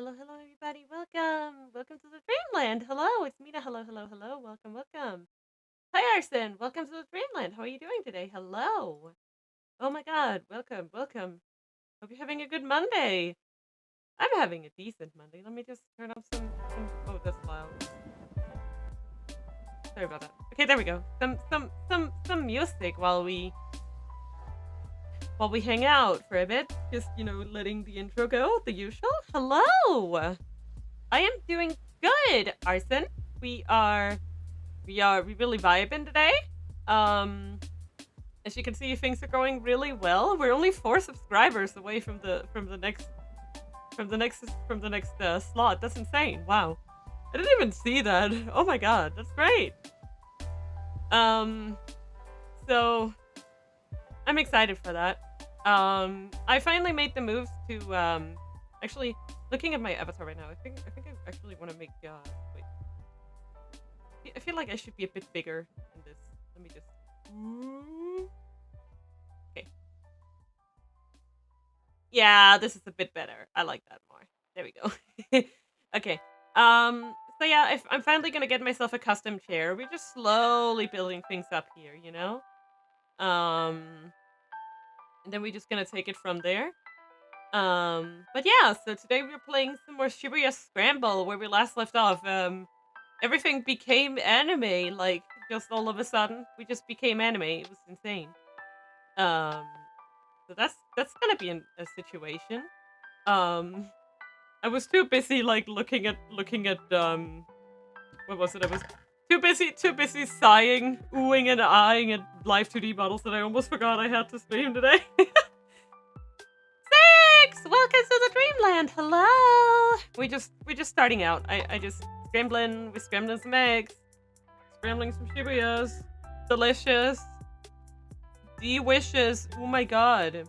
Hello, hello, everybody. Welcome. Welcome to the Dreamland. Hello, it's Mina. Hello, hello, hello. Welcome, welcome. Hi, Arson. Welcome to the Dreamland. How are you doing today? Hello. Oh my god. Welcome, welcome. Hope you're having a good Monday. I'm having a decent Monday. Let me just turn up some oh, that's loud. Sorry about that. Okay, there we go. Some music while we hang out for a bit. Just, letting the intro go, the usual. Hello. I am doing good, Arson. We are we really vibing today. Um as you can see, things are going really well. We're only 4 subscribers away from the next slot. That's insane. Wow. I didn't even see that. Oh my god, that's great. Um so I'm excited for that. I finally made the moves to actually looking at my avatar right now. I think I actually want to make wait. I feel like I should be a bit bigger in this. Let me just. Okay. Yeah, this is a bit better. I like that more. There we go. Okay. So yeah, if I'm finally gonna get myself a custom chair. We're just slowly building things up here, you know. Um, and then we're just gonna take it from there. But yeah, so today we're playing some more Shibuya Scramble, where we last left off. Everything became anime, like, just all of a sudden. We just became anime. It was insane. Um, so that's gonna be a situation. Um, I was too busy, like, looking at what was it? I was too busy sighing, oohing and eyeing at live 2D models that I almost forgot I had to stream today. Six! Welcome to the Dreamland. Hello. We just starting out. I just scrambling. We're scrambling some eggs. Scrambling some Shibuyas. Delicious. Delicious. Oh my god.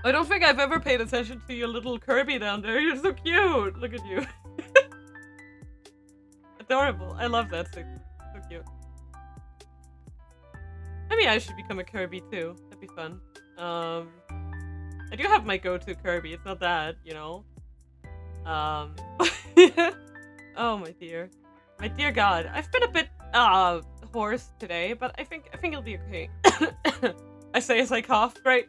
I don't think I've ever paid attention to your little Kirby down there. You're so cute. Look at you. Adorable. I love that. So cute. Maybe I should become a Kirby too. That'd be fun. I do have my go-to Kirby. It's not that, you know. Um. Oh my dear. My dear god. I've been a bit hoarse today, but I think it'll be okay. I say as I cough. Great.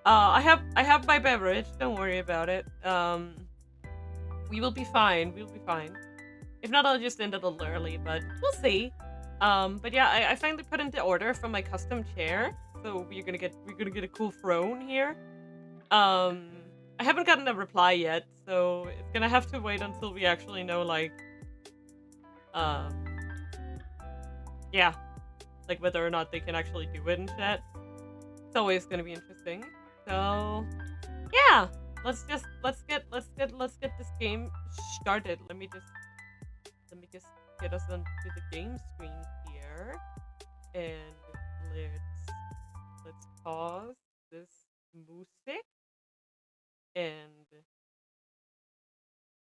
I have my beverage. Don't worry about it. We will be fine. We'll be fine. If not, I'll just end a little early, but we'll see. But yeah, I finally put in the order for my custom chair, so we're gonna get a cool throne here. I haven't gotten a reply yet, so it's gonna have to wait until we actually know, like, um, yeah, like whether or not they can actually do it in chat. It's always gonna be interesting. So yeah, let's get this game started. Let me just get us onto the game screen here, and let's pause this music and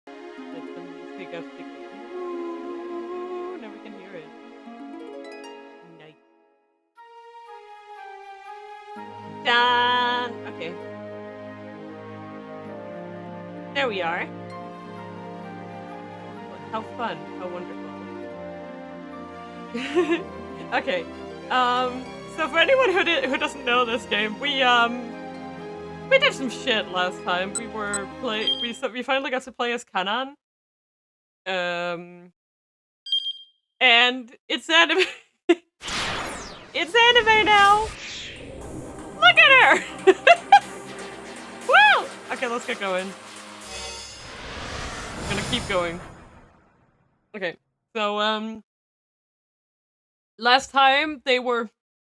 let the music of the game. Ooh, now we can hear it. Nice. Done. Okay. There we are. How fun. How wonderful. Okay. So for anyone who doesn't know this game, we did some shit last time. We finally got to play as Kanan. And it's anime. It's anime now. Look at her. Woo! Okay, let's get going. I'm gonna keep going. Okay, so last time they were.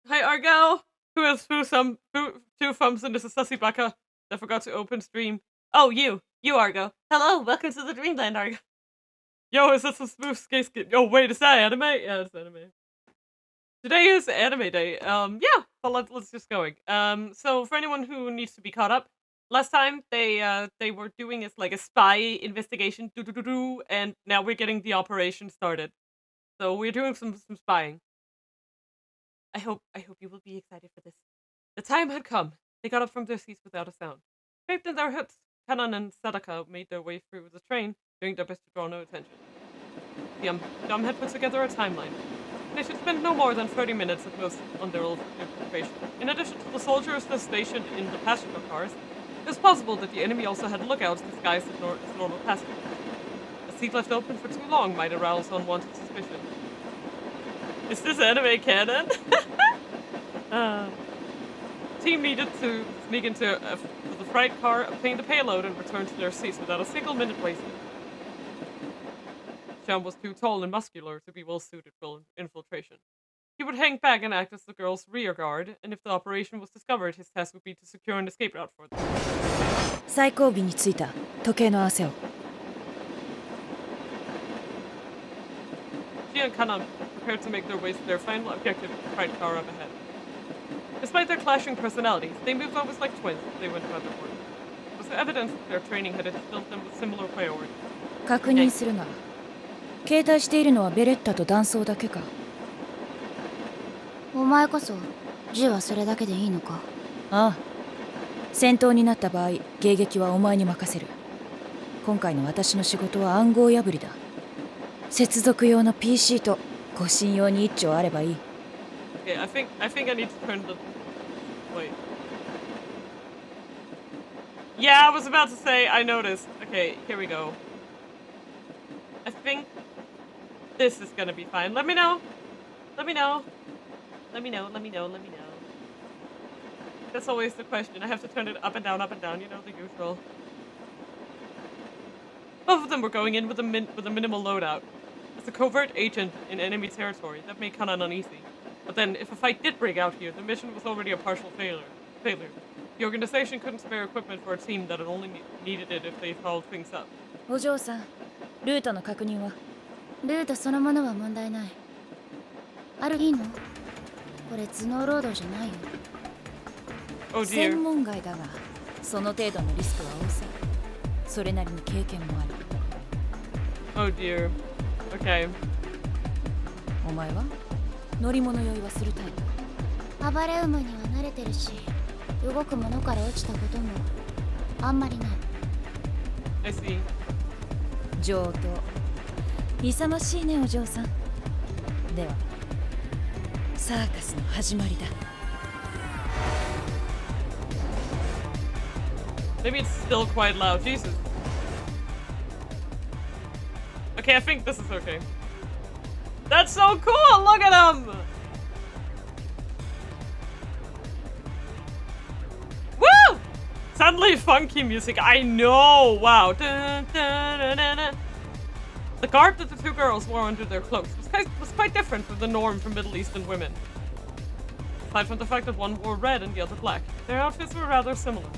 Hi Argo, who has two thumbs and is a sussy baka that forgot to open stream. Oh, you Argo. Hello, welcome to the Dreamland, Argo. Yo, is that some smooth skate skin? Oh wait, is that anime? Yeah, it's anime. Today is anime day. Yeah, so let's just going. So for anyone who needs to be caught up, last time they were doing is like a spy investigation, and now we're getting the operation started. So we're doing some spying. I hope you will be excited for this. The time had come. They got up from their seats without a sound. Scraped in their hips, Kanan and Sadaka made their way through the train, doing their best to draw no attention. Jum had put together a timeline. They should spend no more than 30 minutes at most on their infiltration. In addition to the soldiers stationed in the passenger cars, it was possible that the enemy also had lookouts disguised as normal passengers. A seat left open for too long might arouse unwanted suspicion. Is this anime canon? Team needed to sneak into the freight car, obtain the payload, and return to their seats without a single minute wasted. Jum was too tall and muscular to be well suited for infiltration. He would hang back and act as the girl's rear guard, and if the operation was discovered, his task would be to secure an escape route for them. 最後尾に着いた時計の合わせを。She and Kanan prepared to make their way to their final objective, the freight car up ahead. Despite their clashing personalities, they moved almost like twins as they went about their work. It was evidence that their training had instilled them with similar priorities. 確認するが、携帯しているのはベレッタと断層だけか。お前こそ銃はそれだけでいいのか。ああ、戦闘になった場合、迎撃はお前に任せる。今回の私の仕事は暗号破りだ。接続用の PC と護身用に一丁あればいい。Okay, I think I need to turn the... Wait. Yeah, I was about to say, I noticed. Okay, here we go. I think this is gonna be fine. Let me know. Let me know. Let me know. That's always the question. I have to turn it up and down, you know, the usual. Both of them were going in with a minimal loadout. As a covert agent in enemy territory, that made Kanan uneasy. But then, if a fight did break out here, the mission was already a partial failure. The organization couldn't spare equipment for a team that had only needed it if they followed things up. お嬢さん、ルートの確認は？ルートそのものは問題ない。あるいいの？これ頭脳労働じゃないよ。Oh dear. 専門外だが、その程度のリスクは多そう。それなりに経験もある。Oh dear. Okay. お前は乗り物酔いはするタイプ？暴れ馬には慣れてるし、動くものから落ちたこともあんまりない。I see. 上等。勇ましいね、お嬢さん。では、サーカスの始まりだ。Maybe it's still quite loud. Jesus. Okay, I think this is okay. That's so cool! Look at him! Woo! Suddenly funky music. I know! Wow. Dun, dun, dun, dun, dun. The garb that the two girls wore under their cloaks was quite different from the norm for Middle Eastern women. Aside from the fact that one wore red and the other black, their outfits were rather similar.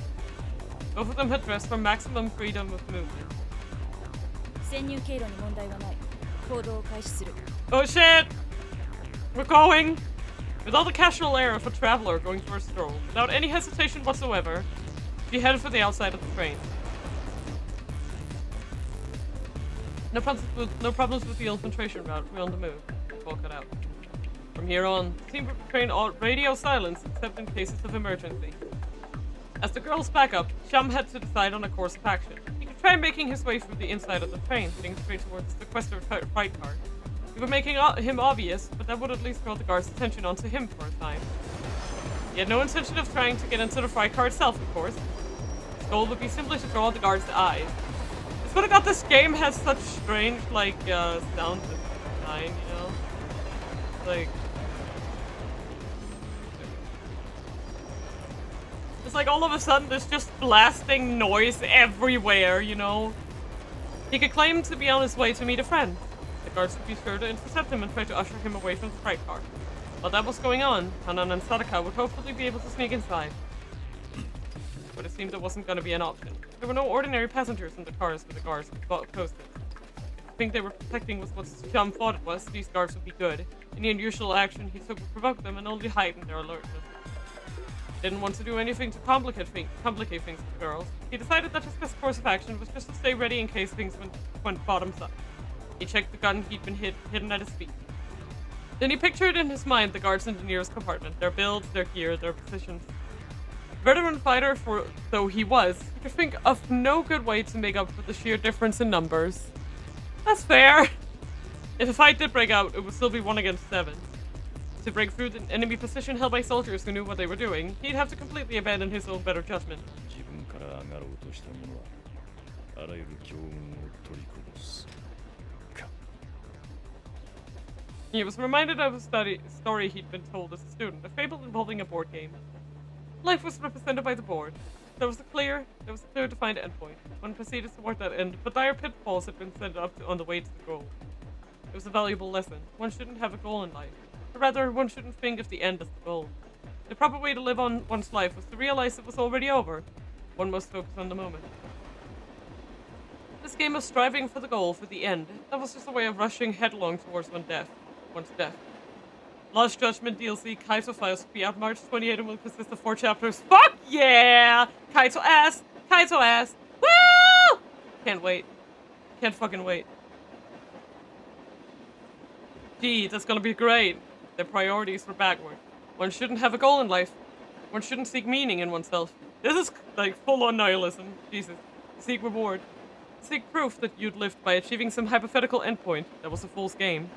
Both of them had dressed for maximum freedom of movement. 潜入経路に問題はない。行動を開始する。Oh shit! We're going! With all the casual air of a traveler going for a stroll, without any hesitation whatsoever, she headed for the outside of the train. No problems with the infiltration route. We're on the move. Walk it out. From here on, the team would train all radio silence except in cases of emergency. As the girls back up, Shum had to decide on a course of action. He could try making his way through the inside of the train, heading straight towards the sequestered freight car. He would make him obvious, but that would at least draw the guards' attention onto him for a time. He had no intention of trying to get into the freight car itself, of course. His goal would be simply to draw the guards' eyes. It's what about this game has such strange, like, sound design, you know? Like... It's like all of a sudden there's just blasting noise everywhere, you know? He could claim to be on his way to meet a friend. The guards would be sure to intercept him and try to usher him away from the freight car. While that was going on, Hanan and Sadaka would hopefully be able to sneak inside. But it seemed there wasn't going to be an option. There were no ordinary passengers in the cars where the guards were posted. The thing they were protecting was what Shum thought it was. These guards would be good. Any unusual action he took would provoke them and only heighten their alertness. He didn't want to do anything to complicate things with girls. He decided that his best course of action was just to stay ready in case things went bottoms up. He checked the gun he'd been hidden at his feet. Then he pictured in his mind the guards in the nearest compartment, their builds, their gear, their positions. Veteran fighter though he was, he could think of no good way to make up for the sheer difference in numbers. That's fair. If a fight did break out, it would still be 1 against 7. To break through the enemy position held by soldiers who knew what they were doing, he'd have to completely abandon his own better judgment. He was reminded of a story he'd been told as a student, a fable involving a board game. Life was represented by the board. There was a clear defined endpoint. One proceeded toward that end, but dire pitfalls had been set up on the way to the goal. It was a valuable lesson. One shouldn't have a goal in life. Or rather, one shouldn't think of the end as the goal. The proper way to live on one's life was to realize it was already over. One must focus on the moment. This game of striving for the goal, for the end, that was just a way of rushing headlong towards one's death. Lost Judgment DLC Kaito Files will be out March 28 and will consist of 4 chapters. Fuck yeah! Kaito ass! Kaito ass! Woo! Can't wait. Can't fucking wait. Gee, that's gonna be great. Their priorities were backward. One shouldn't have a goal in life. One shouldn't seek meaning in oneself. This is like full-on nihilism. Jesus. Seek reward. Seek proof that you'd lived by achieving some hypothetical endpoint that was a fool's game.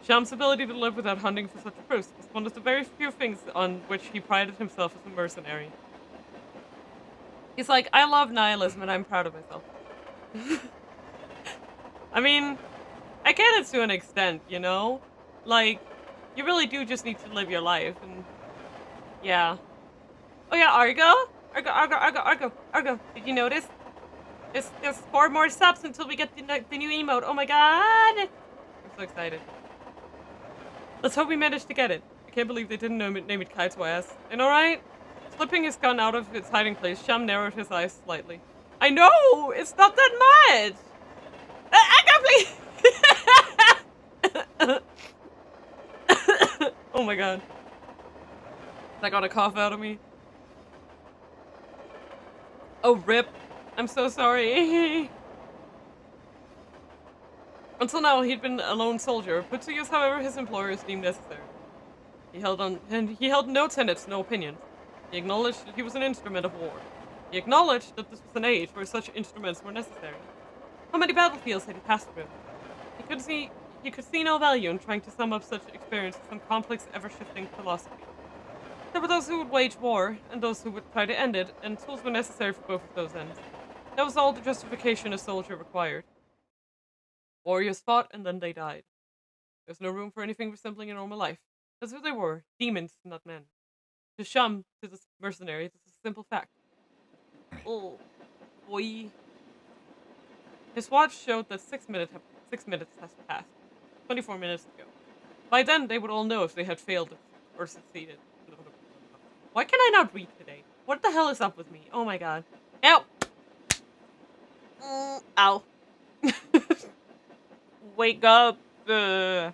Sham's ability to live without hunting for such proofs was one of the very few things on which he prided himself as a mercenary. He's like, I love nihilism and I'm proud of myself. I mean, I get it to an extent, you know? Like, you really do just need to live your life, and yeah. Oh yeah, Argo. Did you notice? There's 4 more subs until we get the new emote. Oh my god! I'm so excited. Let's hope we managed to get it. I can't believe they didn't name it Kaito ass. And alright? Slipping his gun out of its hiding place, Sham narrowed his eyes slightly. I know! It's not that much! Please! Oh my god. That got a cough out of me. Oh, rip. I'm so sorry. Until now, he'd been a lone soldier, put to use however his employers deemed necessary. He held no tenets, no opinions. He acknowledged that he was an instrument of war. He acknowledged that this was an age where such instruments were necessary. How many battlefields had he passed through? He could see no value in trying to sum up such experience with some complex, ever-shifting philosophy. There were those who would wage war, and those who would try to end it, and tools were necessary for both of those ends. That was all the justification a soldier required. Warriors fought, and then they died. There was no room for anything resembling a normal life. That's who they were, demons, not men. To Sham, to this mercenary, this is a simple fact. Oh, boy. His watch showed that 6 minutes has passed. 24 minutes ago. By then, they would all know if they had failed or succeeded. Why can I not read today? What the hell is up with me? Oh my god. Ow! Ow. Wake up. It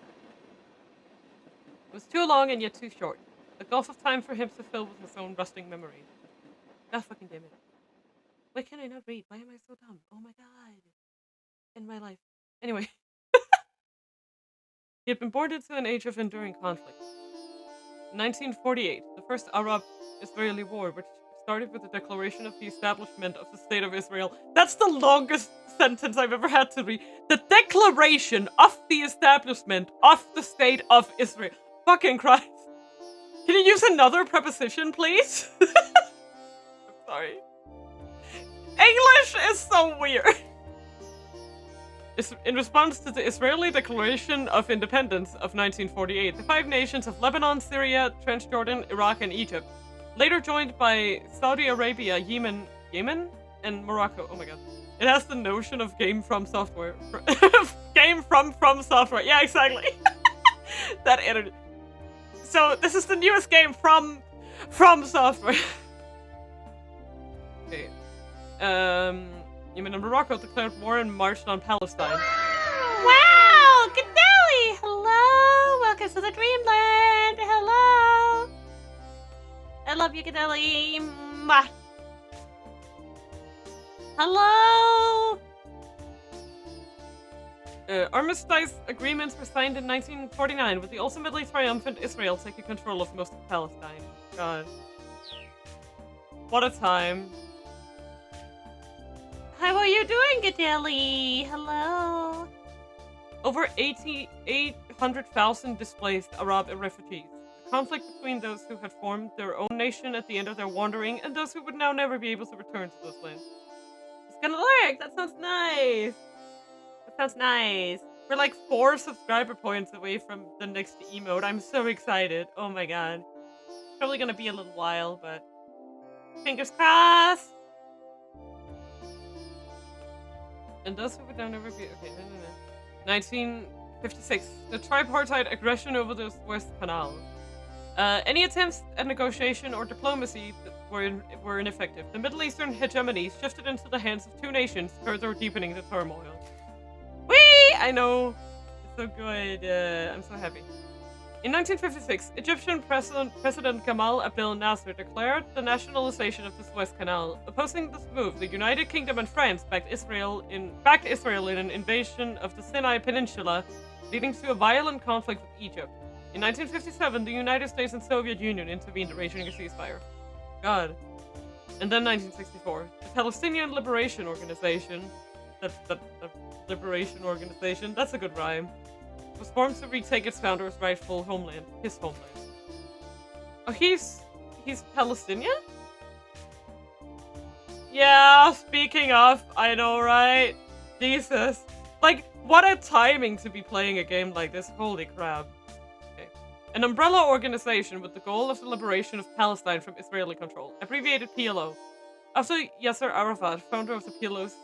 was too long and yet too short. A gulf of time for him to fill with his own rusting memories. God fucking damn it. Why can I not read? Why am I so dumb? Oh my god. In my life. Anyway. He had been born into an age of enduring conflict. In 1948, the first Arab-Israeli war, which started with the declaration of the establishment of the State of Israel. That's the longest sentence I've ever had to read. The declaration of the establishment of the State of Israel. Fucking Christ. Can you use another preposition, please? I'm sorry. English is so weird. In response to the Israeli Declaration of Independence of 1948, the 5 nations of Lebanon, Syria, Transjordan, Iraq, and Egypt, later joined by Saudi Arabia, Yemen, and Morocco. Oh my god. It has the notion of game from software. Game from software. Yeah, exactly. That energy. So this is the newest game from software. Okay. Yemen and Morocco declared war and marched on Palestine. Wow! Gadeli! Hello! Welcome to the Dreamland! Hello! I love you, Gadeli! Mwah. Hello! Armistice agreements were signed in 1949, with the ultimately triumphant Israel taking control of most of Palestine. God. What a time. How are you doing, Gadelli? Hello. Over 800,000 displaced Arab refugees. A conflict between those who had formed their own nation at the end of their wandering and those who would now never be able to return to those lands. It's gonna work! That sounds nice! That sounds nice. We're like 4 subscriber points away from the next emote. I'm so excited. Oh my god. Probably gonna be a little while, but fingers crossed! And those who would now never be... Okay, no. 1956. The tripartite aggression over the Suez Canal. Any attempts at negotiation or diplomacy were ineffective. The Middle Eastern hegemony shifted into the hands of 2 nations, further deepening the turmoil. Whee! I know. It's so good. I'm so happy. In 1956, Egyptian President Gamal Abdel Nasser declared the nationalization of the Suez Canal. Opposing this move, the United Kingdom and France backed Israel in an invasion of the Sinai Peninsula, leading to a violent conflict with Egypt. In 1957, the United States and Soviet Union intervened, arranging a ceasefire. God. And then 1964, the Palestinian Liberation Organization. The Liberation Organization. That's a good rhyme. Was formed to retake its founder's rightful homeland, his homeland. Oh, he's Palestinian? Yeah, speaking of, I know, right? Jesus. Like, what a timing to be playing a game like this, holy crap. Okay. An umbrella organization with the goal of the liberation of Palestine from Israeli control, abbreviated PLO. After Yasser Arafat, founder of the PLO's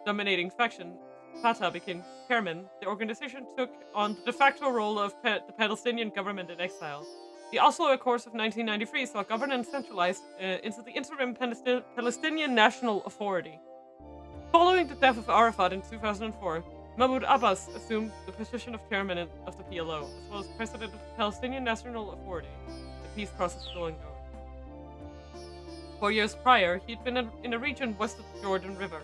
dominating faction, Fatah, became chairman, the organization took on the de facto role of the Palestinian government in exile. The Oslo Accords of 1993 saw governance centralized into the interim Palestinian National Authority. Following the death of Arafat in 2004, Mahmoud Abbas assumed the position of chairman of the PLO, as well as president of the Palestinian National Authority. The peace process is still ongoing. 4 years prior, he'd been in a region west of the Jordan River.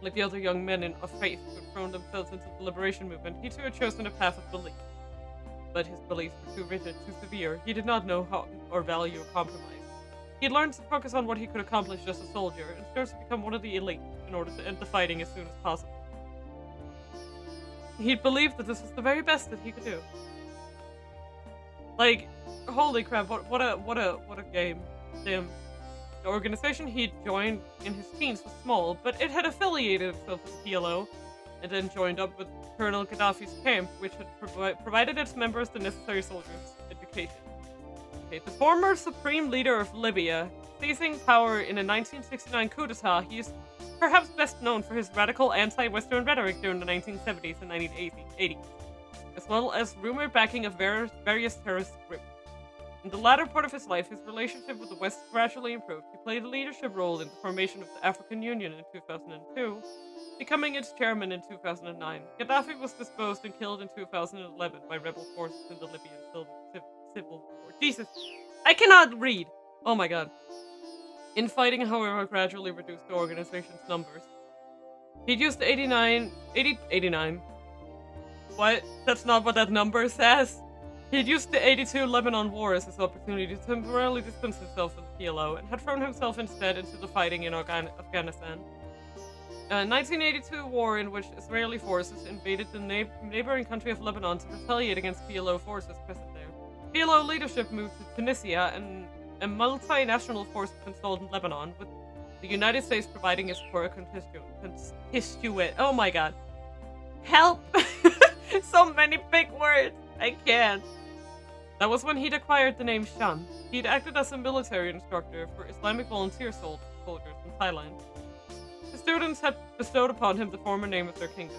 Like the other young men of faith who had thrown themselves into the liberation movement, he too had chosen a path of belief. But his beliefs were too rigid, too severe. He did not know how or value a compromise. He had learned to focus on what he could accomplish as a soldier, and strove to become one of the elite in order to end the fighting as soon as possible. He believed that this was the very best that he could do. Like, holy crap! What a game! Damn. The organization he joined in his teens was small, but it had affiliated itself with the PLO, and then joined up with Colonel Gaddafi's camp, which had provided its members the necessary soldiers' education. Okay, the former supreme leader of Libya, seizing power in a 1969 coup d'etat, he is perhaps best known for his radical anti-Western rhetoric during the 1970s and 1980s, as well as rumored backing of various terrorist groups. In the latter part of his life, his relationship with the West gradually improved. He played a leadership role in the formation of the African Union in 2002, becoming its chairman in 2009. Gaddafi was disposed and killed in 2011 by rebel forces in the Libyan civil war. Jesus, I cannot read! Oh my god. Infighting, however, gradually reduced the organization's numbers. He'd used the 89... What? That's not what that number says! He'd used the 82 Lebanon War as his opportunity to temporarily distance himself from the PLO, and had thrown himself instead into the fighting in Afghanistan. 1982 war in which Israeli forces invaded the neighboring country of Lebanon to retaliate against PLO forces present there. PLO leadership moved to Tunisia, and a multinational force was installed in Lebanon, with the United States providing its support constituent. Oh my god. Help! So many big words! I can't. That was when he'd acquired the name Sham. He'd acted as a military instructor for Islamic volunteer soldiers in Thailand. The students had bestowed upon him the former name of their kingdom.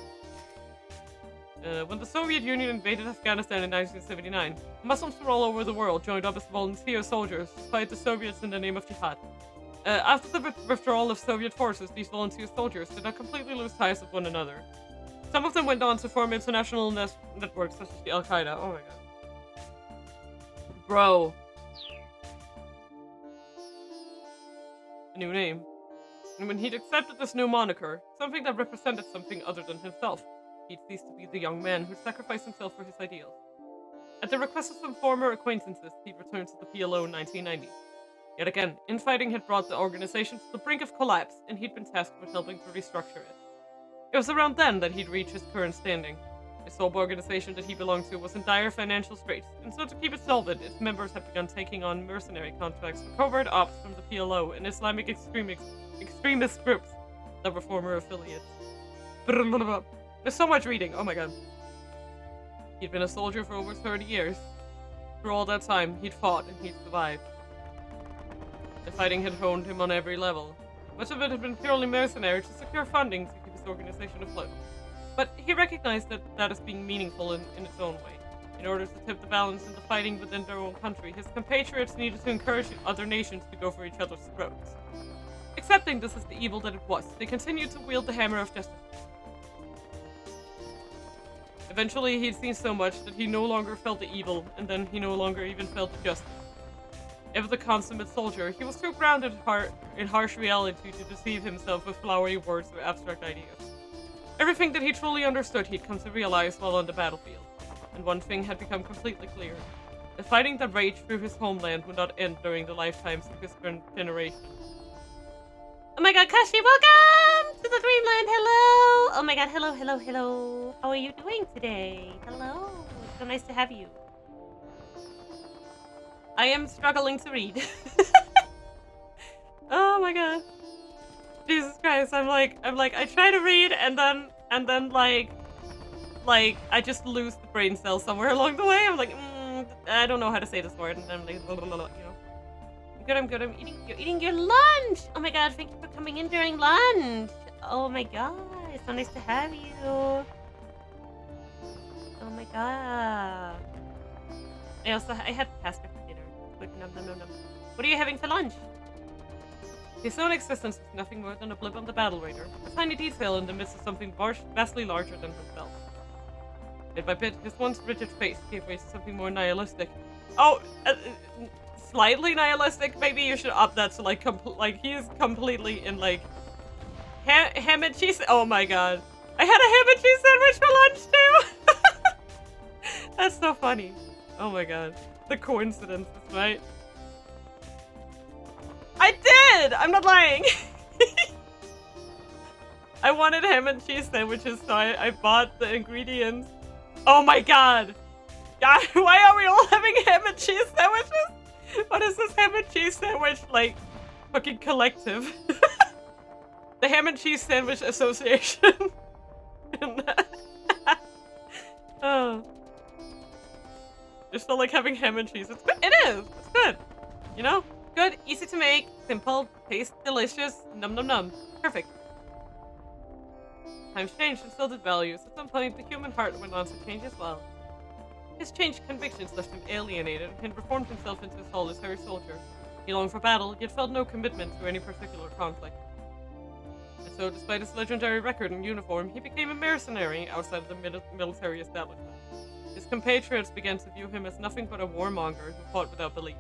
When the Soviet Union invaded Afghanistan in 1979, Muslims from all over the world joined up as volunteer soldiers to fight the Soviets in the name of jihad. After the withdrawal of Soviet forces, these volunteer soldiers did not completely lose ties with one another. Some of them went on to form international networks such as the Al-Qaeda. Oh my god. Bro. A new name. And when he'd accepted this new moniker, something that represented something other than himself, he'd ceased to be the young man who sacrificed himself for his ideals. At the request of some former acquaintances, he'd returned to the PLO in 1990. Yet again, infighting had brought the organization to the brink of collapse, and he'd been tasked with helping to restructure it. It was around then that he'd reached his current standing. The sub organization that he belonged to was in dire financial straits, and so to keep it solvent, its members had begun taking on mercenary contracts for covert ops from the PLO and Islamic extremist groups that were former affiliates. There's so much reading, oh my god. He'd been a soldier for over 30 years. Through all that time, he'd fought and he'd survived. The fighting had honed him on every level. Much of it had been purely mercenary to secure funding to keep his organization afloat. But he recognized that as being meaningful in its own way. In order to tip the balance in the fighting within their own country, his compatriots needed to encourage other nations to go for each other's throats. Accepting this as the evil that it was, they continued to wield the hammer of justice. Eventually, he'd seen so much that he no longer felt the evil, and then he no longer even felt the justice. Ever the consummate soldier, he was too grounded in harsh reality to deceive himself with flowery words or abstract ideas. Everything that he truly understood he'd come to realize while on the battlefield. And one thing had become completely clear. The fighting that raged through his homeland would not end during the lifetimes of his generation. Oh my god, Kashi, welcome to the Dreamland! Hello! Oh my god, hello, hello, hello. How are you doing today? Hello. It's so nice to have you. I am struggling to read. Oh my god. Jesus Christ, I'm like, I try to read and then like, I just lose the brain cell somewhere along the way. I'm like, I don't know how to say this word, and then I'm like, blah, blah, blah, you know. I'm good, you're eating your lunch! Oh my god, thank you for coming in during lunch! Oh my god, it's so nice to have you. Oh my god. I had pasta for dinner. Quick, nom nom nom nom. What are you having for lunch? His own existence was nothing more than a blip on the battle radar, a tiny detail in the midst of something vastly larger than himself. Bit by bit, his once rigid face gave way to something more nihilistic. Oh, slightly nihilistic? Maybe you should up that to like, he's completely in like, ham and cheese. Oh my god. I had a ham and cheese sandwich for lunch too! That's so funny. Oh my god. The coincidences, right? I did! I'm not lying! I wanted ham and cheese sandwiches, so I bought the ingredients. Oh my god! God, why are we all having ham and cheese sandwiches? What is this ham and cheese sandwich, like, fucking collective? The Ham and Cheese Sandwich Association. Oh. Just felt like having ham and cheese. It's good. It is! It's good! You know? Good, easy to make, simple, taste delicious, num num num. Perfect. Times changed and so did values. At some point, the human heart went on to change as well. His changed convictions left him alienated and reformed himself into a solitary soldier. He longed for battle, yet felt no commitment to any particular conflict. And so, despite his legendary record and uniform, he became a mercenary outside of the military establishment. His compatriots began to view him as nothing but a warmonger who fought without belief.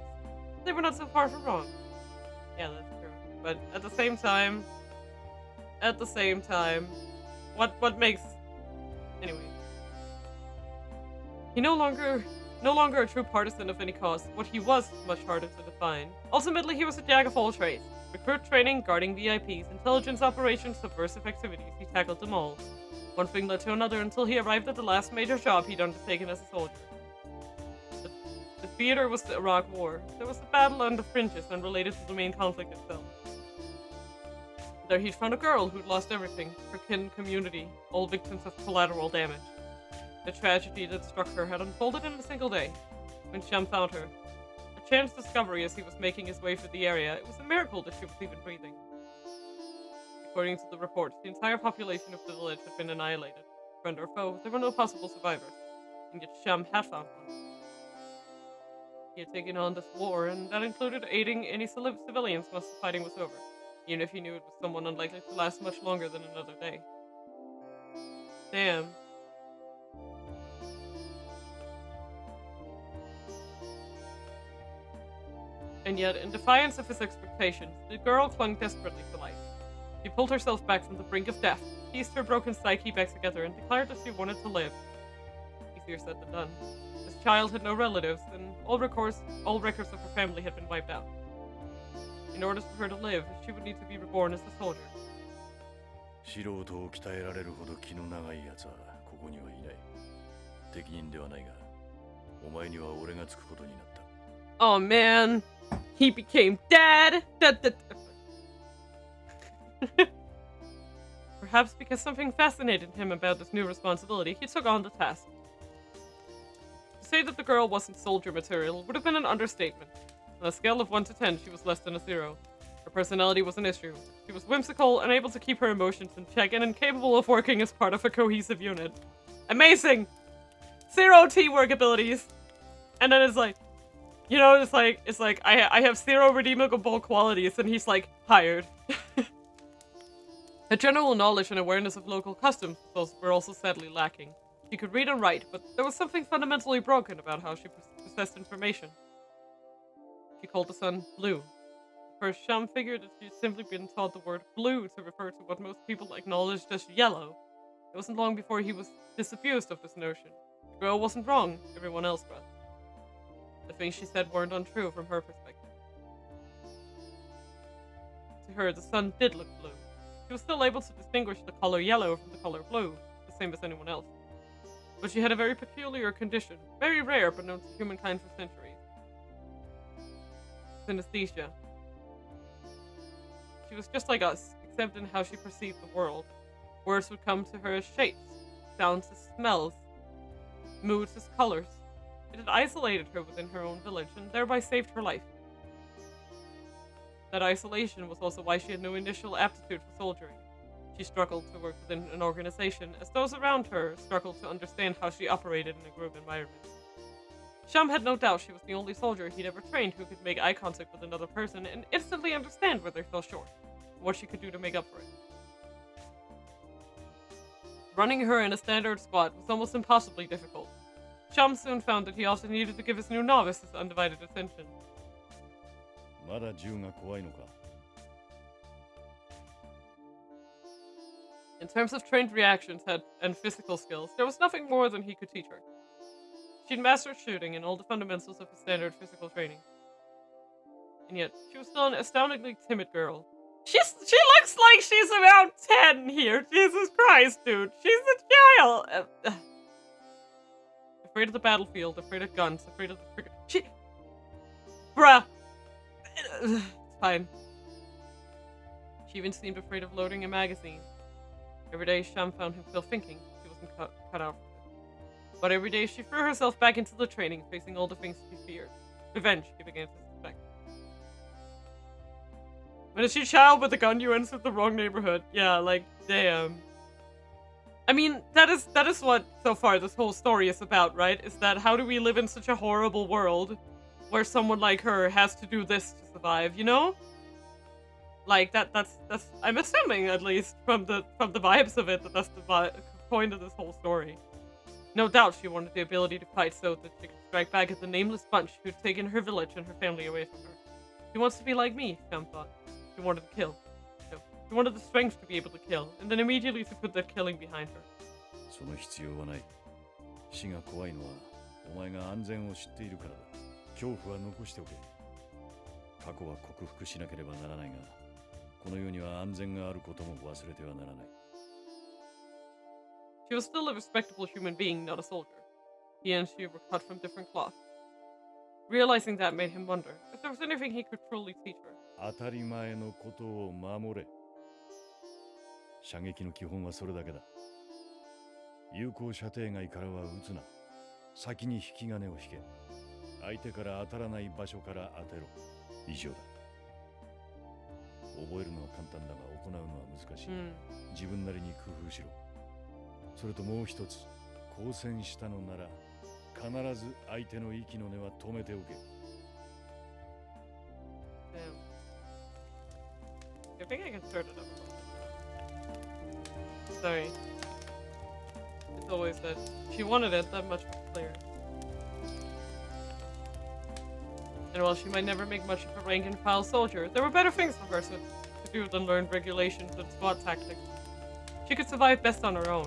They were not so far from wrong. Yeah, that's true. But at the same time, what makes... Anyway. He no longer a true partisan of any cause. What he was much harder to define. Ultimately, he was a jack of all trades. Recruit training, guarding VIPs, intelligence operations, subversive activities, he tackled them all. One thing led to another until he arrived at the last major job he'd undertaken as a soldier. The theater was the Iraq War. There was a battle on the fringes unrelated to the main conflict itself. There he'd found a girl who'd lost everything, her kin, community, all victims of collateral damage. The tragedy that struck her had unfolded in a single day, when Sham found her. A chance discovery as he was making his way through the area, it was a miracle that she was even breathing. According to the reports, the entire population of the village had been annihilated. Friend or foe, there were no possible survivors, and yet Sham had found one. He had taken on this war, and that included aiding any civilians once the fighting was over, even if he knew it was someone unlikely to last much longer than another day. Damn. And yet, in defiance of his expectations, the girl clung desperately to life. She pulled herself back from the brink of death, pieced her broken psyche back together, and declared that she wanted to live. Easier said than done. This child had no relatives, and all records of her family had been wiped out. In order for her to live, she would need to be reborn as a soldier. 素人を鍛えられるほど気の長い奴はここにはいない。適任ではないが、お前には俺がつくことになった。Oh man, he became dad. Perhaps because something fascinated him about this new responsibility, he took on the task. To say that the girl wasn't soldier material would have been an understatement. On a scale of 1 to 10, she was less than a 0. Her personality was an issue. She was whimsical, unable to keep her emotions in check, and incapable of working as part of a cohesive unit. Amazing! 0 teamwork abilities! And then it's like, you know, it's like I have 0 redeemable qualities, and he's like, hired. Her general knowledge and awareness of local customs were also sadly lacking. She could read and write, but there was something fundamentally broken about how she processed information. She called the sun blue. At first, Sham figured that she had simply been taught the word blue to refer to what most people acknowledged as yellow. It wasn't long before he was disabused of this notion. The girl wasn't wrong, everyone else was. The things she said weren't untrue from her perspective. To her, the sun did look blue. She was still able to distinguish the color yellow from the color blue, the same as anyone else. But she had a very peculiar condition, very rare but known to humankind for centuries. Synesthesia. She was just like us, except in how she perceived the world. Words would come to her as shapes, sounds as smells, moods as colors. It had isolated her within her own village and thereby saved her life. That isolation was also why she had no initial aptitude for soldiering. She struggled to work within an organization, as those around her struggled to understand how she operated in a group environment. Sham had no doubt she was the only soldier he'd ever trained who could make eye contact with another person and instantly understand where they fell short, and what she could do to make up for it. Running her in a standard squad was almost impossibly difficult. Sham soon found that he also needed to give his new novice his undivided attention. まだ銃が怖いのか? In terms of trained reactions and physical skills, there was nothing more than he could teach her. She'd mastered shooting and all the fundamentals of his standard physical training. And yet, she was still an astoundingly timid girl. She looks like she's about 10 here. Jesus Christ, dude. She's a child. Afraid of the battlefield, afraid of guns, afraid of the trigger. Bruh. It's fine. She even seemed afraid of loading a magazine. Every day, Sham found himself thinking she wasn't cut out for it. But every day, she threw herself back into the training, facing all the things she feared. Revenge, he began to suspect. When is she child with a gun, you entered the wrong neighborhood. Yeah, like, damn. I mean, that is what, so far, this whole story is about, right? Is that how do we live in such a horrible world where someone like her has to do this to survive, you know? Like, that's I'm assuming, at least, from the vibes of it, that that's the point of this whole story. No doubt she wanted the ability to fight so that she could strike back at the nameless bunch who'd taken her village and her family away from her. She wants to be like me, Sham thought. She wanted to kill. No, she wanted the strength to be able to kill, and then immediately to put that killing behind her. その必要はない。死が怖いのはお前が安全を知っているからだ。恐怖は残しておけ。過去は克服しなければならないが、この世には安全があることも忘れてはならない。She was still a respectable human being, not a soldier. He and she were cut from different cloth. Realizing that made him wonder if there was anything he could truly teach her. 当たり前のことを守れ。射撃の基本はそれだけだ。有効射程外からは撃つな。先に引き金を引け。相手から当たらない場所から当てろ。以上だ。覚えるのは簡単だが行うのは難しい。自分なりに工夫しろ。それともう一つ、交戦したのなら必ず相手の息の根は止めておけ。I think I can start it up a little. Sorry. It's always that she wanted it that much clearer. And while she might never make much of a rank-and-file soldier, there were better things for her to do than learn regulations and SWAT tactics. She could survive best on her own.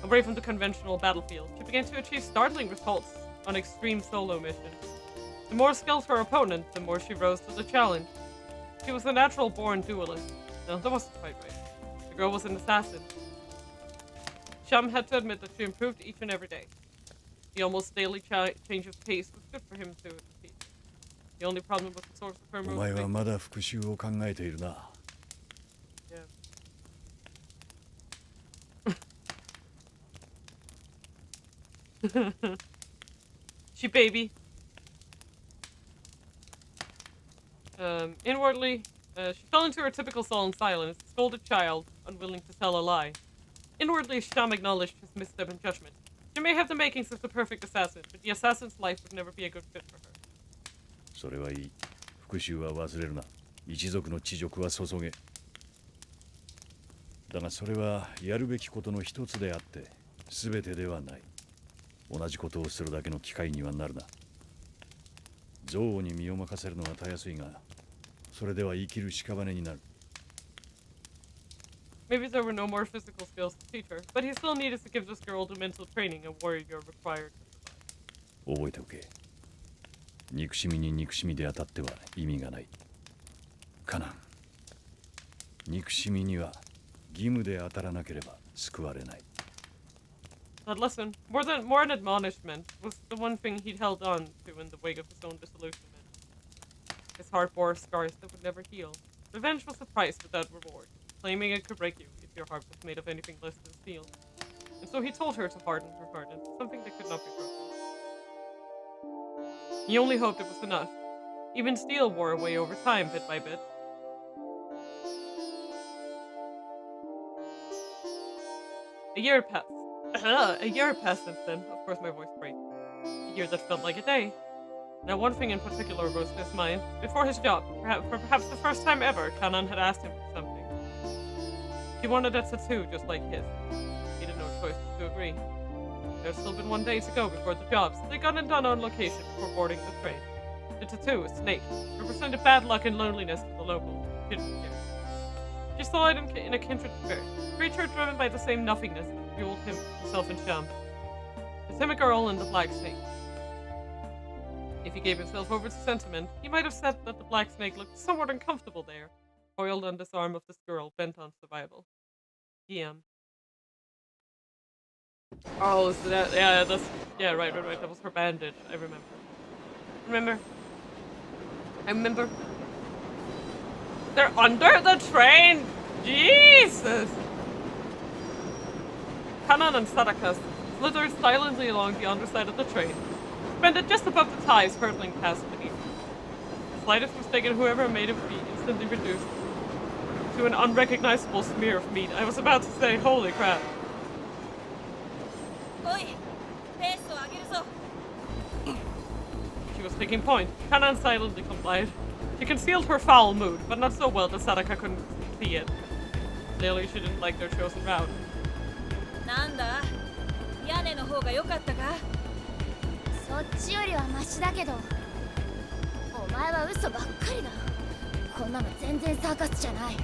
Away from the conventional battlefield, she began to achieve startling results on extreme solo missions. The more skilled her opponent, the more she rose to the challenge. She was a natural-born duelist. No, that wasn't quite right. The girl was an assassin. Sham had to admit that she improved each and every day. The almost daily change of pace was good for him to defeat. The only problem was the source of her お前は motivation. まだ復讐を考えているな。Yeah. She baby. Inwardly, she fell into her typical sullen silence, a scolded child, unwilling to tell a lie. Inwardly, Sham acknowledged his misstep in judgment. She may have the makings of the perfect assassin, but the assassin's life would never be a good fit for her. それはいい。復讐は忘れるな。一族の恥辱は注げ。だがそれはやるべきことの一つであって、全てではない。同じことをするだけの機会にはなるな。憎悪に身を任せるのはたやすいが、それでは生きる屍になる。Maybe there were no more physical skills to teach her, but he still needed to give this girl the mental training a warrior required to survive. 覚えておけ。憎しみに憎しみで当たっては意味がない。カナン。憎しみには義務で当たらなければ救われない。That lesson, more an admonishment, was the one thing he'd held on to in the wake of his own disillusionment. His heart bore scars that would never heal. Revenge was a price without reward. Claiming it could break you if your heart was made of anything less than steel. And so he told her to harden her heart into something that could not be broken. He only hoped it was enough. Even steel wore away over time, bit by bit. A year passed. A year passed since then. Of course my voice breaks. A year that felt like a day. Now one thing in particular rose to his mind. Before his job, for perhaps the first time ever, Kanan had asked him for something. She wanted a tattoo just like his. He had no choice but to agree. There had still been 1 day to go before the job, so they got it done on location before boarding the train. The tattoo, a snake, represented bad luck and loneliness to the locals. She didn't care. She saw it in a kindred spirit, a creature driven by the same nothingness that fueled himself and Sham. The timid girl and the black snake. If he gave himself over to sentiment, he might have said that the black snake looked somewhat uncomfortable there, coiled on this arm of this girl bent on survival. DM. Oh, so that, yeah, right, that was her bandage, I remember. I remember. They're under the train! Jesus! Kanan and Sadaka slithered silently along the underside of the train, suspended just above the ties hurtling past beneath. The slightest mistake in whoever made it would be instantly reduced to an unrecognizable smear of meat. I was about to say, holy crap. She was taking point. Kanan silently complied. She concealed her foul mood, but not so well that Sadaka couldn't see it. Clearly she didn't like their chosen route. なんだ屋根の方が良かったかそっちよりはマシだけど、お前は嘘ばっかりだ。こんなの全然サーカスじゃない。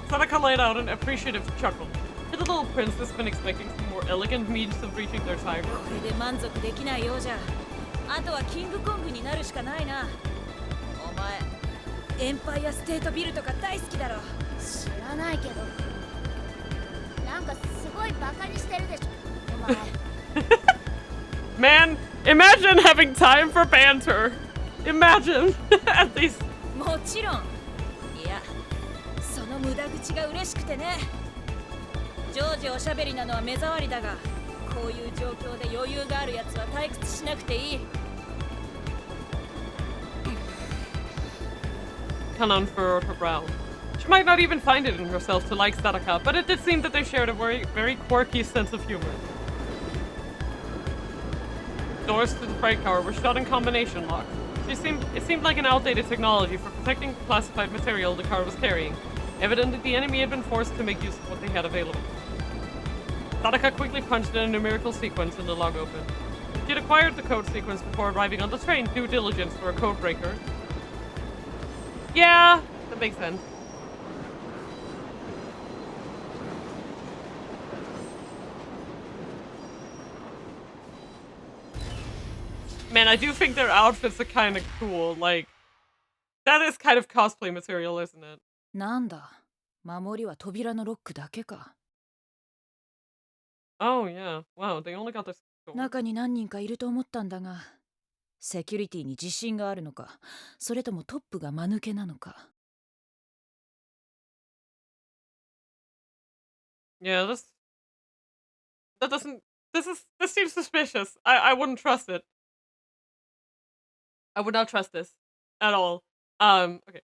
Sadaka laid out an appreciative chuckle. Had the little princess been expecting some more elegant means of reaching their target? これで満足できないようじゃあとはキングコングになるしかないな。お前エンパイアステートビルとか大好きだろ。知らないけど、なんかすごいバカにしてるでしょ、お前。Man, imagine having time for banter. Imagine, at least. もちろん。いや、その無駄口が嬉しくてね。常時おしゃべりなのは目障りだが、こういう状況で余裕があるやつは退屈しなくていい。Kanan furrowed her brow. She might not even find it in herself to like Sadaka, but it did seem that they shared a very quirky sense of humor. Doors to the freight car were shut in combination locks. It seemed like an outdated technology for protecting classified material the car was carrying. Evidently, the enemy had been forced to make use of what they had available. Sadaka quickly punched in a numerical sequence and the log opened. She had acquired the code sequence before arriving on the train, due diligence for a code breaker. Yeah, that makes sense. Man, I do think their outfits are kind of cool. Like, that is kind of cosplay material, isn't it? なんだ、守りは扉のロックだけか。Oh, yeah. Wow, they only got this door. 中に何人かいると思ったんだが、セキュリティに自信があるのか、それともトップが間抜けなのか。Yeah, that doesn't this seems suspicious. I wouldn't trust it. I would not trust this at all. Okay.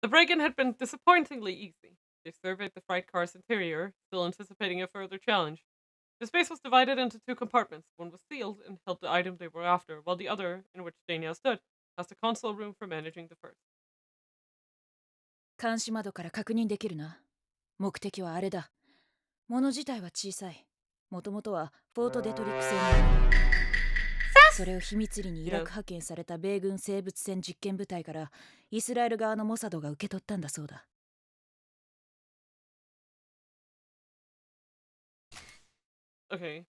The break-in had been disappointingly easy. They surveyed the freight car's interior, still anticipating a further challenge. The space was divided into two compartments. One was sealed and held the item they were after, while the other, in which they now stood, has a console room for managing the first. 監視窓から確認できるな。目的はあれだ。物自体は小さい。もともとはフォートデトリック製のものだ。それを秘密裏にイラク派遣された米軍生物戦実験部隊からイスラエル側のモサドが受け取ったんだそうだ。Okay.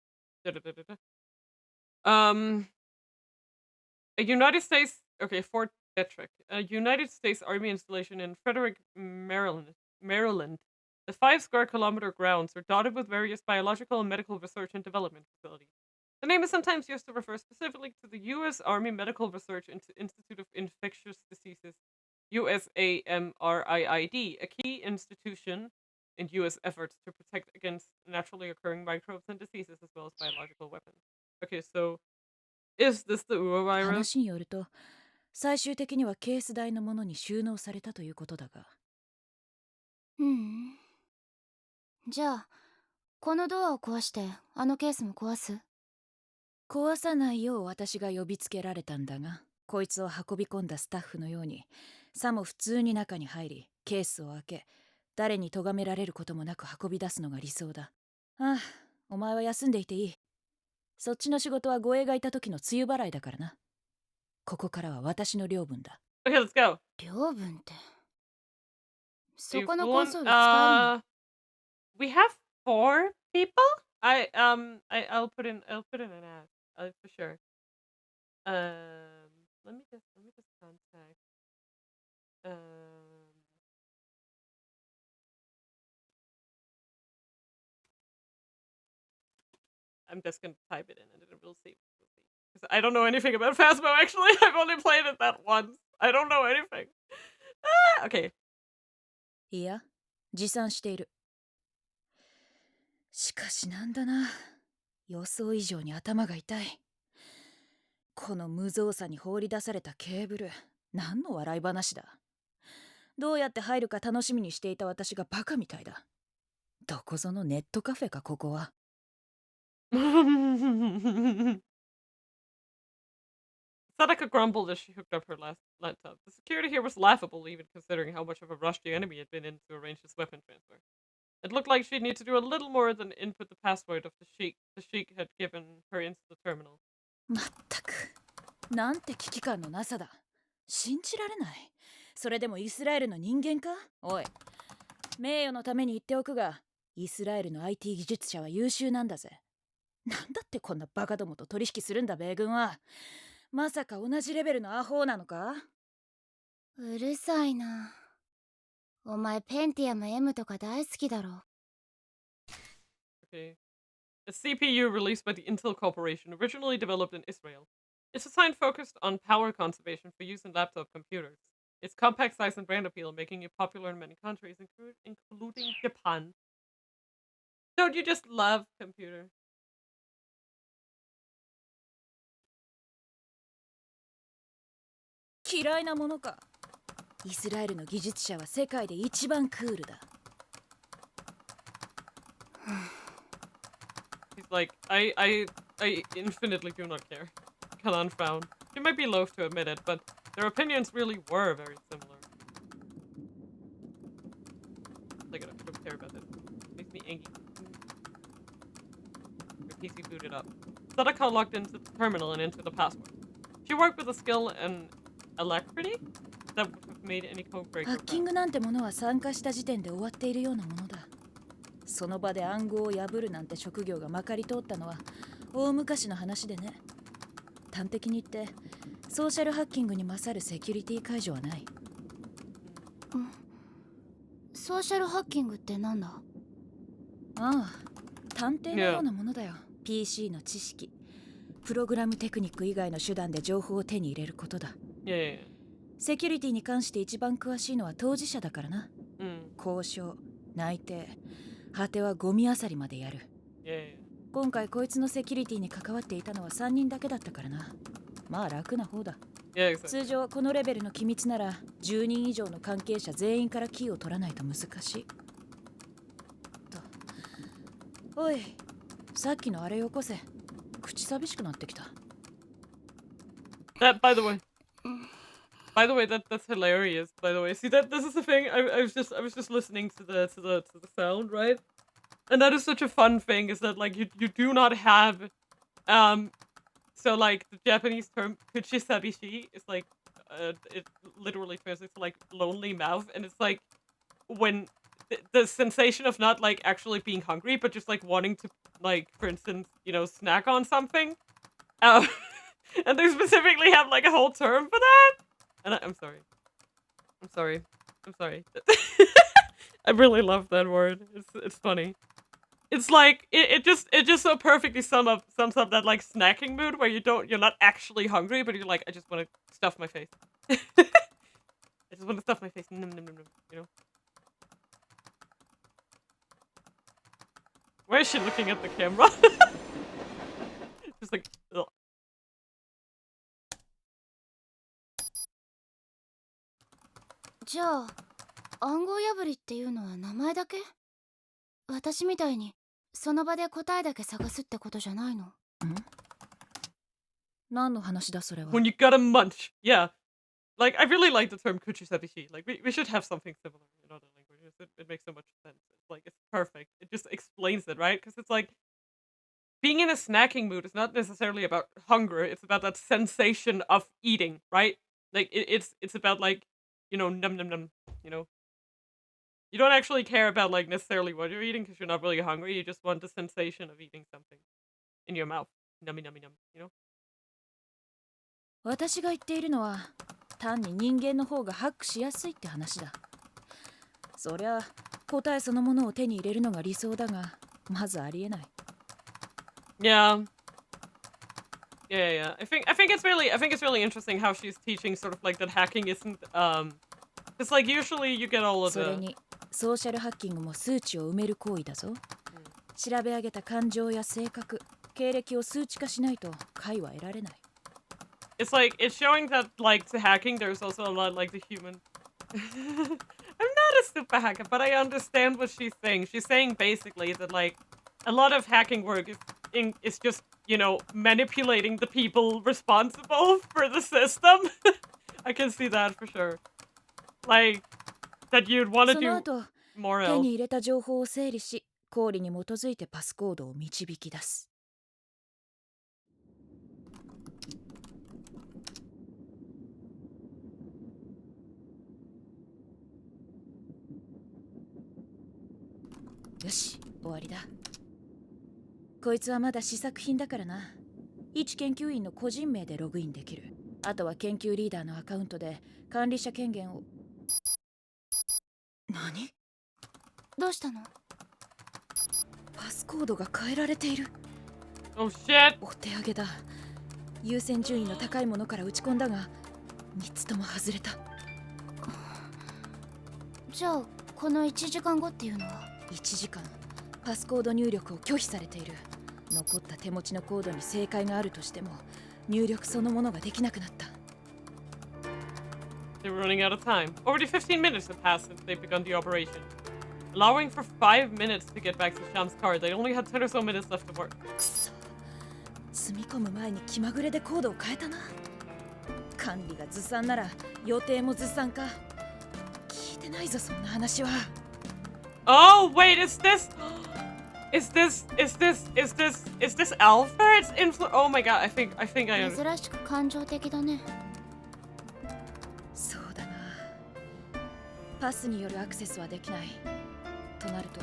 A United States, okay, Fort Detrick, a United States Army installation in Frederick, Maryland. The 5 square kilometer grounds are dotted with various biological and medical research and development facilities. The name is sometimes used to refer specifically to the U.S. Army Medical Research Institute of Infectious Diseases, USAMRIID, a key institution in U.S. efforts to protect against naturally occurring microbes and diseases as well as biological weapons. Okay, so is this the Ua virus? 話によると、最終的にはケース台のものに収納されたということだが。じゃあ、このドアを壊して、あのケースも壊す？壊さないよう私が呼びつけられたんだが、こいつを運び込んだスタッフのように、さも普通に中に入り、ケースを開け、誰に咎められることもなく運び出すのが理想だ。ああ、お前は休んでいていい。そっちの仕事は護衛がいた時の梅雨払いだからな。ここからは私の領分だ。Okay, let's go. 領分って。そ You この full コ on? ンソール使えるの？ We have 4 people? I'll put in an ad. For sure. Let me just contact. I'm just gonna type it in and then we'll see. Because I don't know anything about Phasmo, actually. I've only played it that once. I don't know anything. Okay. いや、持参している。しかしなんだな。予想以上に頭が痛い。この無造作に放り出されたケーブル、何の笑い話だ。どうやって入るか楽しみにしていた私がバカみたいだ。どこぞのネットカフェかここは。Sadaka grumbled as she hooked up her last laptop. The security here was laughable, even considering how much of a rush the enemy had been in to arrange this weapon transfer. It looked like she'd need to do a little more than input the password of the sheik had given her into the terminal. まったく、なんて危機感のなさだ。信じられない。それでもイスラエルの人間か？おい、名誉のために言っておくが、イスラエルの IT 技術者は優秀なんだぜ。なんだってこんなバカどもと取引するんだ、米軍は。まさか同じレベルのアホなのか？うるさいな。お前ペンティアム M とか大好きだろ。Okay. A CPU released by the Intel Corporation, originally developed in Israel. Its design focused on power conservation for use in laptop computers. Its compact size and brand appeal making it popular in many countries, including Japan. Don't you just love computer? 嫌いなものか。イスラエルの技術者は世界で一番クールだ。He's like, I infinitely do not care. Kalan frowned. She might be loath to admit it, but their opinions really were very similar. Like, I don't care about this. Makes me angry. Her PC booted up. Sadaka logged into the terminal and entered the password. She worked with a skill and alacrity that would have made any code breaker. ハッキングなんてものは参加した時点で終わっているようなものだ。その場で暗号を破るなんて職業がまかり通ったのは大昔の話でね。端的に言ってソーシャルハッキングに勝るセキュリティ解除はない。ソーシャルハッキングってなんだ？ああ、探偵のようなものだよ。PC の知識、プログラムテクニック以外の手段で情報を手に入れることだ。セキュリティに関して一番詳しいのは当事者だからな。交渉、内定、果てはゴミ漁りまでやる。今回こいつのセキュリティに関わっていたのは3人だけだったからな。まあ楽な方だ。通常このレベルの機密なら10人以上の関係者全員からキーを取らないと難しいと。おい、さっきのあれよこせ。口寂しくなってきた。That, by the way, that's hilarious. By the way, see that this is the thing. I was just listening to the sound, right? And that is such a fun thing. Is that like you do not have, so like the Japanese term kuchisabishi is like, it literally translates to like lonely mouth, and it's like when the sensation of not like actually being hungry, but just like wanting to like, for instance, snack on something. And they specifically have like a whole term for that. And I'm sorry. I really love that word. It's funny. It's like it just so perfectly sums up that like snacking mood where you're not actually hungry, but you're like, I just want to stuff my face. I just want to stuff my face. Nom, nom, nom, nom, Why is she looking at the camera? Just like, ugh. じゃあ暗号破りっていうのは名前だけ？私みたいにその場で答えだけ探すってことじゃないの？何の話だそれは。 When you gotta munch. Yeah. Like, I really like the term kuchisabishi. Like, we should have something similar in other languages. It makes so much sense. It's like, it's perfect. It just explains it, right? Because it's like, being in a snacking mood is not necessarily about hunger. It's about that sensation of eating, right? Like, it's about like, num num num, You don't actually care about like necessarily what you're eating because you're not really hungry. You just want the sensation of eating something in your mouth. Nummy nummy num, 私が言っているのは単に人間の方がハックしやすいって話だ。そりゃ答えそのものを手に入れるのが理想だが、まずありえない。Yeah. I think it's really interesting how she's teaching sort of like that hacking isn't it's like usually you get all of the それにソーシャルハッキングも数値を埋める行為だぞ。調べ上げた感情や性格、経歴を数値化しないと解は得られない。It's like it's showing that like to hacking there's also a lot like the human. I'm not a super hacker, but I understand what she's saying. She's saying basically that like a lot of hacking work is just, manipulating the people responsible for the system. I can see that for sure. Like that you'd want to その後 do more 手 else. に入れた情報を整理し、公理に基づいてパスコードを導き出す。よし、終わりだ。こいつはまだ試作品だからな。一研究員の個人名でログインできる。あとは研究リーダーのアカウントで管理者権限を。何？どうしたの？パスコードが変えられている。Oh shit! お手上げだ。優先順位の高いものから打ち込んだが3つとも外れた。じゃあこの1時間後っていうのは1時間パスコード入力を拒否されている。残った手持ちのコードに正解があるとしても入力そのものができなくなった。 They're running out of time. Already 15 minutes have passed since they've begun the operation. Allowing for 5 minutes to get back to Sham's car, they only had 10 or so minutes left to work. くそ、積み込む前に気まぐれでコードを変えたな。管理がずさんなら予定もずさんか。聞いてないぞそんな話は。Oh wait, is this Alfred's influence? Oh my god, I think I 珍しく感情的だね。そうだな。パスによるアクセスはできない。となると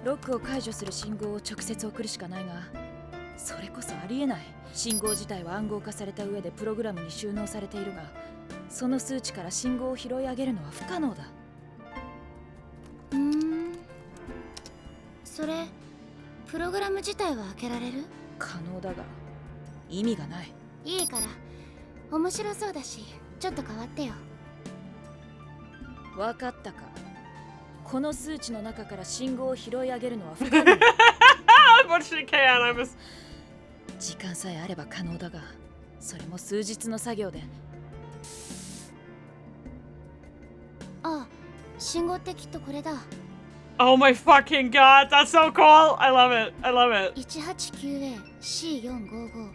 ロックを解除する信号を直接送るしかないが、それこそありえない。信号自体は暗号化された上でプログラムに収納されているが、その数値から信号を拾い上げるのは不可能だ。それプログラム自体は開けられる？可能だが意味がない。いいから、面白そうだしちょっと変わってよ。わかったか。この数値の中から信号を拾い上げるのは不可能。But she can, I was... 時間さえあれば可能だが、それも数日の作業で。ああ、信号ってきっとこれだ。Oh my fucking god, that's so cool! I love it, I love it. 189A、C455、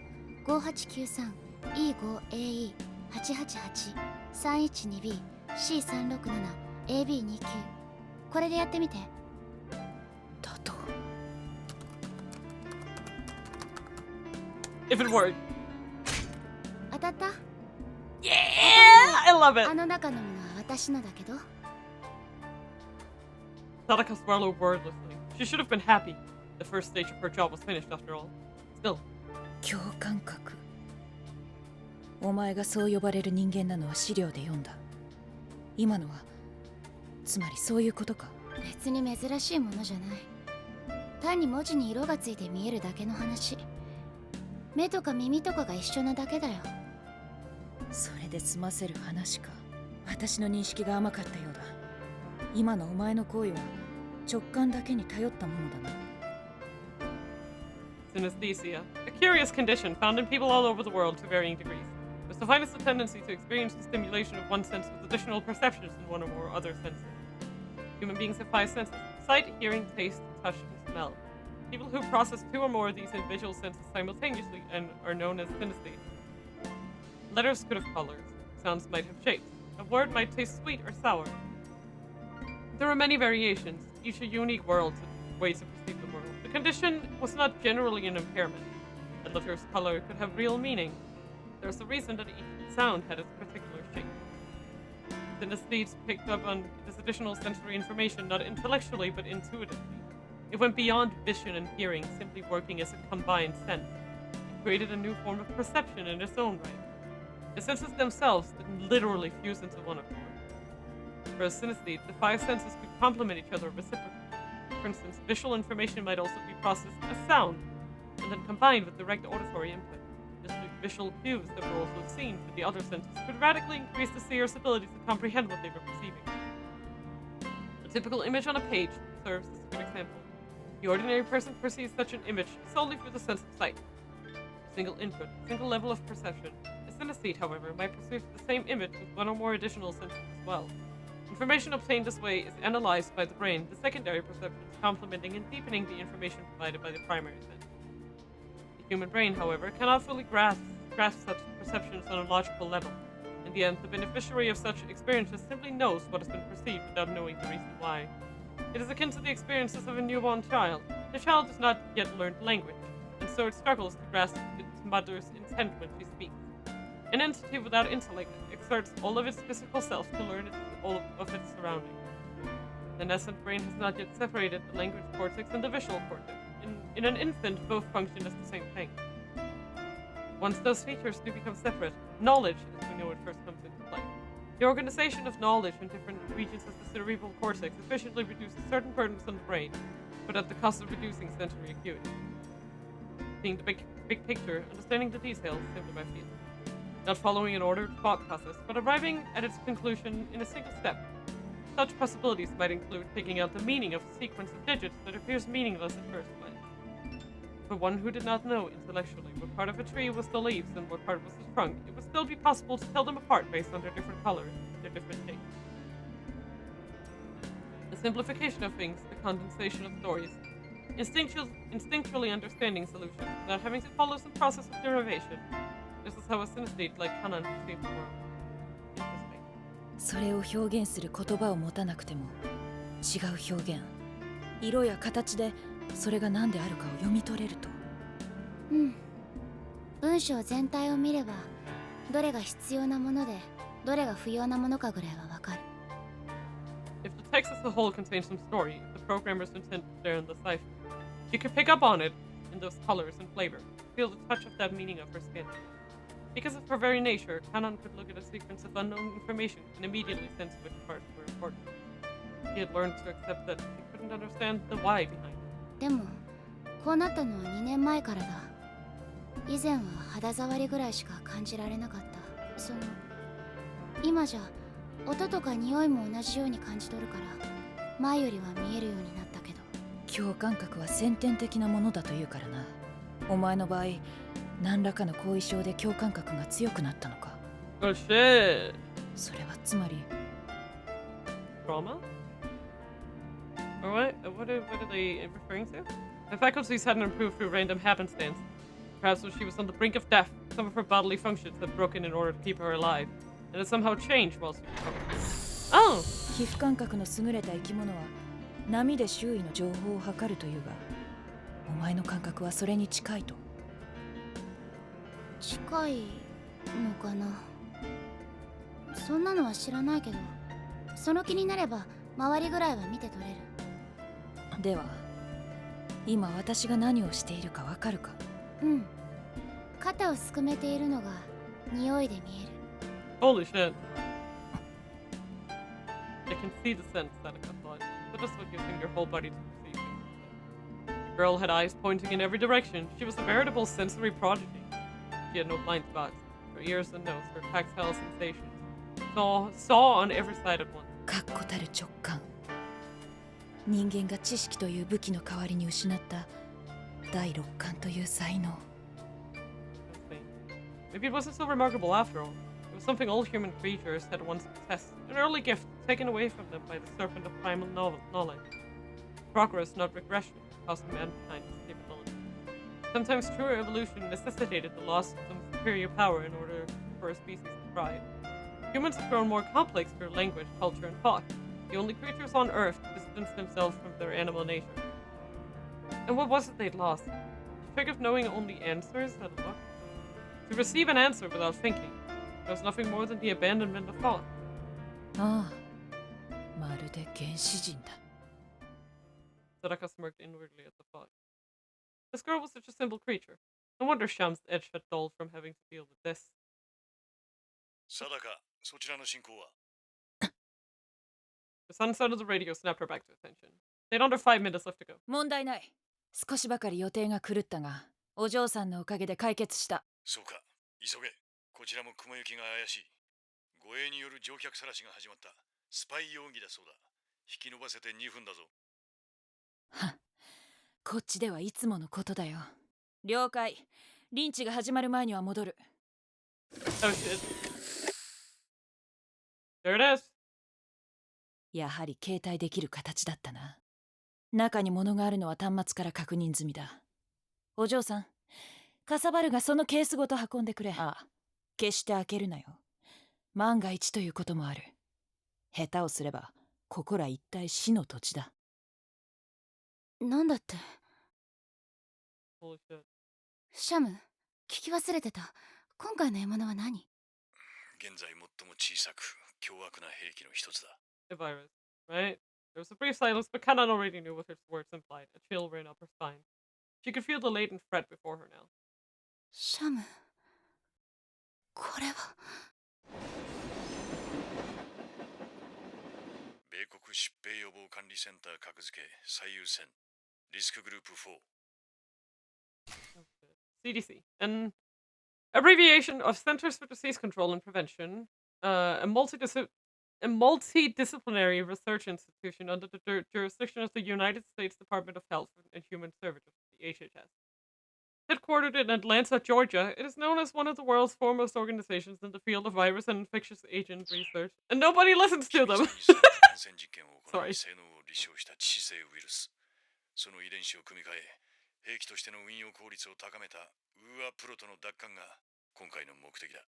589-312B、C367、AB29。これでやってみて。だと。If it worked. 当たった？ Yeah! I love it! あの中のものは私のだけど。Sadaka swallowed wordlessly. She should have been happy. The first stage of her job was finished after all. Still. 共感覚。お前がそう呼ばれる人間なのは資料で読んだ。今のはつまりそういうことか。別に珍しいものじゃない。単に文字に色がついて見えるだけの話。目とか耳とかが一緒なだけだよ。それで済ませる話か。私の認識が甘かったようだ。今のお前の行為は直感だけに頼ったものだな。Synesthesia, a curious condition found in people all over the world to varying degrees, was defined as the tendency to experience the stimulation of one sense with additional perceptions in one or more other senses. Human beings have 5 senses: sight, hearing, taste, touch, and smell. People who process 2 or more of these individual senses simultaneously and are known as synesthetes. Letters could have colors, sounds might have shapes, a word might taste sweet or sour. There are many variations, each a unique world to ways to perceive the world. The condition was not generally an impairment. A letter's color could have real meaning. There's a reason that each sound had its particular shape. Synesthetes picked up on this additional sensory information not intellectually but intuitively. It went beyond vision and hearing, simply working as a combined sense. It created a new form of perception in its own right. The senses themselves didn't literally fuse into one another. For a synesthete, the 5 senses could complement each other reciprocally. For instance, visual information might also be processed as sound, and then combined with direct auditory input. Just like visual cues that were also seen with the other senses could radically increase the seer's ability to comprehend what they were perceiving. A typical image on a page serves as a good example. The ordinary person perceives such an image solely through the sense of sight. A single input, a single level of perception. A synesthete, however, might perceive the same image with 1 or more additional senses as well. Information obtained this way is analyzed by the brain, the secondary perceptions complementing and deepening the information provided by the primary sense. The human brain, however, cannot fully grasp such perceptions on a logical level. In the end, the beneficiary of such experiences simply knows what has been perceived without knowing the reason why. It is akin to the experiences of a newborn child. The child does not yet learn language, and so it struggles to grasp its mother's intent when she speaks. An entity without intellect exerts all of its physical self to learn all of its surroundings. The nascent brain has not yet separated the language cortex and the visual cortex. In an infant, both function as the same thing. Once those features do become separate, knowledge, as we know it, first comes into play. The organization of knowledge in different regions of the cerebral cortex efficiently reduces certain burdens on the brain, but at the cost of reducing sensory acuity. Seeing the big picture, understanding the details simply by feeling. Not following an ordered thought process, but arriving at its conclusion in a single step. Such possibilities might include picking out the meaning of a sequence of digits that appears meaningless at first glance. For one who did not know intellectually what part of a tree was the leaves and what part was the trunk, it would still be possible to tell them apart based on their different colors and their different shapes. The simplification of things, the condensation of stories, instinctually understanding solutions without having to follow some process of derivation. This is how a synesthete like Hanan perceives the world. Interesting. それを表現する言葉を持たなくても違う表現、色や形でそれが何であるかを読み取れると。文章全体を見ればどれが必要なものでどれが不要なものかぐらいはわかる。If the text as a whole contains some story, the programmer's intent there in the cipher, you can pick up on it in those colors and flavor. feel the touch of that meaning of her skin. Because of her very nature, Kanon could look at a sequence of unknown information and immediately sense which parts were important. He had learned to accept that he couldn't understand the why behind it. でもこうなったのは2年前からだ。以前は肌触りぐらいしか感じられなかった。その今じゃ音とか匂いも同じように感じ取るから前よりは見えるようになったけど。共感覚は先天的なものだというからな。お前の場合何らかの後遺症で共感覚が強くなったのか。 Oh shit! それはつまり Trauma? Or what are they referring to? Her faculties hadn't improved through random happenstance. Perhaps when she was on the brink of death, some of her bodily functions had broken in order to keep her alive, and had somehow changed while she recovered. Oh! 皮膚感覚の優れた生き物は波で周囲の情報を測るというが、お前の感覚はそれに近いと。近いのかな。そんなのは知らないけど、その気になれば周りぐらいは見て取れる。では今私が何をしているかわかるか。うん。肩をすくめているのが匂いで見える。 Holy shit. I can see the sense that it thought, but just what using your whole body to perceive it. The girl had eyes pointing in every direction. She was a veritable sensory prodigy. She had no blind spots. Her ears and nose, her tactile sensations. Saw on every side at once. 確固たる直感。人間が知識という武器の代わりに失った第六感という才能。Maybe it wasn't so remarkable after all. It was something all human creatures had once possessed, an early gift taken away from them by the serpent of primal knowledge. Progress, not regression, caused mankind's capability. Sometimes true evolution necessitated the loss of some superior power in order for a species to thrive. Humans have grown more complex through language, culture, and thought. The only creatures on Earth to distance themselves from their animal nature. And what was it they'd lost? The trick of knowing only answers that look? To receive an answer without thinking. There was nothing more than the abandonment of thought. ああ、まるで原始人だ。 Sadaka smirked inwardly at the thought. This girl was such a simple creature. No wonder Sham's edge had dulled from having to deal with this. 定か、そちらの進行は The sun sound of the radio snapped her back to attention. They'd under 5 minutes left to go. 問題ない。少しばかり予定が狂ったが、お嬢さんのおかげで解決した。そうか、急げ。こちらも雲行きが怪しい。護衛による乗客晒しが始まった。スパイ容疑だそうだ。引き延ばせて2分だぞ。は、こっちではいつものことだよ。了解。リンチが始まる前には戻る。Oh shit. There it is. やはり携帯できる形だったな。中に物があるのは端末から確認済みだ。お嬢さん、かさばるがそのケースごと運んでくれ。ああ、決して開けるなよ。万が一ということもある。下手をすれば、ここら一帯死の土地だ。なんだって。 Holy shit. シャム、聞き忘れてた。今回の獲物は何？現在最も小さく凶悪な兵器の一つだ。A virus, right? There was a brief silence, but Kanan already knew what his words implied. A chill ran up her spine. She could feel the latent threat before her now. シャム、これは。米国疾病予防管理センター格付け最優先リスクグループ4 CDC, an abbreviation of Centers for Disease Control and Prevention, a multidisciplinary research institution under the jurisdiction of the United States Department of Health and Human Services, the HHS. Headquartered in Atlanta, Georgia, it is known as one of the world's foremost organizations in the field of virus and infectious agent research, and nobody listens to them. Sorry. その遺伝子を組み換え、兵器としての運用効率を高めたウーアプロトの奪還が今回の目的だ。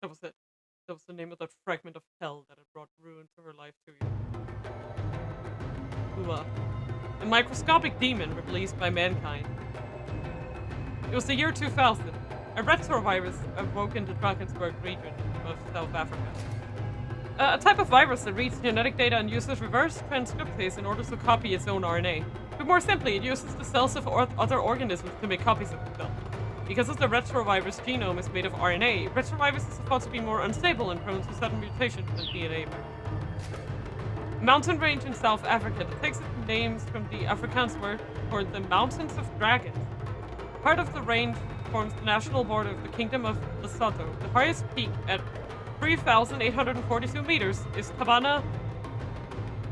That was it. That was the name of that fragment of hell that had brought ruin to her life 2 years ago. A microscopic demon released by mankind. It was the year 2000. A retrovirus awoke in the Drakensberg region of South Africa. A type of virus that reads genetic data and uses reverse transcriptase in order to copy its own RNA. To But more simply, it uses the cells of other organisms to make copies of itself. Because of the retrovirus genome is made of RNA, retrovirus is thought to be more unstable and prone to sudden mutations than DNA. Mountain range in South Africa that takes its names from the Afrikaans word for the Mountains of Dragons. Part of the range forms the national border of the Kingdom of Lesotho. The highest peak at 3,842 meters is Tabana.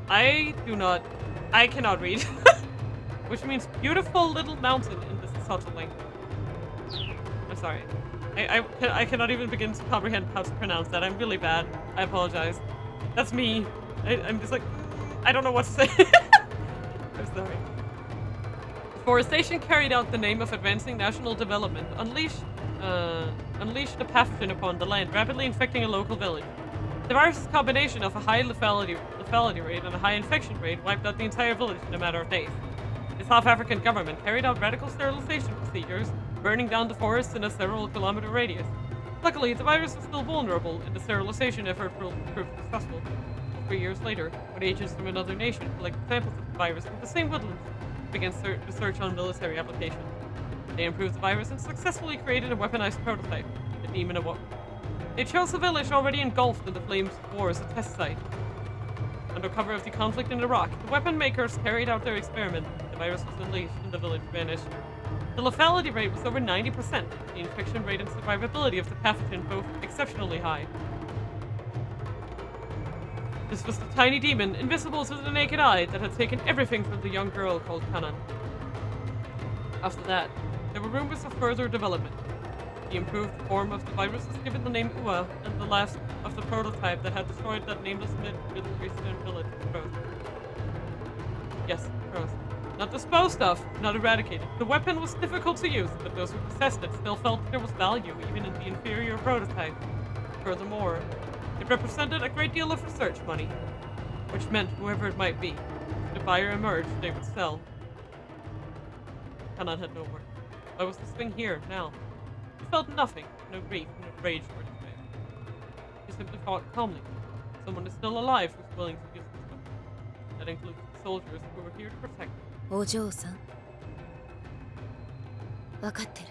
I cannot read. Which means beautiful little mountain in the Lesotho language. I'm sorry. I cannot even begin to comprehend how to pronounce that. I'm really bad. I apologize. That's me. I'm just like, I don't know what to say. I'm sorry. Deforestation carried out the name of advancing national development, unleashed the pathogen upon the land, rapidly infecting a local village. The virus's combination of a high lethality rate and a high infection rate wiped out the entire village in a matter of days. The South African government carried out radical sterilization procedures, burning down the forests in a several kilometer radius. Luckily, the virus was still vulnerable, and the sterilization effort proved successful. 3 years later, when agents from another nation collected samples of the virus from the same woodlands, began research on military applications. They improved the virus and successfully created a weaponized prototype, the Demon Awoke. They chose a village already engulfed in the flames of war as a test site. Under cover of the conflict in Iraq, the weapon makers carried out their experiment. The virus was unleashed and the village vanished. The lethality rate was over 90%, the infection rate and survivability of the pathogen both exceptionally high. This was the tiny demon, invisible to the naked eye, that had taken everything from the young girl called Kanan. After that, there were rumors of further development. The improved form of the virus was given the name Ua, and the last of the prototype that had destroyed that nameless Middle Eastern village, Cross. Yes, Cross. Not disposed of, not eradicated. The weapon was difficult to use, but those who possessed it still felt there was value even in the inferior prototype. Furthermore, it represented a great deal of research money, which meant whoever it might be, if the buyer emerged, they would sell. Kanan had no words. Why was this thing here, now? He felt nothing, no grief, no rage or despair. He simply thought calmly. Someone is still alive who's willing to use this weapon. That includes the soldiers who were here to protect him. お嬢さん、分かってる。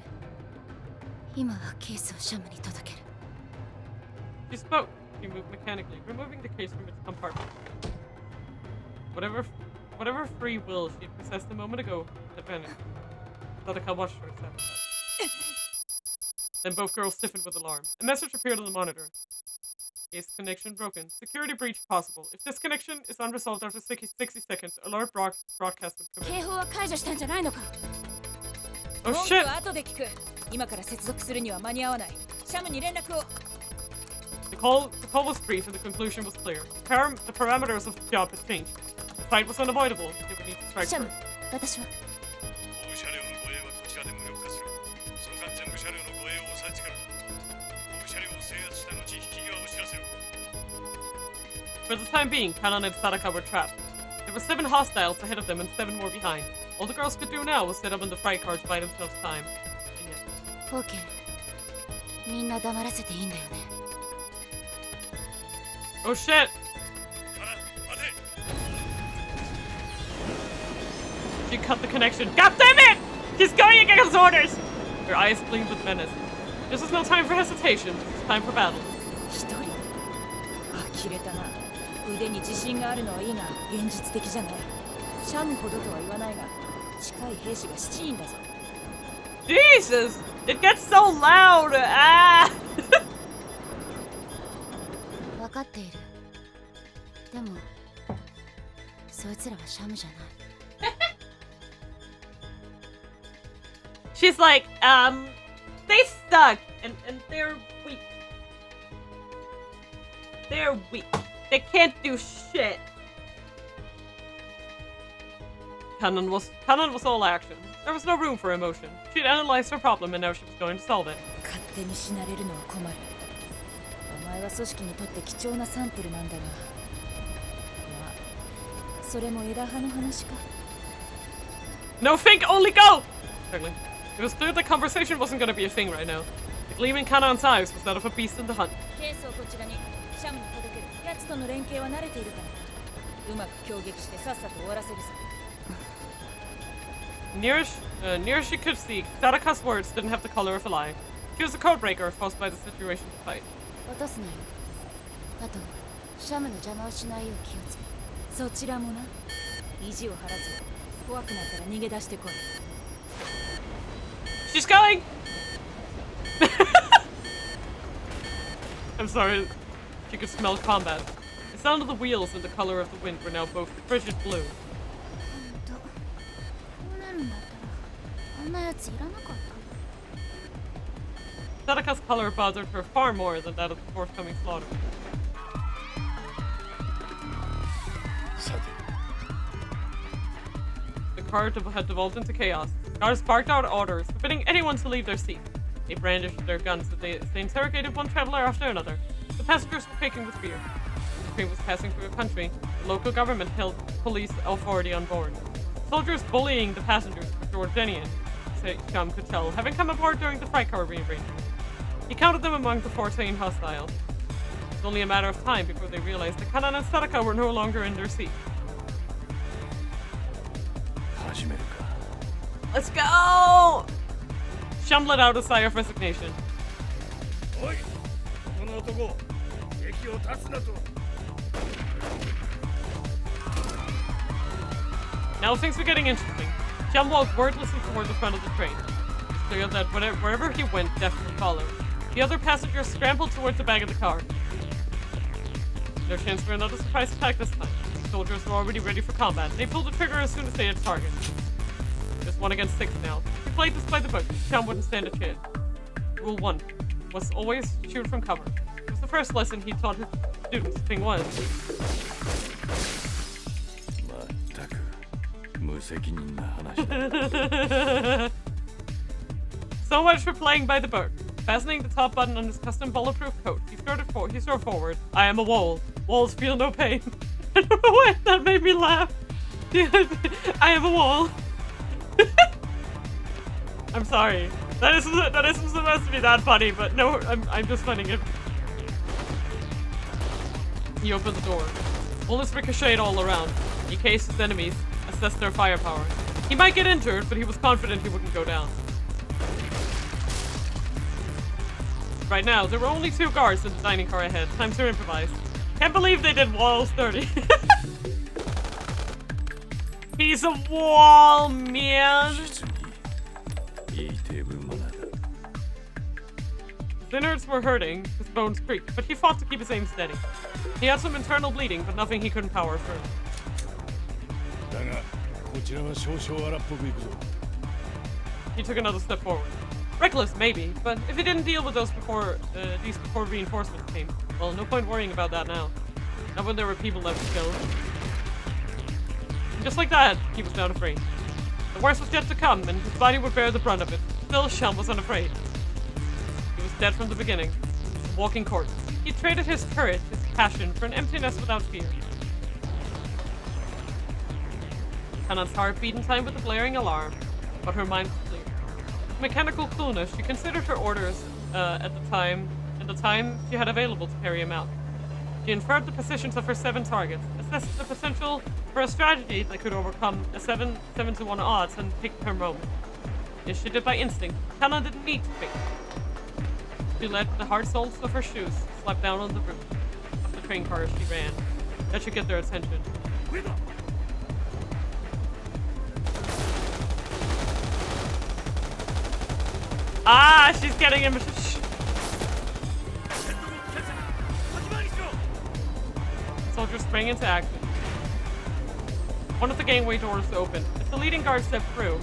今はケースをシャムに届ける。 She spoke. She moved mechanically, removing the case from its compartment. Whatever free will she had possessed a moment ago had vanished. Sadaka watched her sad. Then both girls stiffened with alarm. A message appeared on the monitor. Case connection broken. Security breach possible. If this connection is unresolved after 60 seconds, alert broadcast would commence. 警報は解除したんじゃないのか。 Oh shit! 後で聞く。今から接続するには間に合わない。シャムに連絡を。 The call was brief and the conclusion was clear. The parameters of the job had changed. The fight was unavoidable. They would need to strike シャム first. 私は。 車両の護衛はこちらで無力化する。その間全部車両の護衛を抑えつけろ。車両を制圧した後、引き際を知らせる。 For the time being, Kanan and Sadaka were trapped. There were 7 hostiles ahead of them and 7 more behind. All the girls could do now was sit up in the freight car to buy themselves time. And yet, オーケー。みんな黙らせていいんだよね。 oh shit! カナン、待て。 She cut the connection. God damn it! She's going against orders! Her eyes gleamed with menace. This is no time for hesitation. This is time for battle. 一人呆れたな。腕に自信があるのはいいが現実的じゃない。シャムほどとは言わないが近い兵士が7人だぞ。 Jesus! It gets so loud! Ah! 分かっている。でも、そいつらはシャムじゃない。 She's like, they suck, and they're weak. They're weak. They can't do shit. Kanan was all action. There was no room for emotion. She'd analyzed her problem and now she was going to solve it. 勝手に死なれるのは困る。お前は組織にとって貴重なサンプルなんだが。まあ、それも枝葉の話か。 No, think, only go! Struggling. It was clear the conversation wasn't going to be a thing right now. The gleam in Kanan's eyes was that of a beast in the hunt. ケースをこちらにシャムに届ける。奴との連携は慣れているから。うまく攻撃してさっさと終わらせるさ。Near she could see, Sadaka's words didn't have the color of a lie. She was a codebreaker forced by the situation to fight. 落とすなよ。あとシャムの邪魔をしないよう気をつけ。そちらもな。意地を張らず怖くなったら逃げ出してこい。 She's going! I'm sorry. She could smell combat. The sound of the wheels and the color of the wind were now both frigid blue. ほんとこうなるんだったらあんなやついらなかった。 Sadaka's color bothered her far more than that of the forthcoming slaughter. さて The car had devolved into chaos. Guards barked out orders, forbidding anyone to leave their seat. They brandished their guns as they interrogated one traveler after another. The passengers were quaking with fear. The train was passing through a country. The local government held police authority on board. Soldiers bullying the passengers were Jordanian, Sham could tell, having come aboard during the freight car rearrangement. He counted them among the 14 hostiles. It was only a matter of time before they realized that Kanan and Sadaka were no longer in their seat. 始めるか Let's go! Sham let out a sigh of resignation. おいこの男敵を立つなと Now things were getting interesting. Sham walked wordlessly toward the front of the train. It's clear that wherever he went, death would follow. The other passengers scrambled towards the back of the car. No chance for another surprise attack this time. The soldiers were already ready for combat. They pulled the trigger as soon as they had a target. Just 1 against 6 now. If he played this by the book, Sham wouldn't stand a chance. Rule 1 was always shoot from cover. It was the first lesson he taught his students. The thing was, まったく無責任な話だ So much for playing by the book. Fastening the top button on his custom bulletproof coat, he strode forward. I am a wall. Walls feel no pain. I don't know why that made me laugh. I am a wall. I'm sorry. That isn't supposed to be that funny, but no, I'm just finding it. He opened the door. Bullets ricocheted all around. He cased his enemies, assessed their firepower. He might get injured, but he was confident he wouldn't go down. Right now, there were only 2 guards in the dining car ahead. Time to improvise. Can't believe they did walls 30. He's a wall, man. 実にいいテーブルマナーだ His innards were hurting, his bones creaked, but he fought to keep his aim steady. He had some internal bleeding, but nothing he couldn't power through. だがこちらは少々荒っぽくいくぞ He took another step forward. Reckless, maybe, but if he didn't deal with those before reinforcements came, well, no point worrying about that now. Not when there were people left to kill. And just like that, he was not afraid. The worst was yet to come, and his body would bear the brunt of it. Still, Sham was unafraid. He was dead from the beginning. A walking corpse. He traded his courage, his passion, for an emptiness without fear. Kanan's heart beat in time with the blaring alarm, but her mind was clear. With mechanical coolness, she considered her orders at the time she had available to carry him out. She inferred the positions of her 7 targets, assessed the potential for a strategy that could overcome a 7-to-1 odds, and picked her moment. This she did by instinct. Kanan didn't need to pick. She let the hard soles of her shoes slap down on the roof of the train car as she ran. That should get their attention. Ah, she's getting him. Soldiers sprang into action. One of the gangway doors opened. As the leading guard stepped through,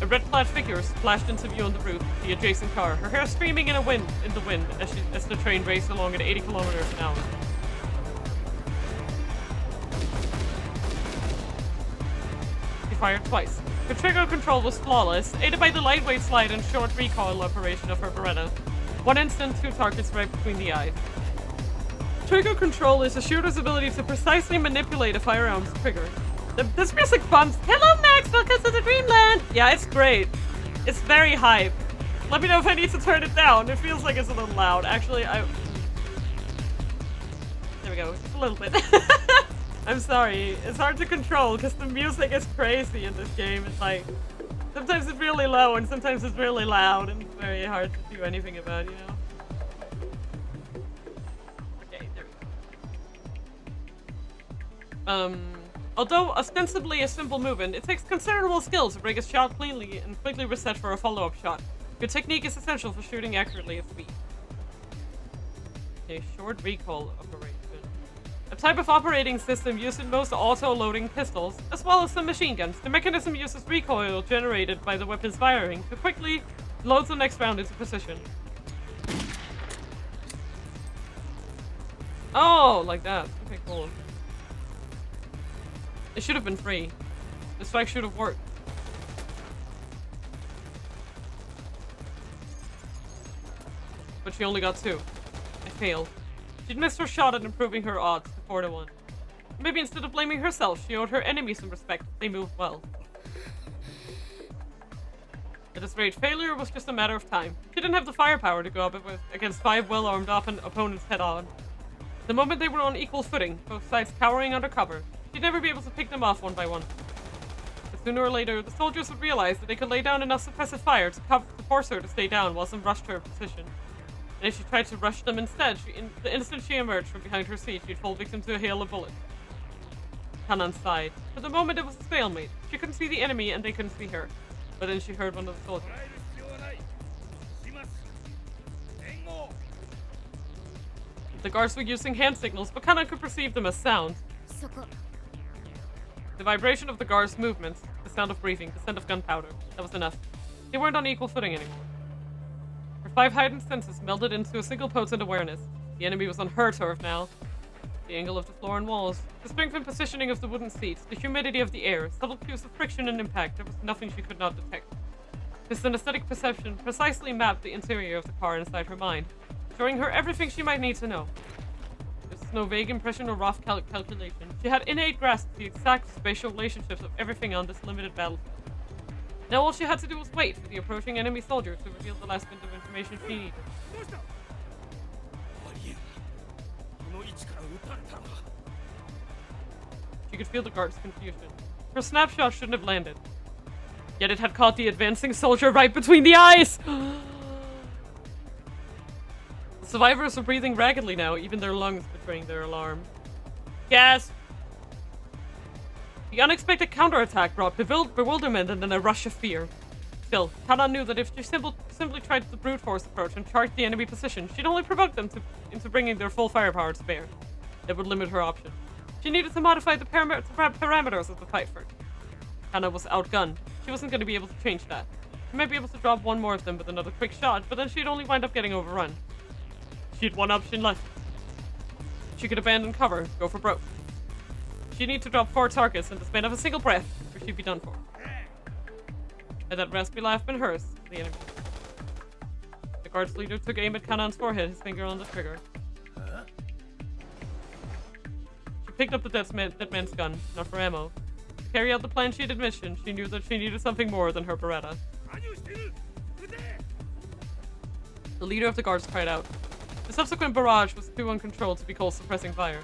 a red-clad figure splashed into view on the roof of the adjacent car, her hair streaming in the wind as the train raced along at 80 kilometers an hour. He fired twice. Her trigger control was flawless, aided by the lightweight slide and short recoil operation of her Beretta. One instant, 2 targets right between the eyes. Trigger control is a shooter's ability to precisely manipulate a firearm's trigger. This music bumps. Hello, Max. Welcome to the Dreamland. Yeah, it's great. It's very hype. Let me know if I need to turn it down. It feels like it's a little loud. Actually, there we go. Just a little bit. I'm sorry. It's hard to control because the music is crazy in this game. It's like sometimes it's really low and sometimes it's really loud, and it's very hard to do anything about, you know. Okay, there we go. Although ostensibly a simple movement, it takes considerable skill to break a shot cleanly and quickly reset for a follow-up shot. Good technique is essential for shooting accurately at speed. A short recoil operation. A type of operating system used in most auto-loading pistols, as well as some machine guns. The mechanism uses recoil generated by the weapon's firing to quickly load the next round into position. Oh, like that. Okay, cool. It should have been free. The strike should have worked. But she only got 2. I failed. She'd missed her shot at improving her odds to 4-1. Maybe instead of blaming herself, she owed her enemies some respect. They moved well. At this rate, failure was just a matter of time. She didn't have the firepower to go up against 5 well-armed opponents head-on. The moment they were on equal footing, both sides cowering under cover, she'd never be able to pick them off one by one. But sooner or later, the soldiers would realize that they could lay down enough suppressive fire to force her to stay down while some rushed to her position. And if she tried to rush them instead, the instant she emerged from behind her seat, she'd fall victim to a hail of bullets. Kanan sighed. For the moment, it was a stalemate. She couldn't see the enemy, and they couldn't see her. But then she heard one of the soldiers. The guards were using hand signals, but Kanan could perceive them as sounds. The vibration of the guards' movements, the sound of breathing, the scent of gunpowder. That was enough. They weren't on equal footing anymore. Her 5 heightened senses melded into a single potent awareness. The enemy was on her turf now. The angle of the floor and walls, the strength and positioning of the wooden seats, the humidity of the air, subtle cues of friction and impact, there was nothing she could not detect. This synesthetic perception precisely mapped the interior of the car inside her mind, showing her everything she might need to know. This was no vague impression or rough calculation. She had innate grasp of the exact spatial relationships of everything on this limited battlefield. Now all she had to do was wait for the approaching enemy soldier to reveal the last bit of information she needed. She could feel the guard's confusion. Her snapshot shouldn't have landed. Yet it had caught the advancing soldier right between the eyes! The survivors were breathing raggedly now, even their lungs betraying their alarm. Gasp! The unexpected counterattack brought bewilderment and then a rush of fear. Still, Kanan knew that if she simply tried the brute force approach and charged the enemy position, she'd only provoke them into bringing their full firepower to bear. That would limit her options. She needed to modify the parameters of the fight first. Kanan was outgunned. She wasn't going to be able to change that. She might be able to drop one more of them with another quick shot, but then she'd only wind up getting overrun. She had one option left. She could abandon cover, go for broke. She'd need to drop 4 targets in the span of a single breath, or she'd be done for. Had that raspy laugh been hers, the enemy. The guard's leader took aim at Kanan's forehead, his finger on the trigger. She picked up the dead man's gun, not for ammo. To carry out the plan she had envisioned, she knew that she needed something more than her Beretta. The leader of the guards cried out. The subsequent barrage was too uncontrolled to be called suppressing fire.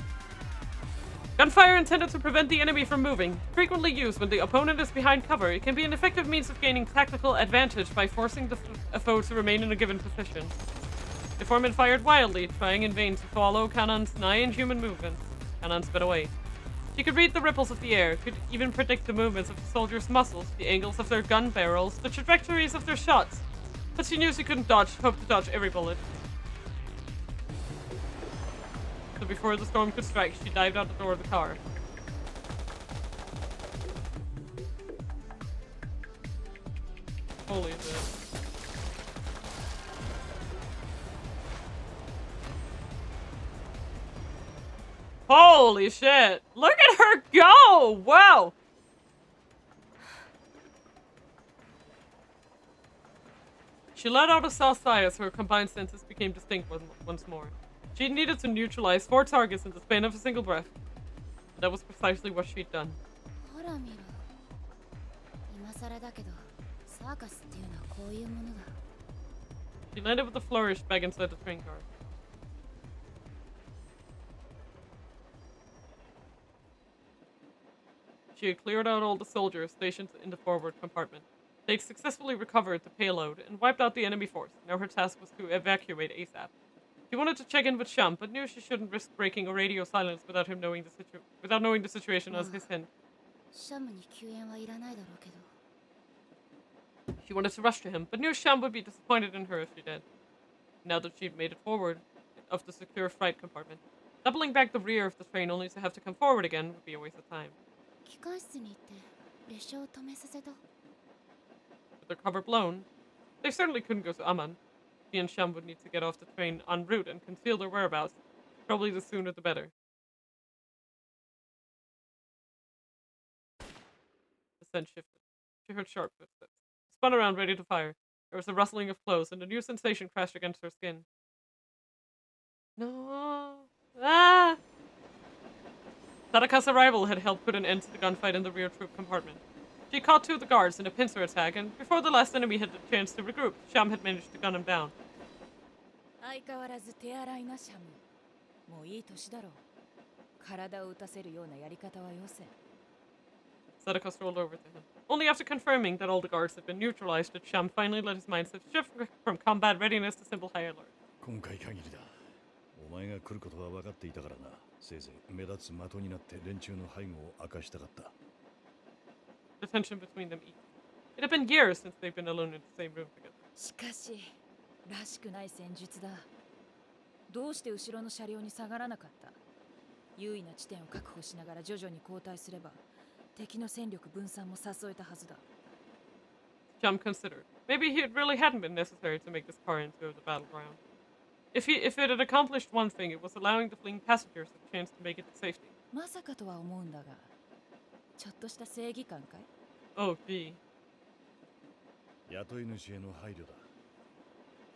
Gunfire intended to prevent the enemy from moving. Frequently used when the opponent is behind cover, it can be an effective means of gaining tactical advantage by forcing a foe to remain in a given position. The foreman fired wildly, trying in vain to follow Kanan's nigh-inhuman movements. Kanan sped away. She could read the ripples of the air, could even predict the movements of the soldiers' muscles, the angles of their gun barrels, the trajectories of their shots. But she knew she couldn't hope to dodge every bullet. So before the storm could strike, she dived out the door of the car. Holy shit. Holy shit! Look at her go! Wow! She let out a soft sigh as her combined senses became distinct once more. She needed to neutralize 4 targets in the span of a single breath. That was precisely what she'd done. She landed with a flourish back inside the train car. She had cleared out all the soldiers stationed in the forward compartment. They'd successfully recovered the payload and wiped out the enemy force. Now her task was to evacuate ASAP. She wanted to check in with Sham, but knew she shouldn't risk breaking a radio silence without knowing the situation as his hint. シャムに救援はいらないだろうけど。 She wanted to rush to him, but knew Sham would be disappointed in her if she did. Now that she'd made it forward of the secure freight compartment, doubling back the rear of the train only to have to come forward again would be a waste of time. 機関室に行って列車を止めさせた。 With their cover blown, they certainly couldn't go to Amman. She and Sham would need to get off the train en route and conceal their whereabouts. Probably the sooner the better. The scent shifted. She heard sharp footsteps. Spun around, ready to fire. There was a rustling of clothes, and a new sensation crashed against her skin. No. Ah! Sadaka's arrival had helped put an end to the gunfight in the rear troop compartment. She caught two of the guards in a pincer attack, and before the last enemy had the chance to regroup, Sham had managed to gun him down. 相変わらず手荒いなシャム。もういい年だろう。体を打たせるようなやり方はよせ。 Sadaka strolled over to him. Only after confirming that all the guards had been neutralized did Sham finally let his mindset shift from combat readiness to simple high alert. 今回限りだ。お前が来ることは分かっていたからな。せいぜい目立つ的になって連中の背後を明かしたかった。 The tension between them eased. It had been years since they'd been alone in the same room together. しかし、らしくない戦術だ。どうして後ろの車両に下がらなかった？優位な地点を確保しながら徐々に後退すれば、敵の戦力分散も誘えたはずだ。Sham considered. Maybe it really hadn't been necessary to make this car into the battleground. If it had accomplished one thing, it was allowing the fleeing passengers a chance to make it to safety. まさかとは思うんだが、ちょっとした正義感かい？ Oh, gee. 雇い主への配慮だ。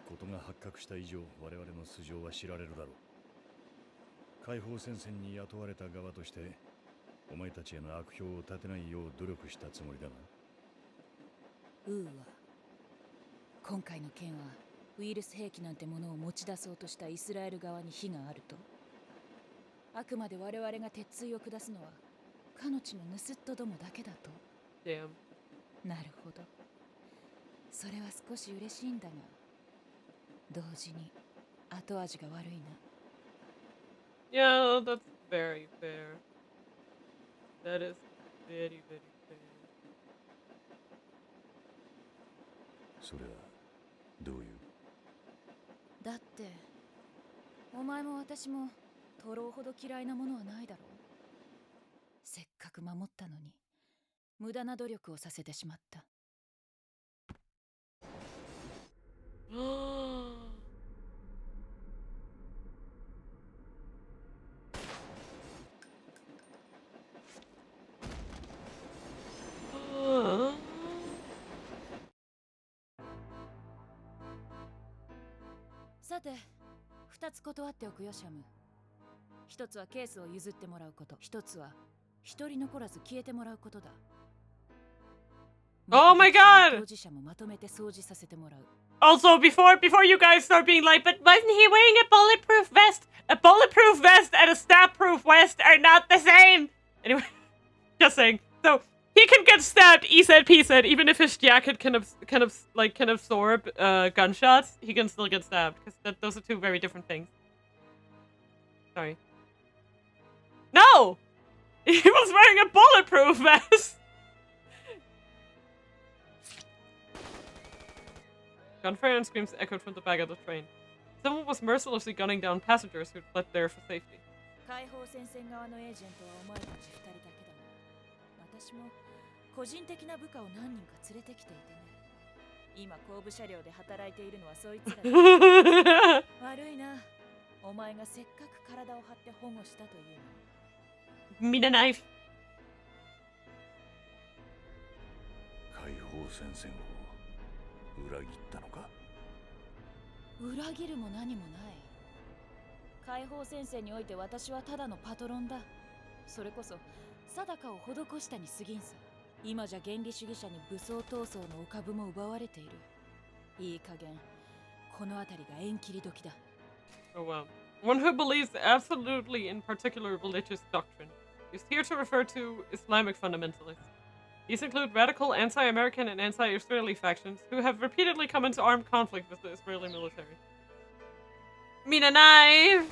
ことが発覚した以上、我々の素性は知られるだろう。解放戦線に雇われた側として、お前たちへの悪評を立てないよう努力したつもりだが。今回の件はウイルス兵器なんてものを持ち出そうとしたイスラエル側に非があると？あくまで我々が鉄槌を下すのは彼女の盗っ人どもだけだと？ Damn. なるほど。それは少し嬉しいんだが、同時に後味が悪いな。Yeah, that's very fair. That is very, very fair. それはどういう？だって、お前も私もトロほど嫌いなものはないだろう。せっかく守ったのに、無駄な努力をさせてしまった。さて、2つ断っておくよ、シャム。1つはケースを譲ってもらうこと、1つは1人残らず消えてもらうことだ。Oh my god! 当事者もまとめて掃除させてもらう。 Also, before you guys start being like, but wasn't he wearing a bulletproof vest? A bulletproof vest and a stab-proof vest are not the same! Anyway, just saying. So, he can get stabbed, he said, even if his jacket can absorb gunshots, he can still get stabbed, because those are two very different things. Sorry. No! He was wearing a bulletproof vest! Gunfire and screams echoed from the back of the train. Someone was mercilessly gunning down passengers who'd fled there for safety. 解放戦線側のエージェントはお前たち2人だけだが、私も個人的な部下を何人か連れてきていてね。今後部車両で働いているのはそいつらだ。悪いな。お前がせっかく体を張って保護したというのに。Mina knife. 解放戦線を裏切ったのか？裏切るも何もない。解放戦線において私はただのパトロンだ。それこそ定かを施したに過ぎんさ。今じゃ原理主義者に武装闘争のお株も奪われている。いい加減この辺りが縁切り時だ。 Oh wow. One who believes absolutely in particular religious doctrine. used here to refer to Islamic fundamentalists. These include radical anti-American and anti-Israeli factions who have repeatedly come into armed conflict with the Israeli military. Mina knife!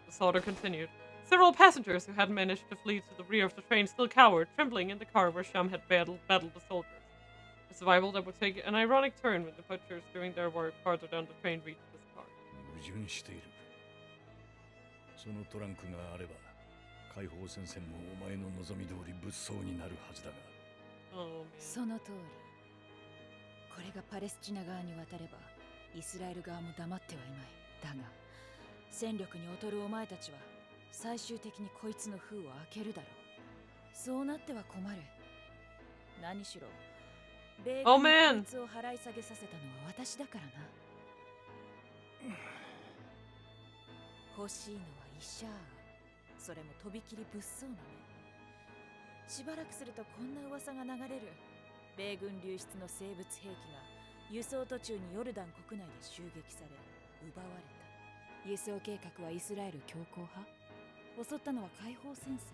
The slaughter continued. Several passengers who had managed to flee to the rear of the train still cowered, trembling in the car where Sham had battled the soldiers. A survival that would take an ironic turn when the butchers doing their work farther down the train reached this car. 矛盾している。そのトランクがあれば、解放戦線もお前の望み通り物騒になるはずだが。Oh, man. その通り。これがパレスチナ側に渡れば、イスラエル側も黙ってはいまい。だが、戦力に劣るお前たちは、最終的にこいつの封を開けるだろう。そうなっては困る。何しろ、米軍にこいつを払い下げさせたのは私だからな。欲しいのはイシャー。それもとびきり物騒なね。しばらくするとこんな噂が流れる。米軍流出の生物兵器が輸送途中にヨルダン国内で襲撃され奪われた。輸送計画はイスラエル強硬派。襲ったのは解放戦線。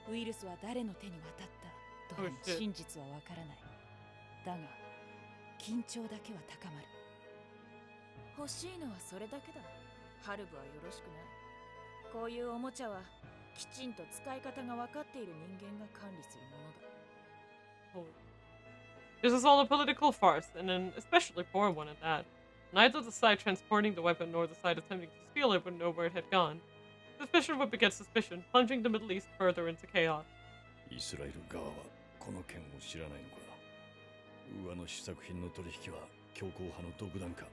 ウイルスは誰の手に渡ったどれも真実はわからない。だが緊張だけは高まる。欲しいのはそれだけだ。ハルブはよろしくない。こういうおもちゃはきちんと使い方が分かっている人間が管理するものだ。This is all a political farce, and an especially poor one at that. Neither the side transporting the weapon nor the side attempting to steal it would know where it had gone. Suspicion would beget suspicion, plunging the Middle East further into chaos. イスラエル側はこの件を知らないのか。ウーアの試作品の取引は強硬派の独断か。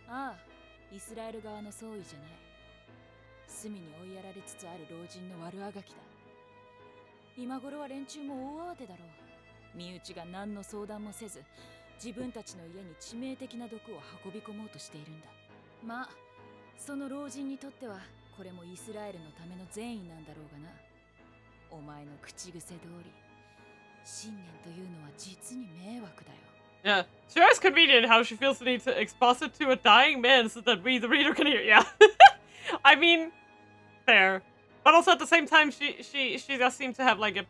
ああ、イスラエル側の総意じゃない。隅に追いやられつつある老人の悪あがきだ。今頃は連中も大慌てだろう。身内が何の相談もせず、自分たちの家に致命的な毒を運び込もうとしているんだ。まあ、その老人にとってはこれもイスラエルのための善意なんだろうがな。お前の口癖通り、信念というのは実に迷惑だよ。Yeah, sure is convenient how she feels the need to exposit to a dying man so that we, the reader, can hear. Yeah, I mean, fair, but also at the same time, she does seem to have like a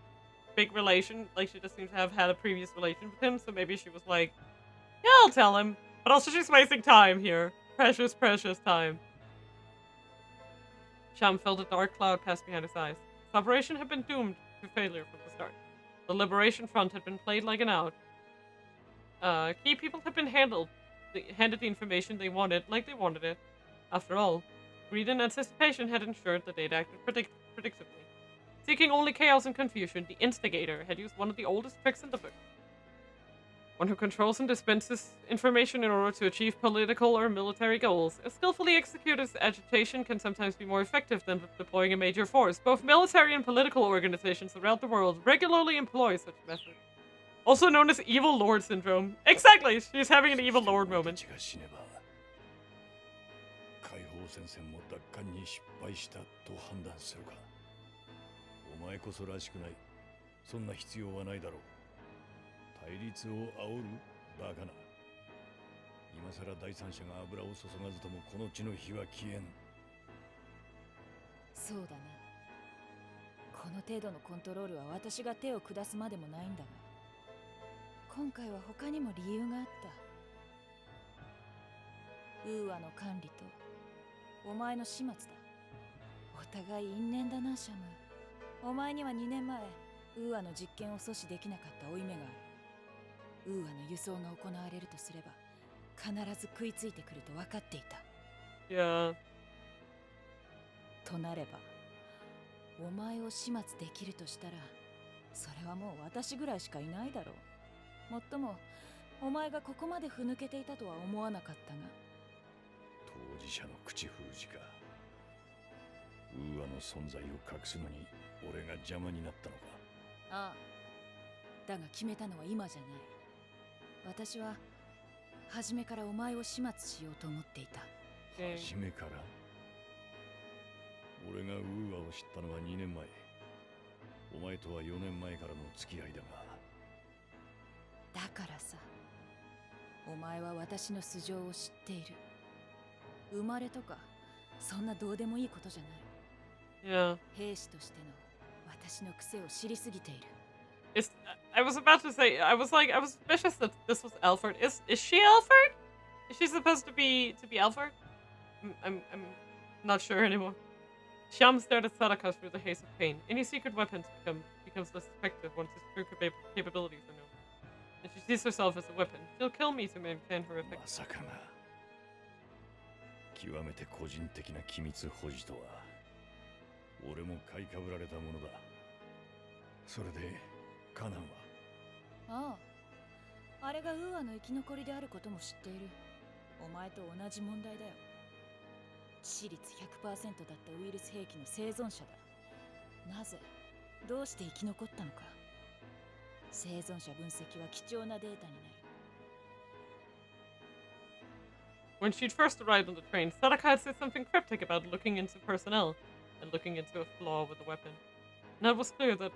big relation. Like she does seem to have had a previous relation with him, so maybe she was like, "Yeah, I'll tell him." But also, she's wasting time here. Precious, precious time. Sham felt a dark cloud pass behind his eyes. His operation had been doomed to failure from the start. The Liberation Front had been played like an out. Key people had been handed the information they wanted like they wanted it. After all, greed and anticipation had ensured that they'd acted predictably. Seeking only chaos and confusion, the instigator had used one of the oldest tricks in the book. One who controls and dispenses information in order to achieve political or military goals. A skillfully executed agitation can sometimes be more effective than deploying a major force. Both military and political organizations around the world regularly employ such methods. Also known as Evil Lord Syndrome. Exactly! She's having an Evil Lord moment. 解放戦線も奪還に失敗したと判断するか。お前こそらしくない。そんな必要はないだろう。対立を煽るバカな。今さら第三者が油を注がずともこの地の火は消えん。そうだな。この程度のコントロールは私が手を下すまでもないんだが、今回は他にも理由があった。ウーアの管理とお前の始末だ。お互い因縁だな、シャム。お前には2年前ウーアの実験を阻止できなかった負い目がある。ウーアの輸送が行われるとすれば必ず食いついてくると分かっていた。いや。となればお前を始末できるとしたらそれはもう私ぐらいしかいないだろう。もっともお前がここまでふぬけていたとは思わなかったが。当事者の口封じか。ウーアの存在を隠すのに俺が邪魔になったのか。ああ、だが決めたのは今じゃない。私は初めからお前を始末しようと思っていた。初めから？俺がウーアを知ったのは2年前。お前とは4年前からの付き合いだが。だからさ、お前は私の素性を知っている。生まれとかそんなどうでもいいことじゃない。Yeah. 兵士としての私の癖を知りすぎている。 Is I was about to say, I was suspicious that this was Alfred. Is she Alfred? Is she supposed to be Alfred? I'm not sure anymore. Sham stared at Sadaka through the haze of pain. Any secret weapons becomes less effective once its true capabilities are known. And she sees herself as a weapon. She'll kill me to maintain her ま effect. さかな。極めて個人的な機密保持とは俺も買いかぶられたものだ。それでカナンは。ああ、あれがウーアの生き残りであることも知っている。お前と同じ問題だよ。致死率 100% だったウイルス兵器の生存者だ。なぜ、どうして生き残ったのか。生存者分析は貴重なデータになる。 When she'd first arrived on the train, Sadaka had said something cryptic about looking into personnel and looking into a flaw with the weapon. Now it was clear that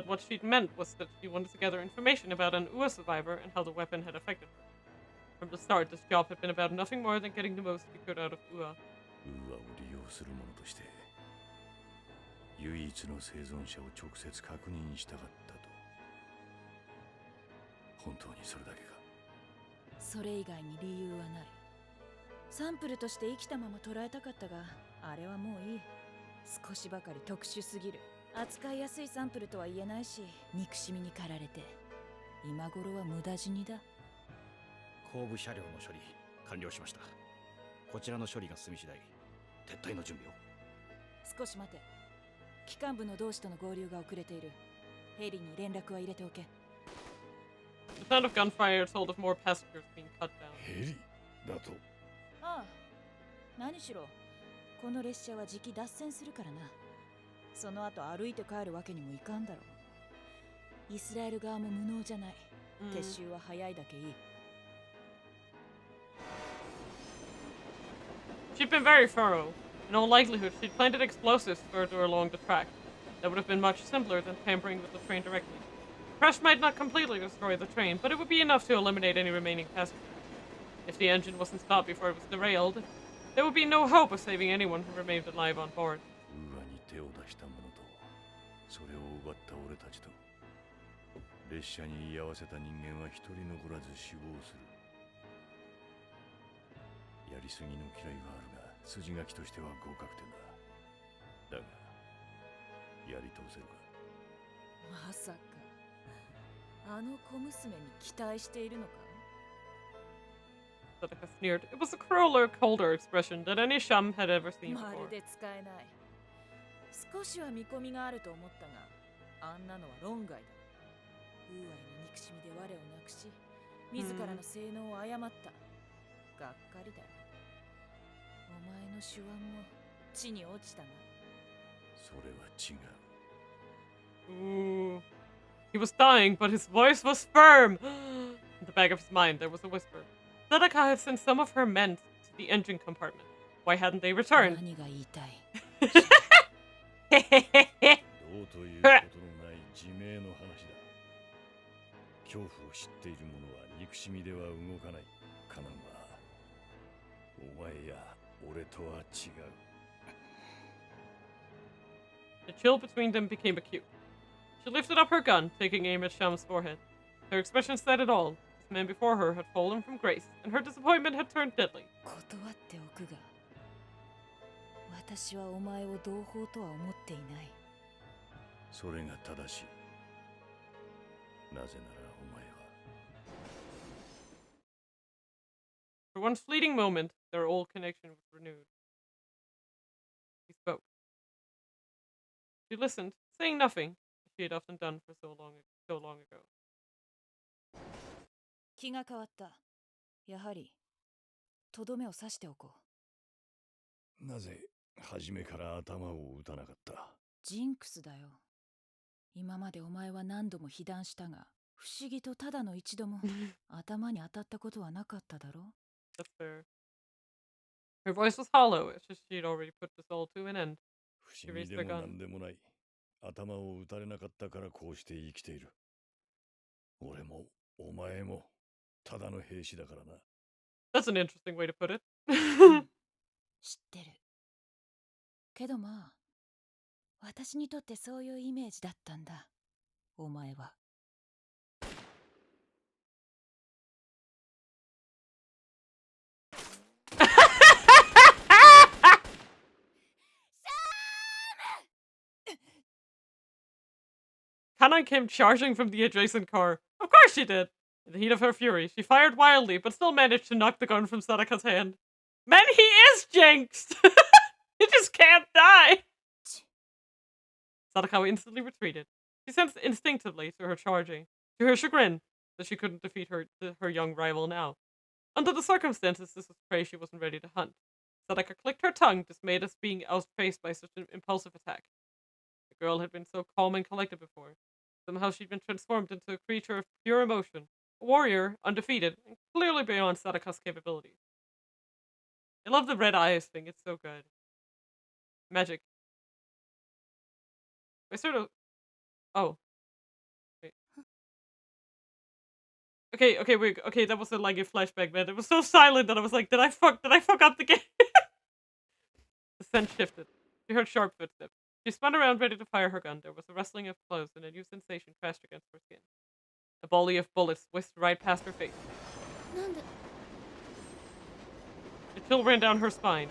what she'd meant was that she wanted to gather information about an UA survivor and how the weapon had affected her. From the start, this job had been about nothing more than getting the most she could out of UA. ウーアを利用する者として唯一の生存者を直接確認したかったと。本当にそれだけか。それ以外に理由はない。サンプルとして生きたまま捉えたかったが、あれはもういい。少しばかり特殊すぎる。扱いやすいサンプルとは言えないし、憎しみに駆られて今頃は無駄死にだ。後部車両の処理完了しました。こちらの処理が済み次第撤退の準備を。少し待て。機関部の同志との合流が遅れている。ヘリに連絡は入れておけ。 The sound of gunfire told of more passengers being cut down. ヘリだと。ああ、何しろこの列車はじき脱線するからな。その後歩いて帰るわけにもいかんだろう。イスラエル側も無能じゃない。撤収は早いだけいい。 She'd been very thorough. In all likelihood, she'd planted explosives further along the track. That would have been much simpler than tampering with the train directly. The crash might not completely destroy the train, but it would be enough to eliminate any remaining passengers. If the engine wasn't stopped before it was derailed, there would be no hope of saving anyone who remained alive on board. ウーアに手を出した者とそれを奪った俺たちと列車に居合わせた人間は一人残らず死亡する。やりすぎの嫌いはあるが筋書きとしては合格点だ。だがやり通せるか。まさかあの小娘に期待しているのか。 Sadaka sneered. It was a crueler, colder expression than any Sham had ever seen ま before. るで使えない。少しは見込みがあると思ったが、あんなのは論外だ。ウーアへの憎しみで我をなくし、自らの性能を誤った。がっかりだよ。お前の手腕も地に落ちたな。それは違う。 Ooh. He was dying, but his voice was firm. In the back of his mind, there was a whisper. Sadaka had sent some of her men to the engine compartment. Why hadn't they returned? 何が言いたい。どうということのない自明の話だ。恐怖を知っている者は憎しみでは動かない。カナンはお前や俺とは違う。 The chill between them became acute. She lifted up her gun, taking aim at Sham's forehead. Her expression said it all. This man before her had fallen from grace, and her disappointment had turned deadly. 断っておくが、私はお前を同胞とは思っていない。それが正しい。なぜならお前は。 For one fleeting moment, their old connection was renewed. He spoke. She listened, saying nothing, as she had often done for so long ago. 気が変わった。やはりとどめを刺しておこう。なぜ初めから頭を打たなかった。ジンクスだよ。今までお前は何度も被弾したが、不思議とただの一度も頭に当たったことはなかっただろ。 That's fair. Her voice was hollow, as if she'd already put this all to an end. 不思議でもなんでもない。頭を打たれなかったからこうして生きている。俺もお前もただの兵士だからな。That's an interesting way to put it. 知ってる。けどまあ、私にとってそういうイメージだったんだ、お前は。Kanan came charging from the adjacent car. Of course she did. In the heat of her fury, she fired wildly, but still managed to knock the gun from Sadaka's hand. Man, he is jinxed! He just can't die! Sadaka instantly retreated. She sensed instinctively to her charging, to her chagrin, that she couldn't defeat her young rival now. Under the circumstances, this was prey she wasn't ready to hunt. Sadaka clicked her tongue, dismayed at being outfaced by such an impulsive attack. The girl had been so calm and collected before. Somehow she'd been transformed into a creature of pure emotion, a warrior, undefeated, and clearly beyond Sadaka's capabilities. I love the red eyes thing, it's so good. Magic. I sort of... Oh. Wait. Okay, that was like a flashback, man. It was so silent that I was like, did I fuck up the game? The scent shifted. She heard sharp footsteps. She spun around, ready to fire her gun. There was a rustling of clothes, and a new sensation crashed against her skin. A volley of bullets whisked right past her face. A chill ran down her spine.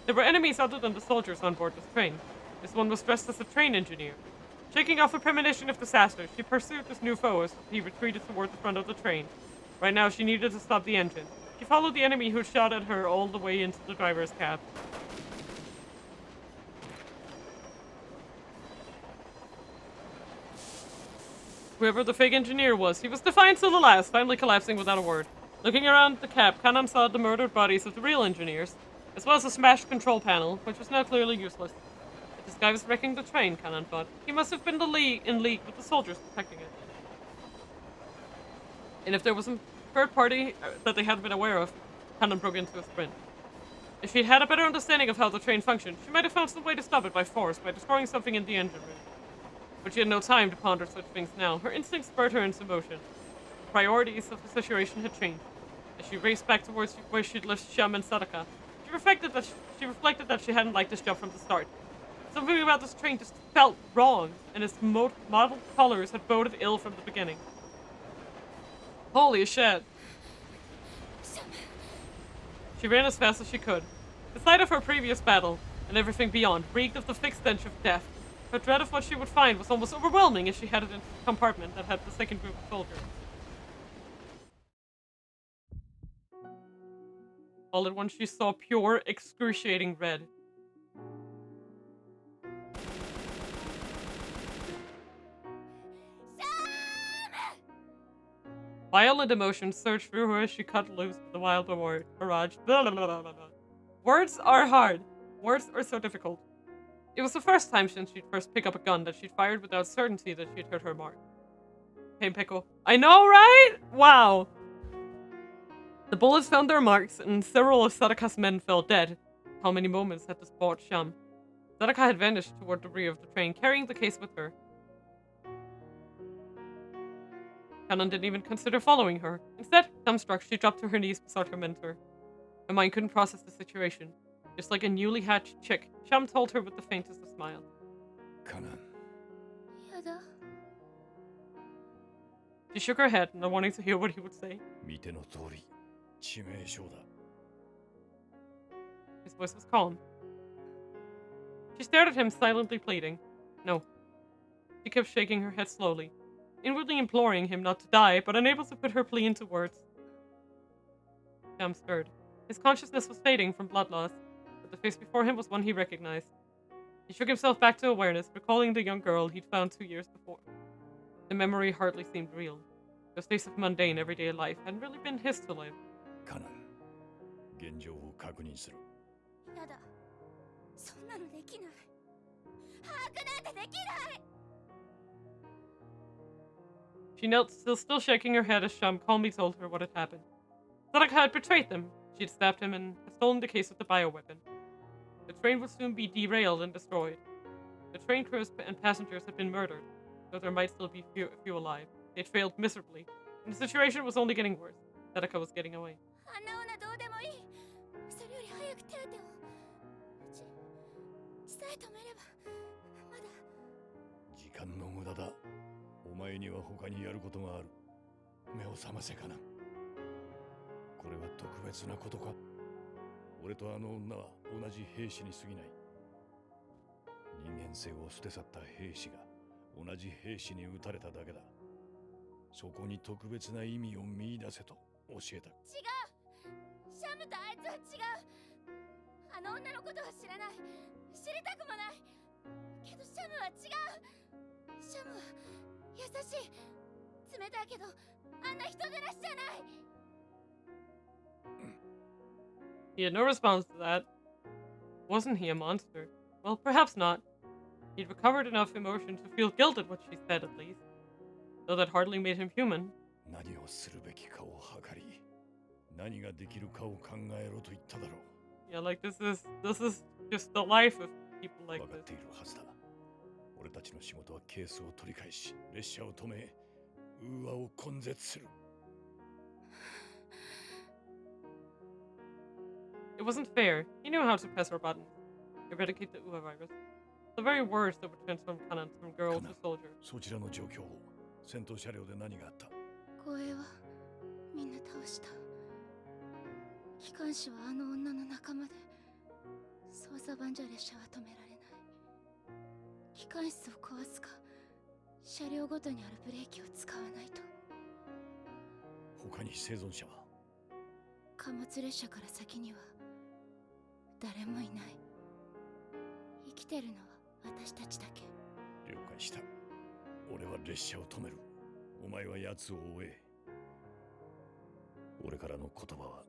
There were enemies other than the soldiers on board this train. This one was dressed as a train engineer. Shaking off a premonition of disaster, she pursued this new foe as he retreated toward the front of the train. Right now, she needed to stop the engine. She followed the enemy who shot at her all the way into the driver's cab. Whoever the fake engineer was, he was defiant to the last, finally collapsing without a word. Looking around the cab, Kanan saw the murdered bodies of the real engineers, as well as a smashed control panel, which was now clearly useless. If this guy was wrecking the train, Kanan thought, he must have been in league with the soldiers protecting it. And if there was a third party that they hadn't been aware of, Kanan broke into a sprint. If she'd had a better understanding of how the train functioned, she might have found some way to stop it by force, by destroying something in the engine room. But she had no time to ponder such things now. Her instincts spurred her into motion. The priorities of the situation had changed. As she raced back towards where she'd left Sham and Sadaka, she reflected that she hadn't liked this job from the start. Something about this train just felt wrong, and its mottled colors had boded ill from the beginning. Holy shit. She ran as fast as she could. The sight of her previous battle, and everything beyond, reeked of the thick stench of death. Her dread of what she would find was almost overwhelming as she headed into the compartment that had the second group of soldiers. All at once she saw pure, excruciating red. Violent emotions surged through her as she cut loose the wild barrage. Blah, blah, blah, blah, blah. Words are hard. Words are so difficult. It was the first time since she'd first picked up a gun that she'd fired without certainty that she'd hit her mark. Pain pickle. I know, right? Wow. The bullets found their marks, and several of Sadaka's men fell dead. How many moments had this bought Sham? Sadaka had vanished toward the rear of the train, carrying the case with her. Kanan didn't even consider following her. Instead, dumbstruck, she dropped to her knees beside her mentor. Her mind couldn't process the situation. Just like a newly hatched chick, Sham told her with the faintest of smiles. Kanan. She shook her head, not wanting to hear what he would say. His voice was calm. She stared at him, silently pleading. No. She kept shaking her head slowly, inwardly imploring him not to die, but unable to put her plea into words. Sham stirred. His consciousness was fading from blood loss, but the face before him was one he recognized. He shook himself back to awareness, recalling the young girl he'd found 2 years before. The memory hardly seemed real. Those days of mundane, everyday life hadn't really been his to live. Kanan. 現状を確認する。やだ。そんなのできない。把握なんてできない。 She knelt, still shaking her head as Sham calmly told her what had happened. Sadaka had betrayed them. She had stabbed him and had stolen the case of the bioweapon. The train would soon be derailed and destroyed. The train crews and passengers had been murdered, though there might still be few alive. They had failed miserably, and the situation was only getting worse. Sadaka was getting away. 間の無駄だ。お前には他にやることがある。目を覚ませかな。これは特別なことか。俺とあの女は同じ兵士に過ぎない。人間性を捨て去った兵士が同じ兵士に撃たれただけだ。そこに特別な意味を見出せと教えた。違う。シャムとあいつは違う。あの女のことは知らない。知りたくもない。けどシャムは違う。シャムは優しい。冷たいけどあんな人でなしじゃない。He had no response to that. Wasn't he a monster? Well, perhaps not. He'd recovered enough emotion to feel guilt at what she said, at least. Though that hardly made him human. 何をするべきかを測り、何ができるかを考えろと言っただろう。 Yeah, like this is just the life of people like 分かっ this. ているはずだ。俺たちの仕事はケースを取り返し、列車を止め、ウーアを根絶する。It wasn't fair. He knew how to press her buttons. Eradicate the Uva virus. The very words that would transform Kanan from girl to soldier. そちらの状況を、戦闘車両で何があった？護衛はみんな倒した。機関士はあの女の仲間で、操作盤じゃ列車は止められない。機関室を壊すか、車両ごとにあるブレーキを使わないと。他に生存者は？貨物列車から先には誰もいない。生きてるのは私たちだけ。了解した。俺は列車を止める。お前は奴を追え。俺からの言葉は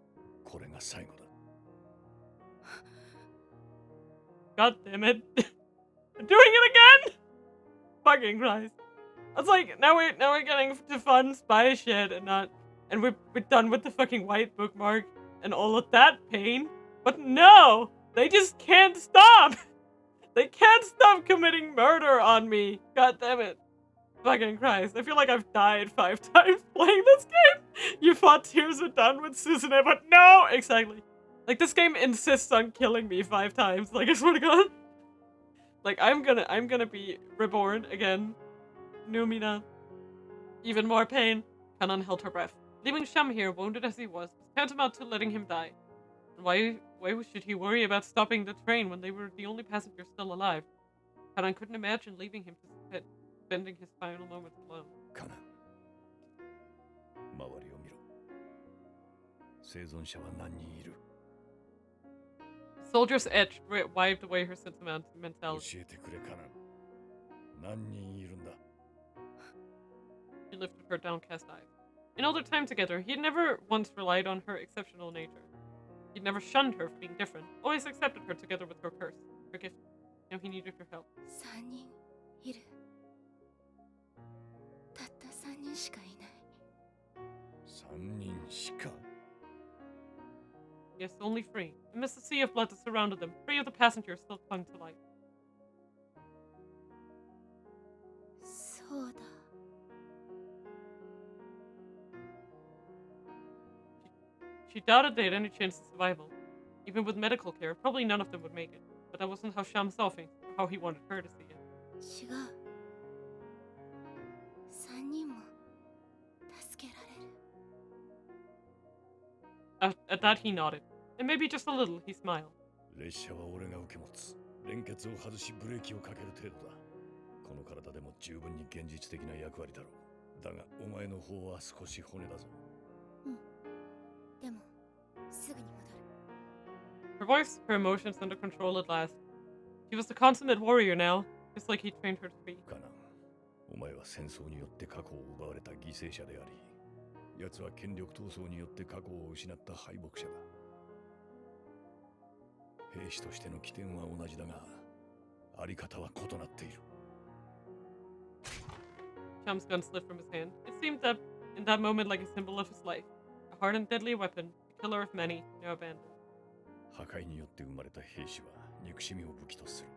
これが最後だ。God damn it. I'm doing it again! Fucking Christ. I was like, now we're getting to fun spy shit and we're done with the fucking white bookmark and all of that pain. But no! They just can't stop! They can't stop committing murder on me! God damn it. Fucking Christ. I feel like I've died 5 times playing this game. You thought tears were done with Susanne, but no! Exactly. Like, this game insists on killing me 5 times. Like, I swear to God. Like, I'm gonna be reborn again. New Mina. Even more pain. Kanan held her breath. Leaving Sham here, wounded as he was tantamount to letting him die. And why should he worry about stopping the train when they were the only passengers still alive? Kanan couldn't imagine leaving him to spending his final moments alone. カナン、周りを見ろ。生存者は何人いる？ Soldier's edge wiped away her sentimentality. 教えてくれ、カナン。何人いるんだ？ She lifted her downcast eyes. In all their time together, he had never once relied on her exceptional nature. He'd never shunned her for being different, always accepted her together with her curse, her gift. Now he needed her help. 3人いる。たった3人しかいない。3人しか？ Yes, only 3. Amidst the sea of blood that surrounded them, 3 of the passengers still clung to life. そうだ。She doubted they had any chance of survival. Even with medical care, probably none of them would make it. But that wasn't how Sham saw things, or how he wanted her to see it. 違う。3人も助けられる。At that, he nodded. And maybe just a little, he smiled. 列車は俺が受け持つ。連結を外しブレーキをかける程度だ。この体でも十分に現実的な役割だろう。だがお前の方は少し骨だぞ。うん。でも、すぐに戻る。Her voice, her emotions under control at last. She was the consummate warrior now, just like he trained her to be. カナン、お前は戦争によって過去を奪われた犠牲者であり、奴は権力闘争によって過去を失った敗北者だ。兵士としての起点は同じだが、あり方は異なっている。Sham's gun slid from his hand. It seemed that, in that moment, like a symbol of his life. A hard and deadly weapon, a killer of many, now abandoned. 破壊によって生まれた兵士は憎しみを武器とする。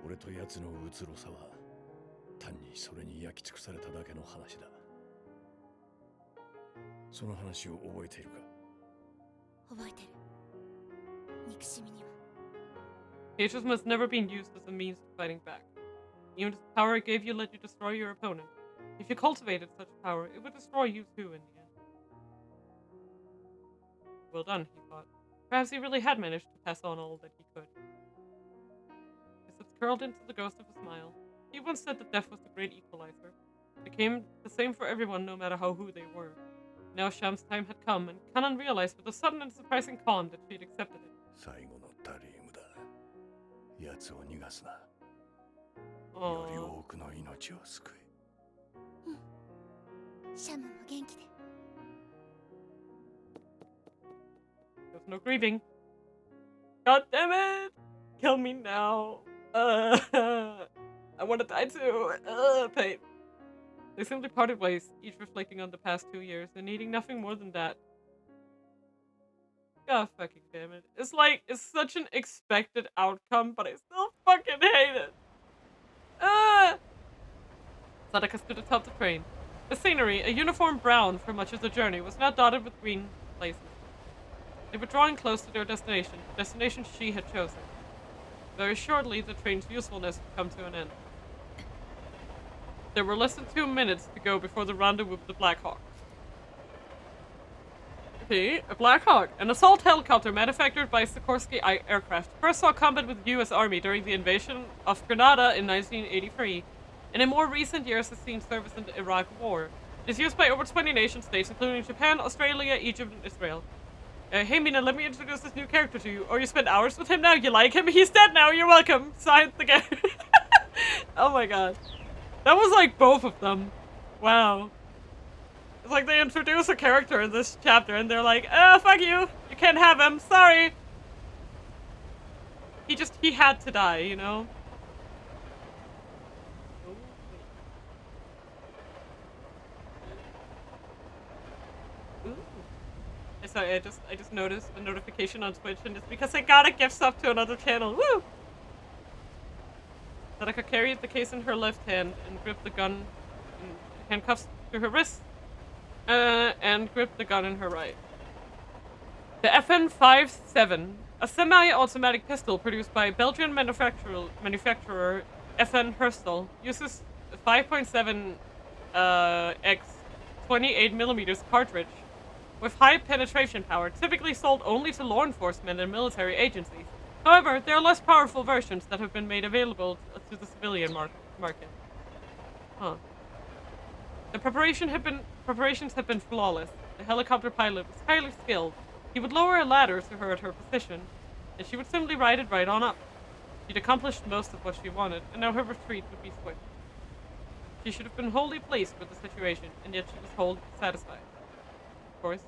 俺と奴のうつろさは単にそれに焼き尽くされただけの話だ。その話を覚えているか？覚えてる。憎しみには。Hatred must never be used as a means of fighting back. Even if the power it gave you let you destroy your opponent. If you cultivated such power, it would destroy you too in the end. Well done, he thought. Perhaps he really had managed to pass on all that he could. His lips curled into the ghost of a smile. He once said that death was the great equalizer. It became the same for everyone, no matter who they were. Now Sham's time had come, and Kanan realized with a sudden and surprising calm that she'd accepted it. 最後のタリウムだ。奴を逃がすな。より Aww. 多くの命を救え。シャムも元気で。 There's no grieving. God damn it! Kill me now. I want to die too. Pain. They simply parted ways, each reflecting on the past 2 years and needing nothing more than that. God fucking damn it. It's like, it's such an expected outcome, but I still fucking hate it. Sadaka stood atop the train. The scenery, a uniform brown for much of the journey, was now dotted with green places. They were drawing close to their destination, the destination she had chosen. Very shortly, the train's usefulness would come to an end. There were less than 2 minutes to go before the rendezvous with the Black Hawk. Okay, a Black Hawk, an assault helicopter manufactured by Sikorsky Aircraft, first saw combat with the U.S. Army during the invasion of Grenada in 1983, and in more recent years has seen service in the Iraq War. It is used by over 20 nation states, including Japan, Australia, Egypt, and Israel. Hey Mina, let me introduce this new character to you. Oh, you spent hours with him now? You like him? He's dead now, you're welcome. Signed the guy. Oh my god. That was like both of them. Wow. It's like they introduce a character in this chapter and they're like, fuck you. You can't have him. Sorry. He had to die, you know? Sorry, I just noticed a notification on Twitch and it's because I got a gift sub to another channel. Woo! Sadaka carried the case in her left hand and gripped the gun in handcuffs to her wrist, and gripped the gun in her right. The FN-57, a semi-automatic pistol produced by Belgian manufacturer FN Herstal, uses a 5.7 x 28mm cartridge with high penetration power, typically sold only to law enforcement and military agencies. However, there are less powerful versions that have been made available to the civilian market. Huh. The preparations had been flawless. The helicopter pilot was highly skilled. He would lower a ladder to her at her position, and she would simply ride it right on up. She'd accomplished most of what she wanted, and now her retreat would be swift. She should have been wholly pleased with the situation, and yet she was wholly satisfied. Of course,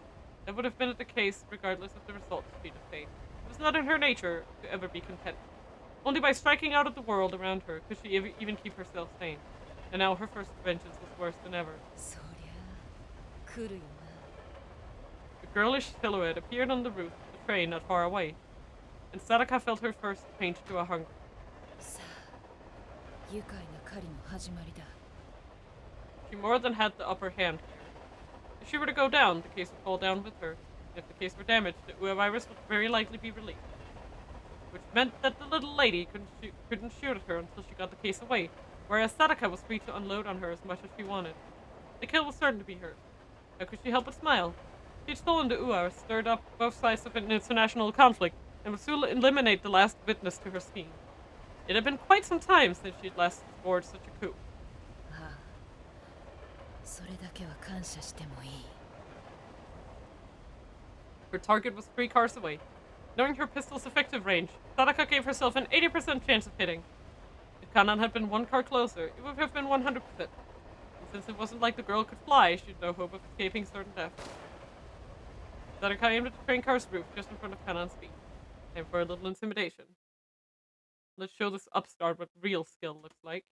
that would have been the case regardless of the results she'd obtained. It was not in her nature to ever be content. Only by striking out at the world around her could she even keep herself sane. And now her first vengeance was worse than ever. A girlish silhouette appeared on the roof of the train not far away, and Sadaka felt her first faint to a hunger. She more than had the upper hand here. If she were to go down, the case would fall down with her. If the case were damaged, the Ua virus would very likely be released. Which meant that the little lady couldn't shoot at her until she got the case away, whereas Sadaka was free to unload on her as much as she wanted. The kill was certain to be hers. How could she help but smile? She'd stolen the Ua, stirred up both sides of an international conflict, and would soon eliminate the last witness to her scheme. It had been quite some time since she'd last scored such a coup. Her target was 3 cars away. Knowing her pistol's effective range, Sadaka gave herself an 80% chance of hitting. If Kanan had been 1 car closer, it would have been 100%. And since it wasn't like the girl could fly, she'd no hope of escaping certain death. Sadaka aimed at the train car's roof just in front of Kanan's feet. Time for a little intimidation. Let's show this upstart what real skill looks like.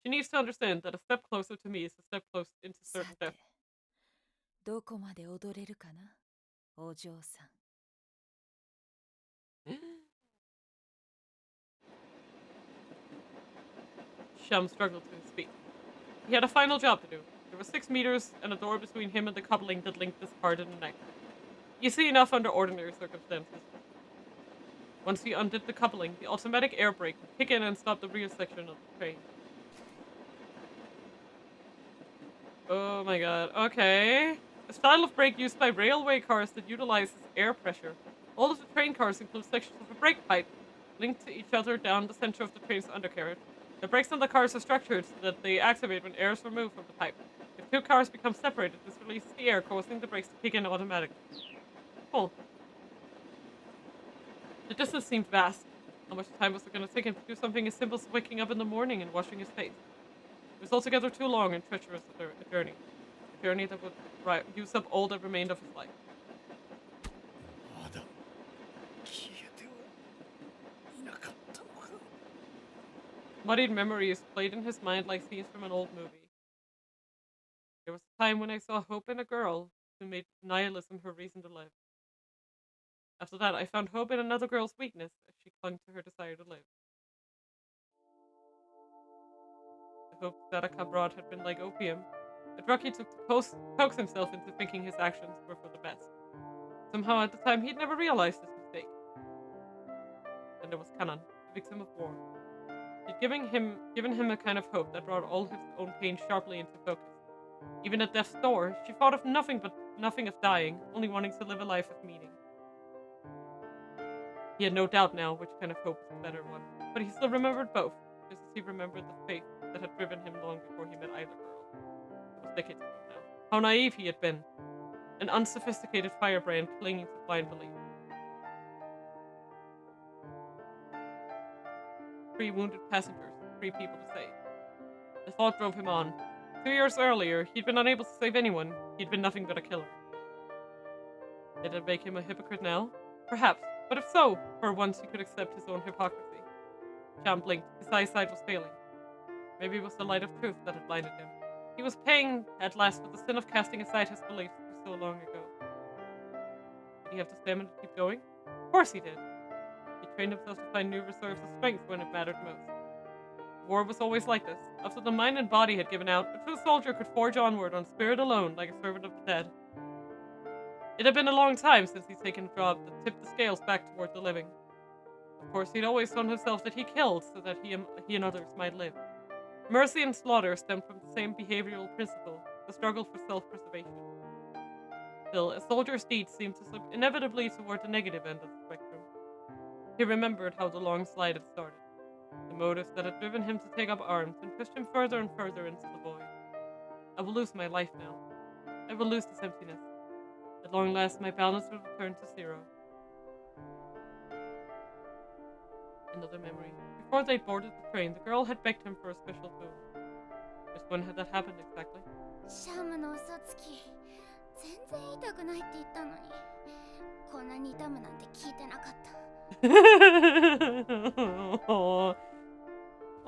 She needs to understand that a step closer to me is a step close into certain death. Shum struggled to his feet. He had a final job to do. There were 6 meters and a door between him and the coupling that linked this part and the neck. Easy enough under ordinary circumstances. Once he undid the coupling, the automatic air brake would kick in and stop the rear section of the train. Oh my god. Okay. A style of brake used by railway cars that utilizes air pressure. All of the train cars include sections of a brake pipe linked to each other down the center of the train's undercarriage. The brakes on the cars are structured so that they activate when air is removed from the pipe. If two cars become separated, this releases the air, causing the brakes to kick in automatically. Cool. The distance seemed vast. How much time was it going to take him to do something as simple as waking up in the morning and washing his face? It was altogether too long and treacherous a journey. A journey that would use up all that remained of his life. まだ消えてはいなかったのか。 Muddied memories played in his mind like scenes from an old movie. There was a time when I saw hope in a girl who made nihilism her reason to live. After that, I found hope in another girl's weakness as she clung to her desire to live. The hope Sadaka brought had been like opium, a drug he took to coax himself into thinking his actions were for the best. Somehow at the time he'd never realized his mistake. Then there was Kanan, the victim of war. She'd given him a kind of hope that brought all his own pain sharply into focus. Even at death's door, she thought of nothing of dying, only wanting to live a life of meaning. He had no doubt now which kind of hope was the better one, but he still remembered both, just as he remembered the faith that had driven him long before he met either girl. It was decades ago now. How naive he had been. An unsophisticated firebrand clinging to blind belief. 3 wounded passengers, 3 people to save. The thought drove him on. 2 years earlier, he'd been unable to save anyone. He'd been nothing but a killer. Did it make him a hypocrite now? Perhaps, but if so, for once he could accept his own hypocrisy. Sham blinked. His eyesight was failing. Maybe it was the light of truth that had blinded him. He was paying, at last, for the sin of casting aside his beliefs for so long ago. Did he have the stamina to keep going? Of course he did. He trained himself to find new reserves of strength when it mattered most. War was always like this. After the mind and body had given out, a true soldier could forge onward on spirit alone, like a servant of the dead. It had been a long time since he'd taken a job that tipped the scales back toward the living. Of course, he'd always told himself that he killed so that he and others might live. Mercy and slaughter stemmed from the same behavioral principle, the struggle for self-preservation. Still, a soldier's deeds seemed to slip inevitably toward the negative end of the spectrum. He remembered how the long slide had started, the motives that had driven him to take up arms and pushed him further and further into the void. I will lose my life now. I will lose this emptiness. At long last, my balance will return to 0. Another memory. Before they boarded the train, the girl had begged him for a special boon. Just when had that happened exactly? シャムの嘘つき全然痛くないって言ったのにこんなに痛むなんて聞いてなかった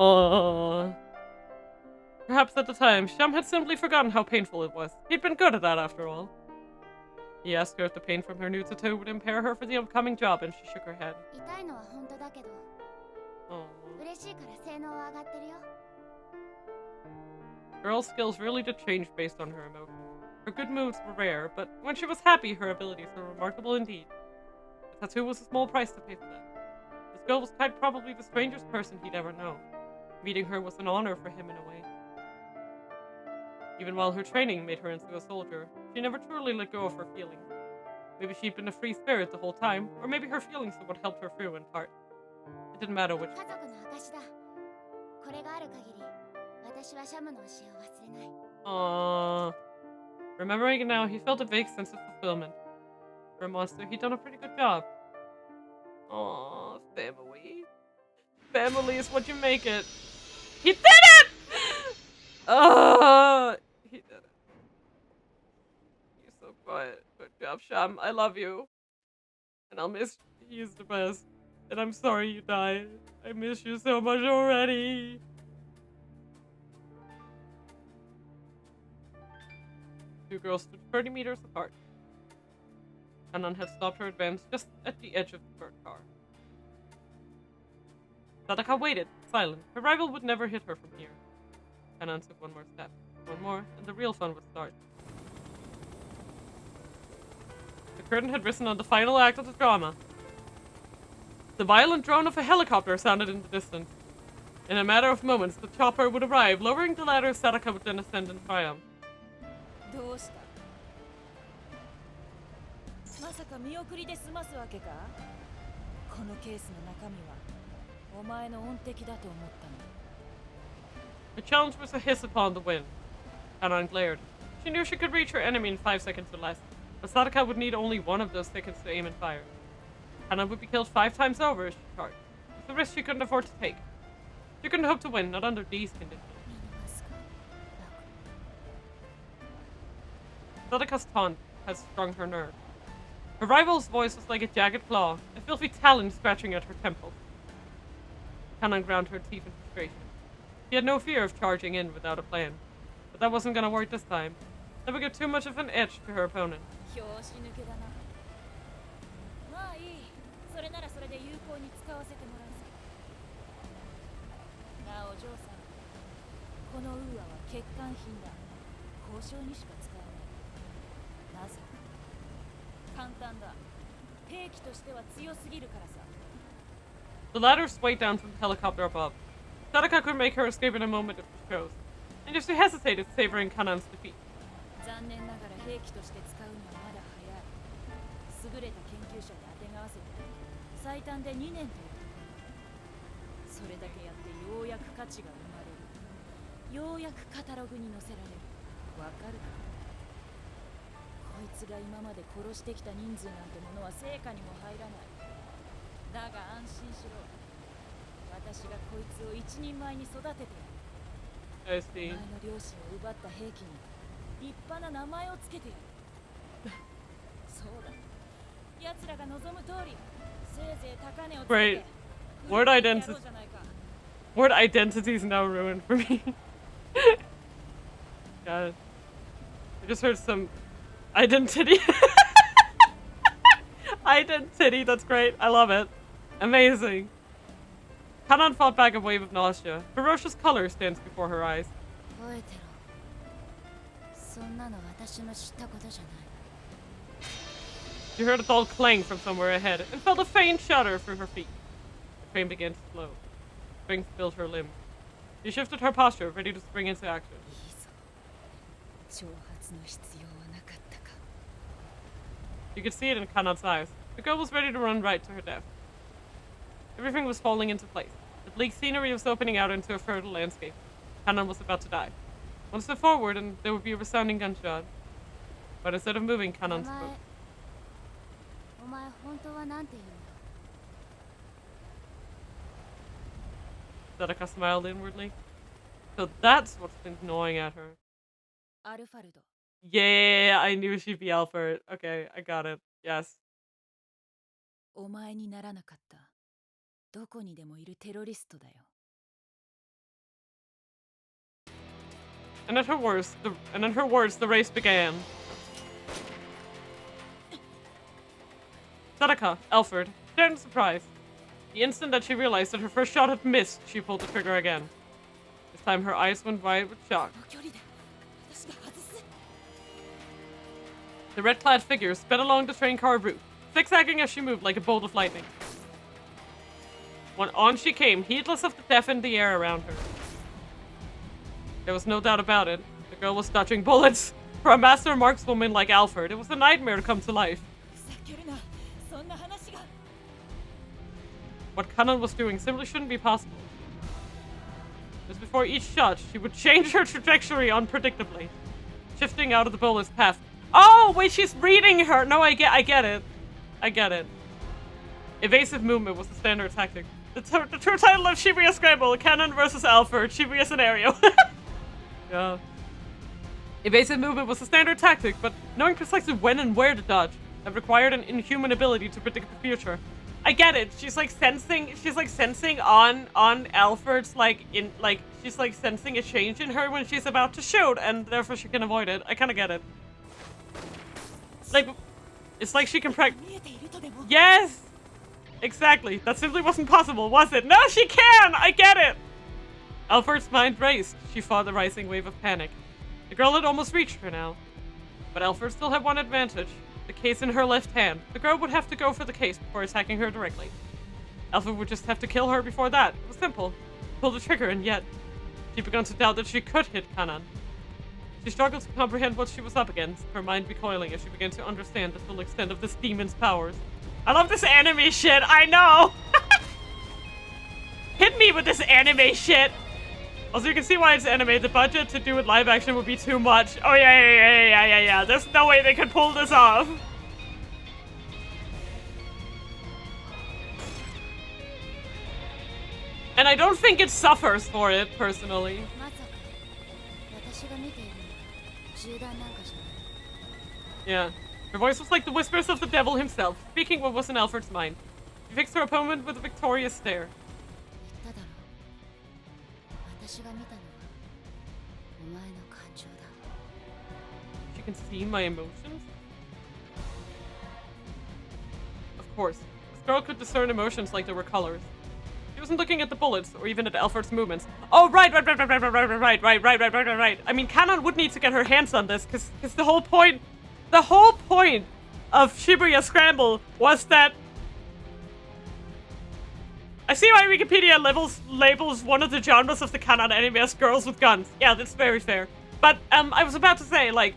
Oh. Perhaps at the time, Sham had simply forgotten how painful it was. He'd been good at that after all. He asked her if the pain from her new tattoo would impair her for the upcoming job, and she shook her head. 痛いのは本当だけど Oh. 嬉しいから性能は上がってるよ Girl's skills really did change based on her emotions. Her good moods were rare, but when she was happy, her abilities were remarkable indeed. The tattoo was a small price to pay for that. This girl was quite probably the strangest person he'd ever known. Meeting her was an honor for him in a way. Even while her training made her into a soldier, she never truly let go of her feelings. Maybe she'd been a free spirit the whole time, or maybe her feelings were what helped her through in part. It didn't matter which. 家族の証だこれがある限り私はシャムの教えを忘れない Aww. Remembering it now, he felt a vague sense of fulfillment. For a monster, he'd done a pretty good job. Aww, family. Family is what you make it. He did it! He did it. You're so quiet. Good job, Sham. I love you. And I'll miss you. He's the best. And I'm sorry you died. I miss you so much already. Two girls stood 30 meters apart. Kanan had stopped her advance just at the edge of the third car. Sadaka waited, silent. Her rival would never hit her from here. Kanan took one more step. One more, and the real fun would start. The curtain had risen on the final act of the drama. The violent drone of a helicopter sounded in the distance. In a matter of moments, the chopper would arrive. Lowering the ladder, Sadaka would then ascend in triumph. どうした？まさか見送りで済ますわけか？このケースの中身はお前の恩敵だと思ったの。 The challenge was a hiss upon the wind. Kanan glared. She knew she could reach her enemy in 5 seconds or less, but Sadaka would need only one of those seconds to aim and fire. Kanan would be killed 5 times over if she charged. It's a risk she couldn't afford to take. She couldn't hope to win, not under these conditions. Sadaka's taunt had strung her nerve. Her rival's voice was like a jagged claw, a filthy talon scratching at her temple. Kanan ground her teeth in frustration. She had no fear of charging in without a plan, but that wasn't gonna work this time. That would give too much of an edge to her opponent. 拍子抜けだな。まあいい。それならそれで有効に使わせてもらうぜ。なあお嬢さん、このウーアは欠陥品だ。交渉にしか使わない。なぜ？簡単だ。兵器としては強すぎるからさ。The ladder swayed down from the helicopter above. Sadaka could make her escape in a moment if she chose, and if she hesitated, savoring Kanan's defeat. 残念ながら兵器として使うにはまだ早い。優れた研究者に当てがわせて最短で2年というところ。それだけやってようやく価値が生まれる。ようやくカタログに載せられる。わかるか？こいつが今まで殺してきた人数なんてものは成果にも入らない。だが安心しろ。私がこいつを一人前に育ててやる。I see. お前の両親を奪った兵器に立派な名前をつけてやる。そうだ。奴らが望む通り、せいぜい高値をつけて。 Great. Word identity is now ruined for me. God. I just heard some identity. Identity, that's great. I love it. Amazing. Kanan fought back a wave of nausea. Ferocious color stands before her eyes. 覚えてろ。そんなの私の知ったことじゃない。 She heard a dull clang from somewhere ahead and felt a faint shudder through her feet. The train began to slow. Strength filled her limbs. She shifted her posture, ready to spring into action. いいぞ。挑発の必要はなかったか。 You could see it in Kanan's eyes. The girl was ready to run right to her death. Everything was falling into place. The bleak scenery was opening out into a fertile landscape. Kanan was about to die. One step forward and there would be a resounding gunshot. But instead of moving, Kanan spoke. お前本当はなんて言うんだ？ Sadaka smiled inwardly. So that's what's been gnawing at her. アルファルド。 Yeah, I knew she'd be Alfred. Okay, I got it. Yes. お前にならなかった。どこにでもいるテロリストだよ。 And at her words, the race began. Sadaka, Alfred, stared in surprise. The instant that she realized that her first shot had missed, she pulled the trigger again. This time her eyes went wide with shock. The red-clad figure sped along the train car route, zigzagging as she moved like a bolt of lightning. When on she came, heedless of the death in the air around her. There was no doubt about it. The girl was dodging bullets. For a master markswoman like Alfred, it was a nightmare to come to life. What Kanan was doing simply shouldn't be possible. Just before each shot, she would change her trajectory unpredictably, shifting out of the bullet's path. Oh, wait, she's reading her! No, I get it. I get it. Evasive movement was the standard tactic. The true title of Shibuya Scramble, Kanan vs. Alfred, Shibuya scenario. Yeah. Evasive movement was the standard tactic, but knowing precisely when and where to dodge that required an inhuman ability to predict the future. I get it. She's like sensing on Alfred's she's like sensing a change in her when she's about to shoot, and therefore she can avoid it. I kind of get it. Like, it's like she can Yes! Exactly. That simply wasn't possible, was it? No, she can! I get it! Alfred's mind raced. She fought the rising wave of panic. The girl had almost reached her now. But Alfred still had one advantage. The case in her left hand. The girl would have to go for the case before attacking her directly. Alfred would just have to kill her before that. It was simple. Pull the trigger, and yet she began to doubt that she could hit Kanan. She struggled to comprehend what she was up against, her mind recoiling as she began to understand the full extent of this demon's powers. I love this anime shit, I know! Hit me with this anime shit! Also, you can see why it's anime. The budget to do with live action would be too much. Oh, yeah. There's no way they could pull this off. And I don't think it suffers for it, personally. Yeah. Her voice was like the whispers of the devil himself, speaking what was in Alfred's mind. She fixed her opponent with a victorious stare. She can see my emotions? Of course. This girl could discern emotions like they were colors. She wasn't looking at the bullets, or even at Alfred's movements. Oh, right. I mean, Kanon would need to get her hands on this, because the whole point of Shibuya Scramble was that... I see why Wikipedia labels one of the genres of the canon anime as girls with guns. Yeah, that's very fair. But, I was about to say, like,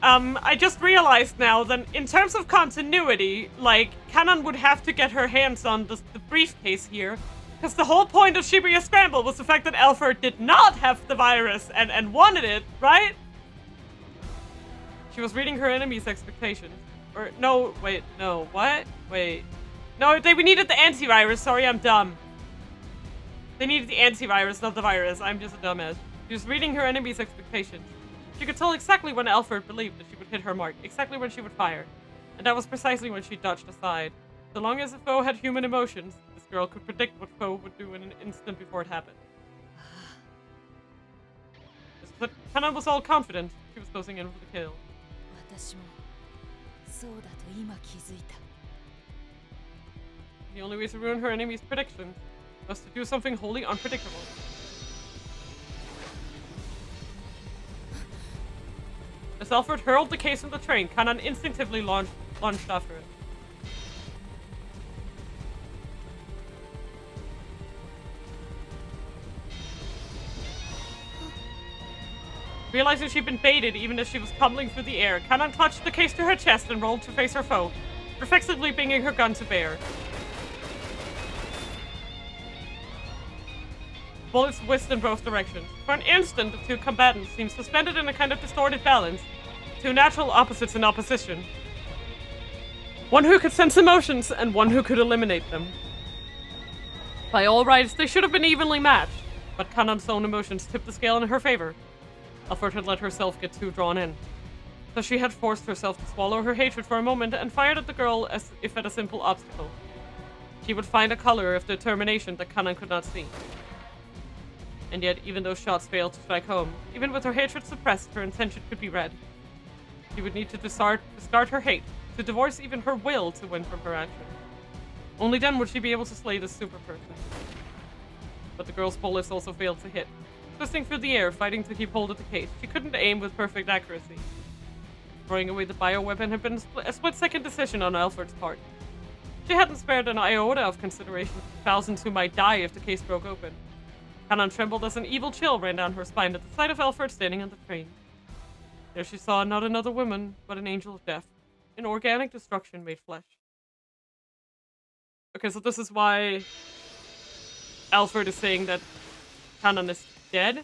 I just realized now that in terms of continuity, like, Kanon would have to get her hands on the briefcase here, because the whole point of Shibuya Scramble was the fact that Alfred did not have the virus and wanted it, right? She was reading her enemy's expectations. Or, no, wait, no, what? Wait. No, we needed the antivirus. Sorry, I'm dumb. They needed the antivirus, not the virus. I'm just a dumbass. She was reading her enemy's expectations. She could tell exactly when Alfred believed that she would hit her mark, exactly when she would fire. And that was precisely when she dodged aside. So long as a foe had human emotions, this girl could predict what foe would do in an instant before it happened. But Kanon was all confident. She was closing in for the kill. The only way to ruin her enemy's predictions was to do something wholly unpredictable. As Alfred hurled the case from the train, Kanon instinctively lunged after it. Realizing she'd been baited even as she was tumbling through the air, Kanon clutched the case to her chest and rolled to face her foe, reflexively bringing her gun to bear. Bullets whizzed in both directions. For an instant, the two combatants seemed suspended in a kind of distorted balance, two natural opposites in opposition. One who could sense emotions, and one who could eliminate them. By all rights, they should have been evenly matched, but Kanon's own emotions tipped the scale in her favor. Alfred had let herself get too drawn in. So she had forced herself to swallow her hatred for a moment and fired at the girl as if at a simple obstacle. She would find a color of determination that Kanon could not see. And yet, even though shots failed to strike home, even with her hatred suppressed, her intention could be read. She would need to discard her hate, to divorce even her will to win from her action. Only then would she be able to slay this super person. But the girl's bullets also failed to hit. Twisting through the air, fighting to keep hold of the case, she couldn't aim with perfect accuracy. Throwing away the bioweapon had been a split-second decision on Alfred's part. She hadn't spared an iota of consideration for thousands who might die if the case broke open. Kanon trembled as an evil chill ran down her spine at the sight of Alfred standing on the train. There she saw not another woman, but an angel of death, an organic destruction made flesh. Okay, so this is why Alfred is saying that Kanon is dead.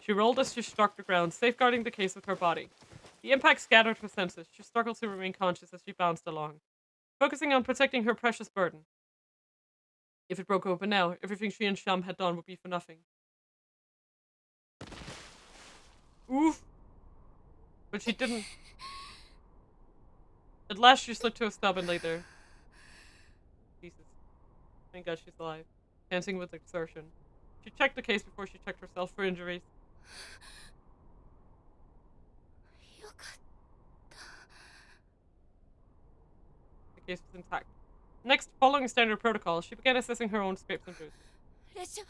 She rolled as she struck the ground, safeguarding the case with her body. The impact scattered her senses. She struggled to remain conscious as she bounced along, focusing on protecting her precious burden. If it broke open now, everything she and Sham had done would be for nothing. Oof. But she didn't. At last she slipped to a stub and lay there. Jesus. Thank God she's alive. Dancing with exertion. She checked the case before she checked herself for injuries. The case was intact. Next, following standard protocol, she began assessing her own scrapes and bruises.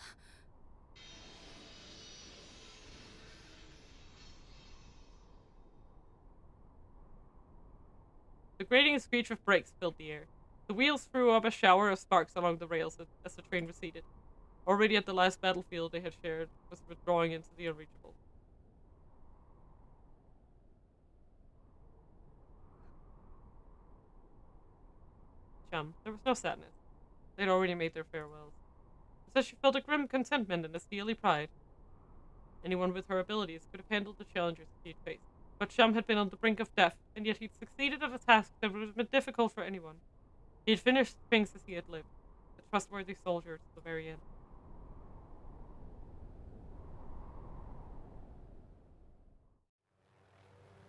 The grating screech of brakes filled the air. The wheels threw up a shower of sparks along the rails as the train receded. Already at the last battlefield they had shared was withdrawing into the unreachable. Chum, there was no sadness. They had already made their farewells. Instead, she felt a grim contentment and a steely pride. Anyone with her abilities could have handled the challenges she had faced. But Chum had been on the brink of death, and yet he'd succeeded at a task that would have been difficult for anyone. He had finished things as he had lived, a trustworthy soldier to the very end.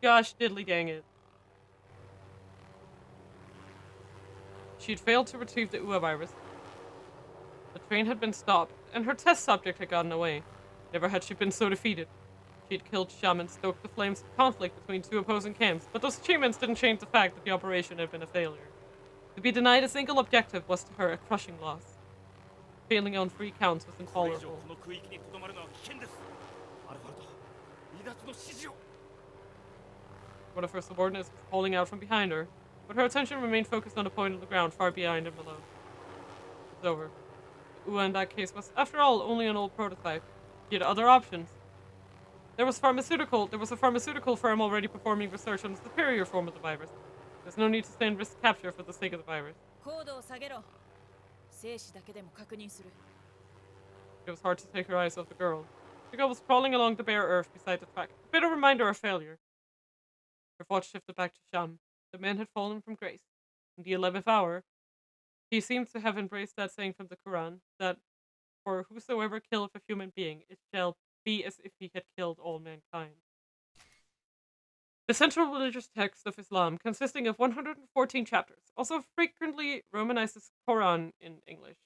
Gosh diddly dang it. She had failed to retrieve the UA virus. The train had been stopped, and her test subject had gotten away. Never had she been so defeated. She had killed Shum and stoked the flames of conflict between two opposing camps, but those achievements didn't change the fact that the operation had been a failure. To be denied a single objective was to her a crushing loss. Failing on 3 counts was intolerable. One of her subordinates was calling out from behind her, but her attention remained focused on a point on the ground far behind and below. It was over. The UA in that case was, after all, only an old prototype. She had other options. There was a pharmaceutical firm already performing research on a superior form of the virus. There's no need to stay and risk capture for the sake of the virus. It was hard to take her eyes off the girl. The girl was crawling along the bare earth beside the track, a bitter reminder of failure. Her thoughts shifted back to Sham. The man had fallen from grace. In the 11th hour, he seemed to have embraced that saying from the Quran, that for whosoever killeth a human being, it shall be as if he had killed all mankind. The central religious text of Islam, consisting of 114 chapters, also frequently romanizes Quran in English.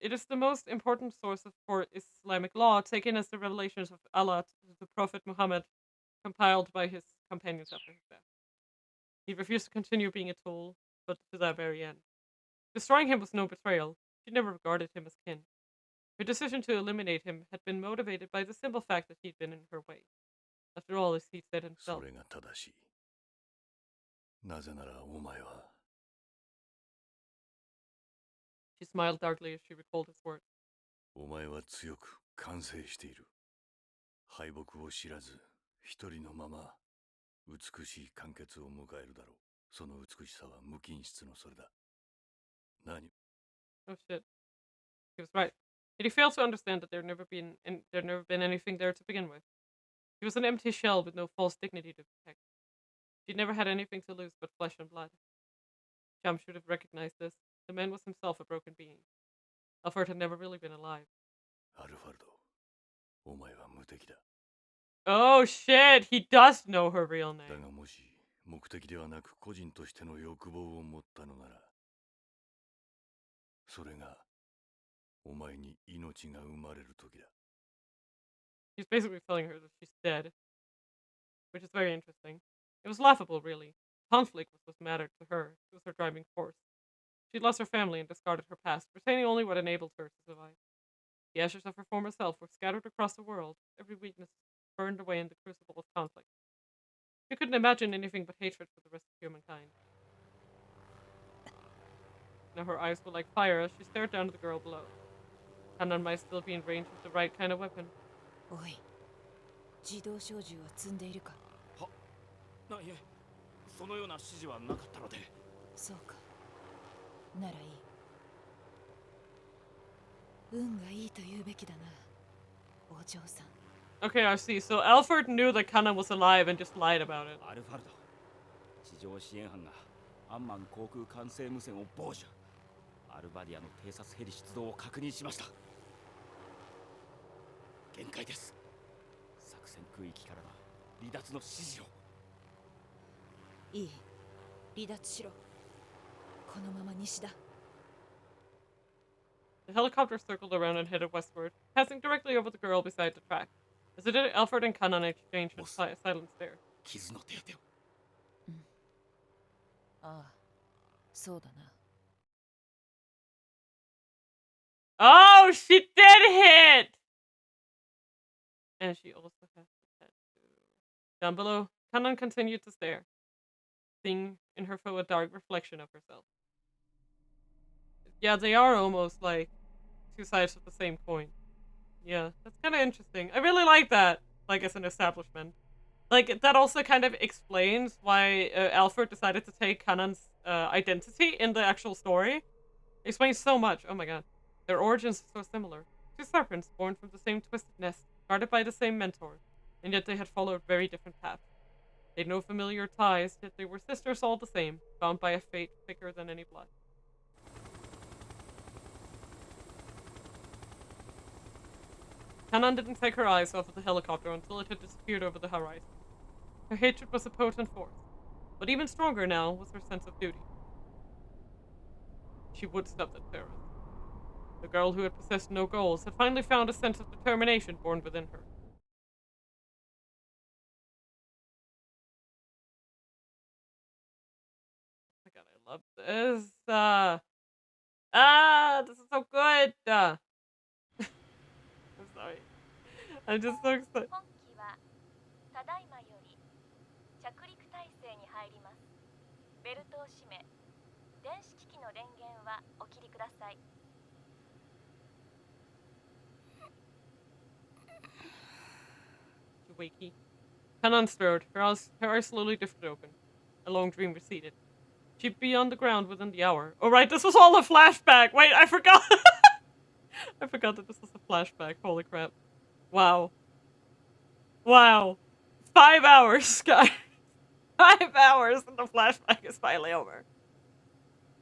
It is the most important source for Islamic law, taken as the revelations of Allah to the Prophet Muhammad, compiled by his companions after his death. He refused to continue being a tool, but to that very end. Destroying him was no betrayal. She never regarded him as kin. Her decision to eliminate him had been motivated by the simple fact that he'd been in her way. After all, as he said himself. She smiled darkly as she recalled his words. お前は強く完成している。敗北を知らず、一人のまま美しい完結を迎えるだろう。その美しさは無菌室のそれだ。何? Oh shit. He was right. Yet he failed to understand that there'd never been anything there to begin with. He was an empty shell with no false dignity to protect. She'd never had anything to lose but flesh and blood. Sham should have recognized this. The man was himself a broken being. Alfred had never really been alive. Oh shit, he does know her real name. だがもし目的ではなく個人としての欲望を持ったのなら、それがお前に命が生まれる時だ。He's basically telling her that she's dead, which is very interesting. It was laughable, really. Conflict was what mattered to her. It was her driving force. She'd lost her family and discarded her past, retaining only what enabled her to survive. The ashes of her former self were scattered across the world, every weakness burned away in the crucible of conflict. She couldn't imagine anything but hatred for the rest of humankind. Now her eyes were like fire as she stared down at the girl below. Kanan might still be in range of the right kind of weapon. おい、自動小銃は積んでいるか。いえ、そのような指示はなかったので。そうか。ならいい。運がいいと言うべきだな、お嬢さん。Okay, I see. So Alfred knew that Kanan was alive and just lied about it. アルファルド、地上支援班がアンマン航空管制無線を傍受。アルバディアの偵察ヘリ出動を確認しました。限界です。作戦空域からの離脱の指示を。いい、離脱しろ。このまま西だ。The helicopter circled around and headed westward, passing directly over the girl beside the track. As it did, Alfred and Kanan exchanged a silent stare. 傷の手当てを。ああ、そうだな。Oh, she did hit! And she also has the tattoo. Down below, Kanan continued to stare, seeing in her foe a dark reflection of herself. Yeah, they are almost like two sides of the same coin. Yeah, that's kind of interesting. I really like that, like as an establishment. like, that also kind of explains why Alfred decided to take Kanan's identity in the actual story. It explains so much. Oh my god. Their origins are so similar. Two serpents born from the same twisted nest, guarded by the same mentor, and yet they had followed very different paths. They had no familiar ties, yet they were sisters all the same, bound by a fate thicker than any blood. Kanan didn't take her eyes off of the helicopter until it had disappeared over the horizon. Her hatred was a potent force, but even stronger now was her sense of duty. She would stop that terror. The girl who had possessed no goals had finally found a sense of determination born within her. Oh my god, I love this. This is so good. I'm sorry. I'm just so excited. 本機はただいまより着陸態勢に入ります。ベルトを締め、電子機器の電源はお切りください。Wakey. Kanan stirred. Her eyes slowly drifted open. A long dream receded. She'd be on the ground within the hour. Oh right, this was all a flashback! Wait, I forgot! I forgot that this was a flashback. Holy crap. Wow. Wow. 5 hours, guys. 5 hours and the flashback is finally over.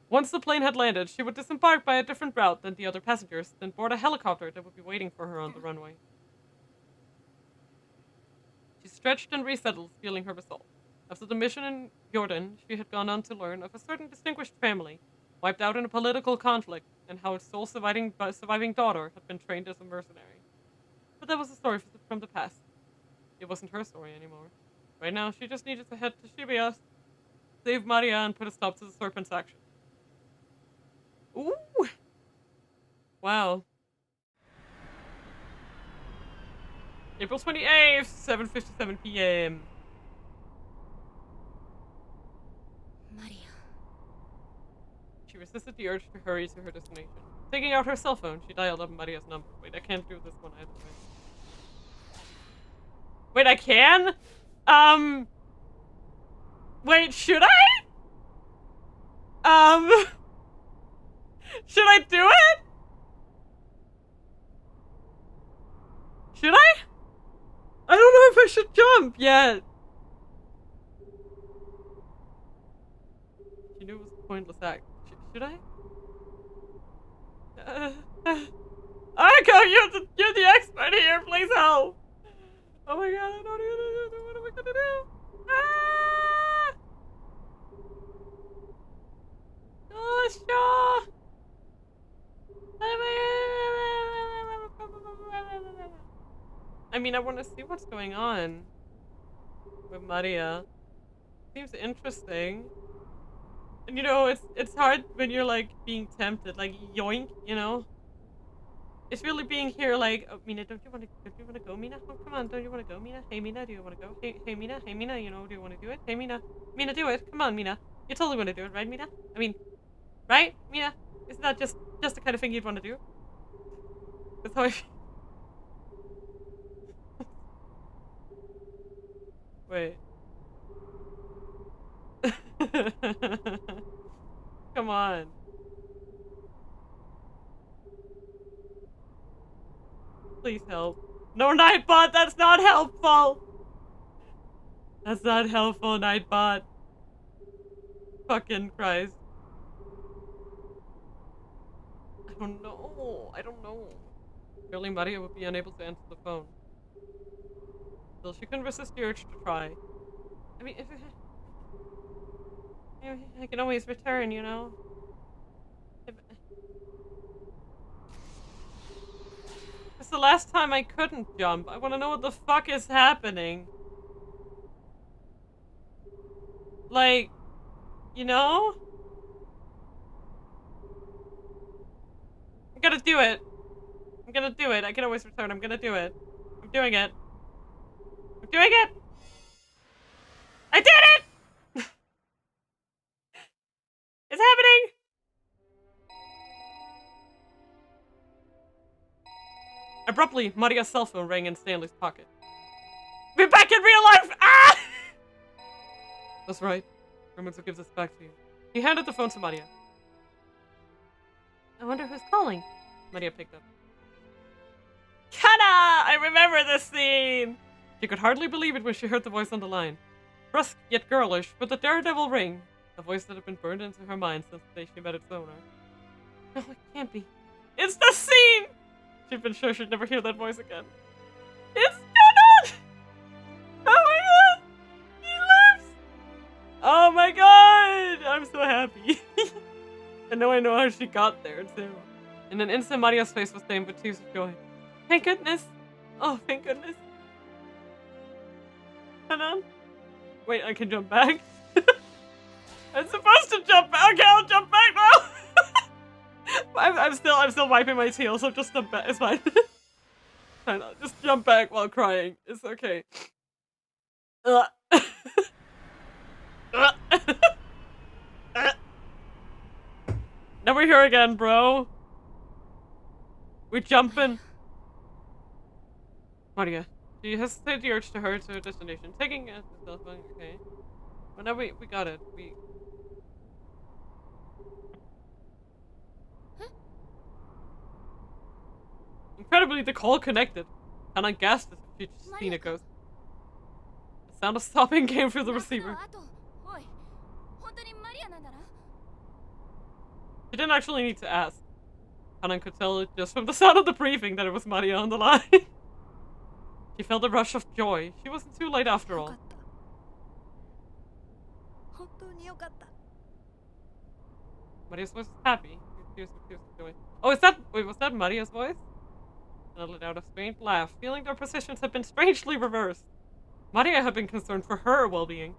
Once the plane had landed, she would disembark by a different route than the other passengers, then board a helicopter that would be waiting for her on the runway. She stretched and resettled, feeling her resolve. After the mission in Jordan, she had gone on to learn of a certain distinguished family, wiped out in a political conflict, and how its sole surviving daughter had been trained as a mercenary. But that was a story from the past. It wasn't her story anymore. Right now, she just needed to head to Shibuya, save Maria, and put a stop to the serpent's action. Ooh! Wow. April 28th, 7:57 p.m. Maria. She resisted the urge to hurry to her destination. Taking out her cell phone, she dialed up Maria's number. Wait, I can't do this one either, right? Wait, I can? Wait, should I? Should I do it? Should I? I don't know if I should jump yet. She knew it was a pointless act. Should I? Arko, you're the expert here. Please help. Oh my god, I don't even know what am I gonna do. Ah! Gosh, I mean, I want to see what's going on with Maria. Seems interesting. And you know, it's hard when you're like being tempted, like yoink, you know. It's really being here, like, oh, Mina, don't you want to go, Mina? Oh, come on, don't you want to go, Mina? Hey, Mina, do you want to go? Hey, Mina, you know, do you want to do it? Hey, Mina, do it. Come on, Mina. You totally want to do it, right, Mina? I mean, right, Mina? Isn't that just the kind of thing you'd want to do? That's how I feel. Wait. Come on. Please help. No, Nightbot, that's not helpful! That's not helpful, Nightbot. Fucking Christ. I don't know. Surely Maria would be unable to answer the phone. Still, she couldn't resist the urge to try. I mean, I can always return, you know? It's the last time I couldn't jump. I want to know what the fuck is happening. Like, you know? I'm gonna do it. I'm gonna do it. I can always return. I'm gonna do it. I'm doing it. I'm doing it! I did it! It's happening! Abruptly, Maria's cell phone rang in Stanley's pocket. We're back in real life! Ah! That's right. Hermanzo gives this back to you. He handed the phone to Maria. I wonder who's calling. Maria picked up. Kana! I remember this scene! She could hardly believe it when she heard the voice on the line. Brusque yet girlish, with the daredevil ring. A voice that had been burned into her mind since the day she met its owner. No, it can't be. It's the scene! She'd been sure she'd never hear that voice again. It's Kana! Oh my god! He lives! Oh my god! I'm so happy. And now I know how she got there, too. In an instant, Maria's face was stained with tears of joy. Thank goodness! Oh, thank goodness. Hold on. Wait, I can jump back? I'm supposed to jump back! Okay, I'll jump back now! I'm still wiping my tears, so just jump back. It's fine. Fine, I'll just jump back while crying. It's okay. Now we're here again, bro. We're jumping. Maria, do you hesitate the urge to hurry to a destination? Taking a cell phone, okay. Well, now we got it. Incredibly, the call connected. And I gasped as she'd seen a ghost. The sound of stopping came through the receiver. She didn't actually need to ask. Hanan could tell it just from the sound of the briefing that it was Maria on the line. She felt a rush of joy. She wasn't too late after all. Maria's voice was happy. Tears of joy. Oh, was that Maria's voice? And let out a faint laugh, feeling their positions had been strangely reversed. Maria had been concerned for her well-being.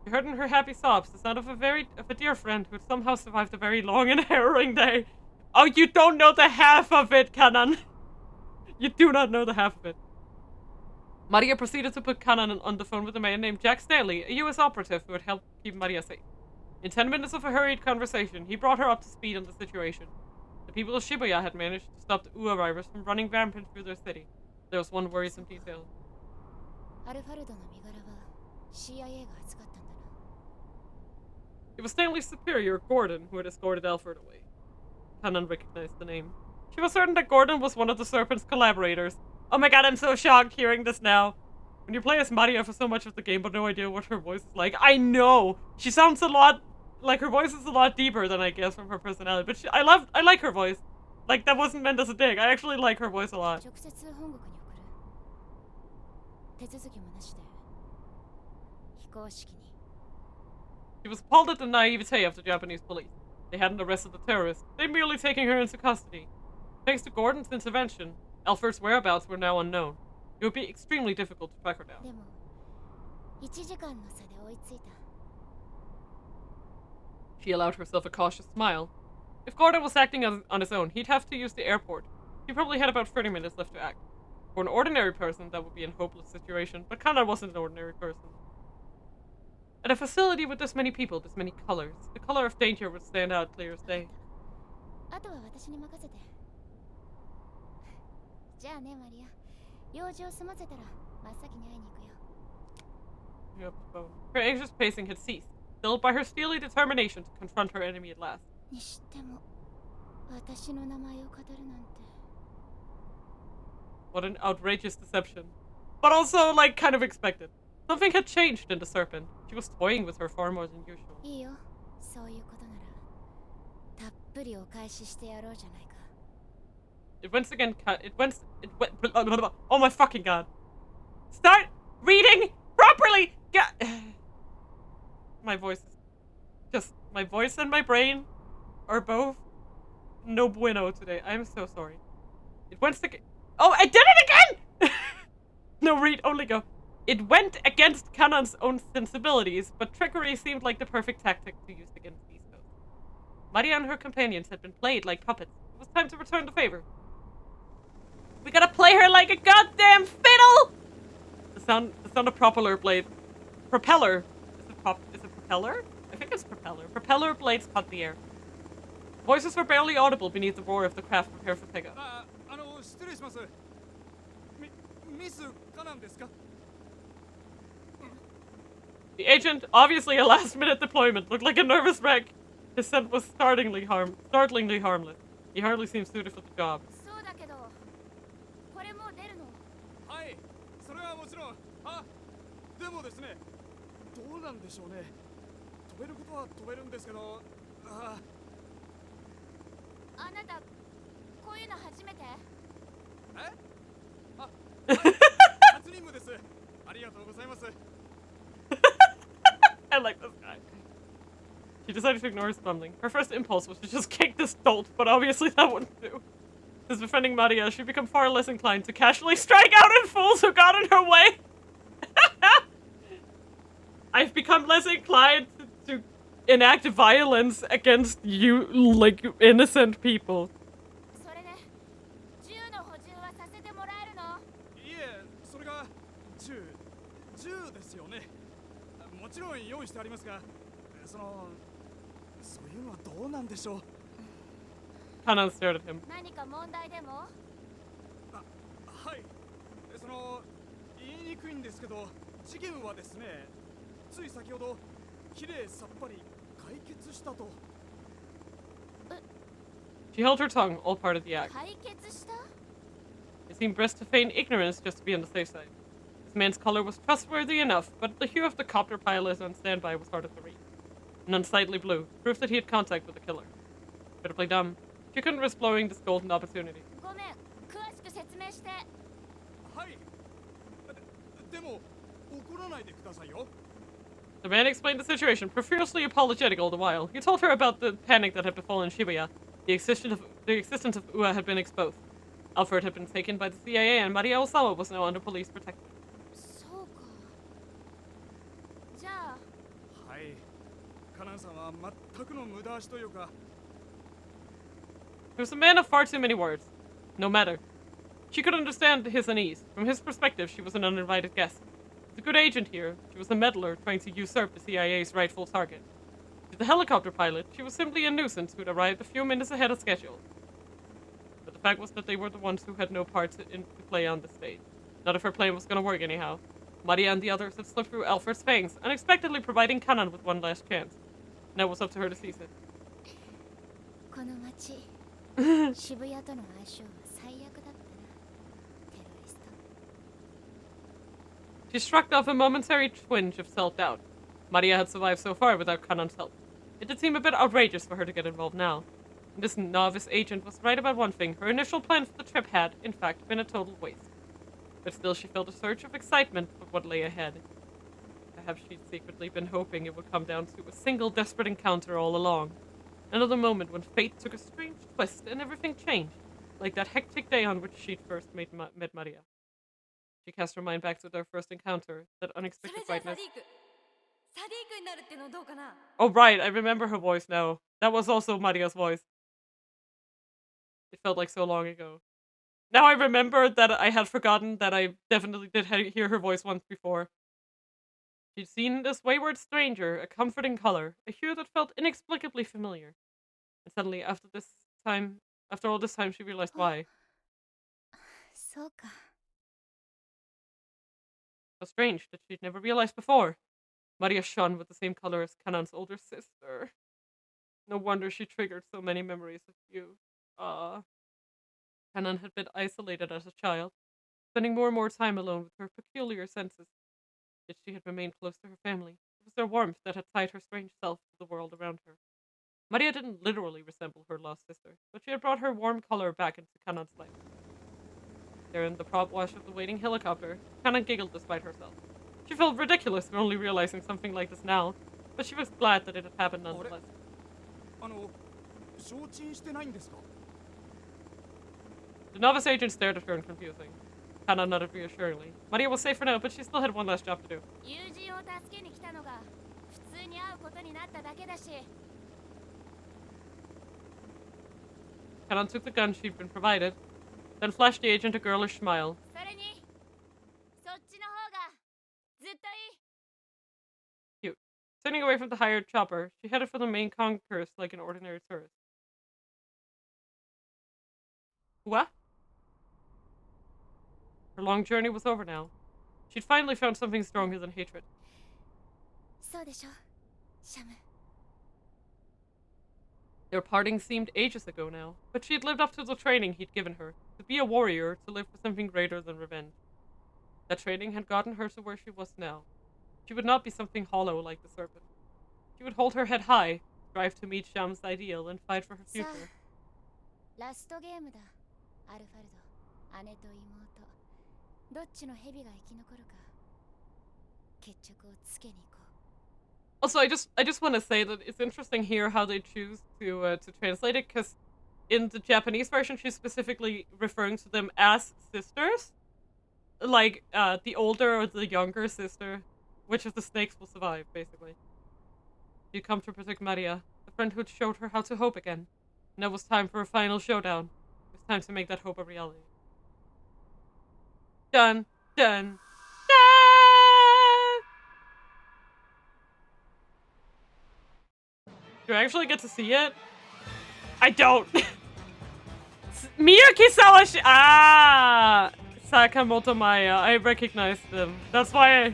She heard in her happy sobs the sound of a dear friend who had somehow survived a very long and harrowing day. Oh, you don't know the half of it, Kanan! You do not know the half of it. Maria proceeded to put Kanan on the phone with a man named Jack Stanley, a US operative who had helped keep Maria safe. In 10 minutes of a hurried conversation, he brought her up to speed on the situation. The people of Shibuya had managed to stop the U arrivals from running rampant through their city. There was one worrisome detail. It was Stanley's superior, Gordon, who had escorted Alfred away. Kanan recognized the name. She was certain that Gordon was one of the Serpent's collaborators. Oh my god, I'm so shocked hearing this now. When you play as Maria for so much of the game but no idea what her voice is like, I know! She sounds a lot... like, her voice is a lot deeper than I guess from her personality. But I like her voice. Like, that wasn't meant as a dig. I actually like her voice a lot. She was appalled at the naivete of the Japanese police. They hadn't arrested the terrorist. They'd merely taken her into custody. Thanks to Gordon's intervention, Alfred's whereabouts were now unknown. It would be extremely difficult to track her down. She allowed herself a cautious smile. If Gordon was acting on his own, he'd have to use the airport. He probably had about 30 minutes left to act. For an ordinary person, that would be a hopeless situation, but Kana wasn't an ordinary person. At a facility with this many people, this many colors, the color of danger would stand out clear as day. Her anxious pacing had ceased, stilled by her steely determination to confront her enemy at last. What an outrageous deception. But also, like, kind of expected. Something had changed in the Serpent. She was toying with her far more than usual. It went again. Oh my fucking god! Start reading properly. My voice is just my voice and my brain are both no bueno today. I'm so sorry. It went again. Oh, I did it again! No, read, only go. It went against Kanan's own sensibilities, but trickery seemed like the perfect tactic to use against these folks. Maria and her companions had been played like puppets. It was time to return the favor. We gotta play her like a goddamn fiddle! The sound of propeller blade. Propeller. Is it propeller? I think it's propeller. Propeller blades cut the air. Voices were barely audible beneath the roar of the craft prepared for takeoff. The agent, obviously a last-minute deployment, looked like a nervous wreck. His scent was startlingly harmless. He hardly seemed suited for the job. そうだけどこれもう出るの？はい、それはもちろん。あ、でもですね、どうなんでしょうね。飛べることは飛べるんですけど、あなたこういうの初めて？え？あ、はい、初任務です。ありがとうございます。I like this guy. She decided to ignore his stumbling. Her first impulse was to just kick this dolt, but obviously that wouldn't do. Since befriending Maria, she'd become far less inclined to casually strike out at fools who got in her way. I've become less inclined to enact violence against you, like, innocent people. それで銃の補充はさせてもらえるの？いえ、それが銃ですよね。もちろん用意してありますが、そういうのはどうなんでしょう。Kanan stared at him. 何か問題でも？はい。言いにくいんですけど、事件はですね、つい先ほどきれいさっぱり解決したと。She held her tongue, all part of the act. 解決した？ It seemed best to feign ignorance just to be on the safe side. This man's color was trustworthy enough, but the hue of the copter pilot on standby was harder to read. An unsightly blue, proof that he had contact with the killer. Incredibly dumb. She couldn't risk blowing this golden opportunity. ごめん、詳しく説明して。はい。でも怒らないでくださいよ。The man explained the situation, profusely apologetic all the while. He told her about the panic that had befallen Shibuya. The existence of Ua had been exposed. Alfred had been taken by the CIA, and Maria Osawa was now under police protection. そうか。じゃあ。はい。カナンさんは全くの無駄足というか。He was a man of far too many words. No matter. She could understand his unease. From his perspective, she was an uninvited guest. As a good agent here, she was a meddler trying to usurp the CIA's rightful target. To the helicopter pilot, she was simply a nuisance who'd arrived a few minutes ahead of schedule. But the fact was that they were the ones who had no part to play on the stage. Not if her plan was going to work anyhow. Maria and the others had slipped through Alfred's fangs, unexpectedly providing Kanan with one last chance. Now it was up to her to seize it. この街、渋谷との相性は最悪だったな。テロリスト。 She shrugged off a momentary twinge of self-doubt. Maria had survived so far without Kanan's help. It did seem a bit outrageous for her to get involved now. This novice agent was right about one thing. Her initial plan for the trip had, in fact, been a total waste. But still she felt a surge of excitement for what lay ahead. Perhaps she'd secretly been hoping it would come down to a single desperate encounter all along. Another moment when fate took a strange twist and everything changed, like that hectic day on which she'd first met Maria. She cast her mind back to their first encounter, that unexpected brightness. Oh right, I remember her voice now. That was also Maria's voice. It felt like so long ago. Now I remember that I had forgotten that I definitely did hear her voice once before. She'd seen this wayward stranger, a comforting color, a hue that felt inexplicably familiar. And suddenly, after all this time, she realized why. そうか。 How strange that she'd never realized before. Maria shone with the same color as Kanan's older sister. No wonder she triggered so many memories of you. Kanan had been isolated as a child, spending more and more time alone with her peculiar senses. Yet she had remained close to her family. It was their warmth that had tied her strange self to the world around her. Maria didn't literally resemble her lost sister, but she had brought her warm color back into Kanan's life. There in the prop wash of the waiting helicopter, Kanan giggled despite herself. She felt ridiculous for only realizing something like this now, but she was glad that it had happened nonetheless. 承知してないんですか? The novice agent stared at her in confusion. Kanan nodded reassuringly. Maria was safe for now, but she still had one last job to do. 友人を助けに来たのが普通に会うことになっただけだし。 Kanan took the gun she'd been provided, then flashed the agent a girlish smile. それに、そっちの方がずっといい。 Cute. Turning away from the hired chopper, she headed for the main concourse like an ordinary tourist. What? Her long journey was over now. She'd finally found something stronger than hatred. そうでしょ、シャム。 Their parting seemed ages ago now, but she had lived up to the training he'd given her, to be a warrior, to live for something greater than revenge. That training had gotten her to where she was now. She would not be something hollow like the serpent. She would hold her head high, strive to meet Sham's ideal, and fight for her future. ラストゲームだ。アルファルド、姉と妹。どっちの蛇が生き残るか。決着をつけに行こう。 Also, I just want to say that it's interesting here how they choose to translate it, because in the Japanese version, she's specifically referring to them as sisters, like the older or the younger sister. Which of the snakes will survive, basically? She'd come to protect Maria, the friend who'd showed her how to hope again. Now it was time for a final showdown. It was time to make that hope a reality. Dun, dun, dun! Do I actually get to see it? I don't. Miyaki-sawa Sakamoto Maya. I recognized them. That's why I...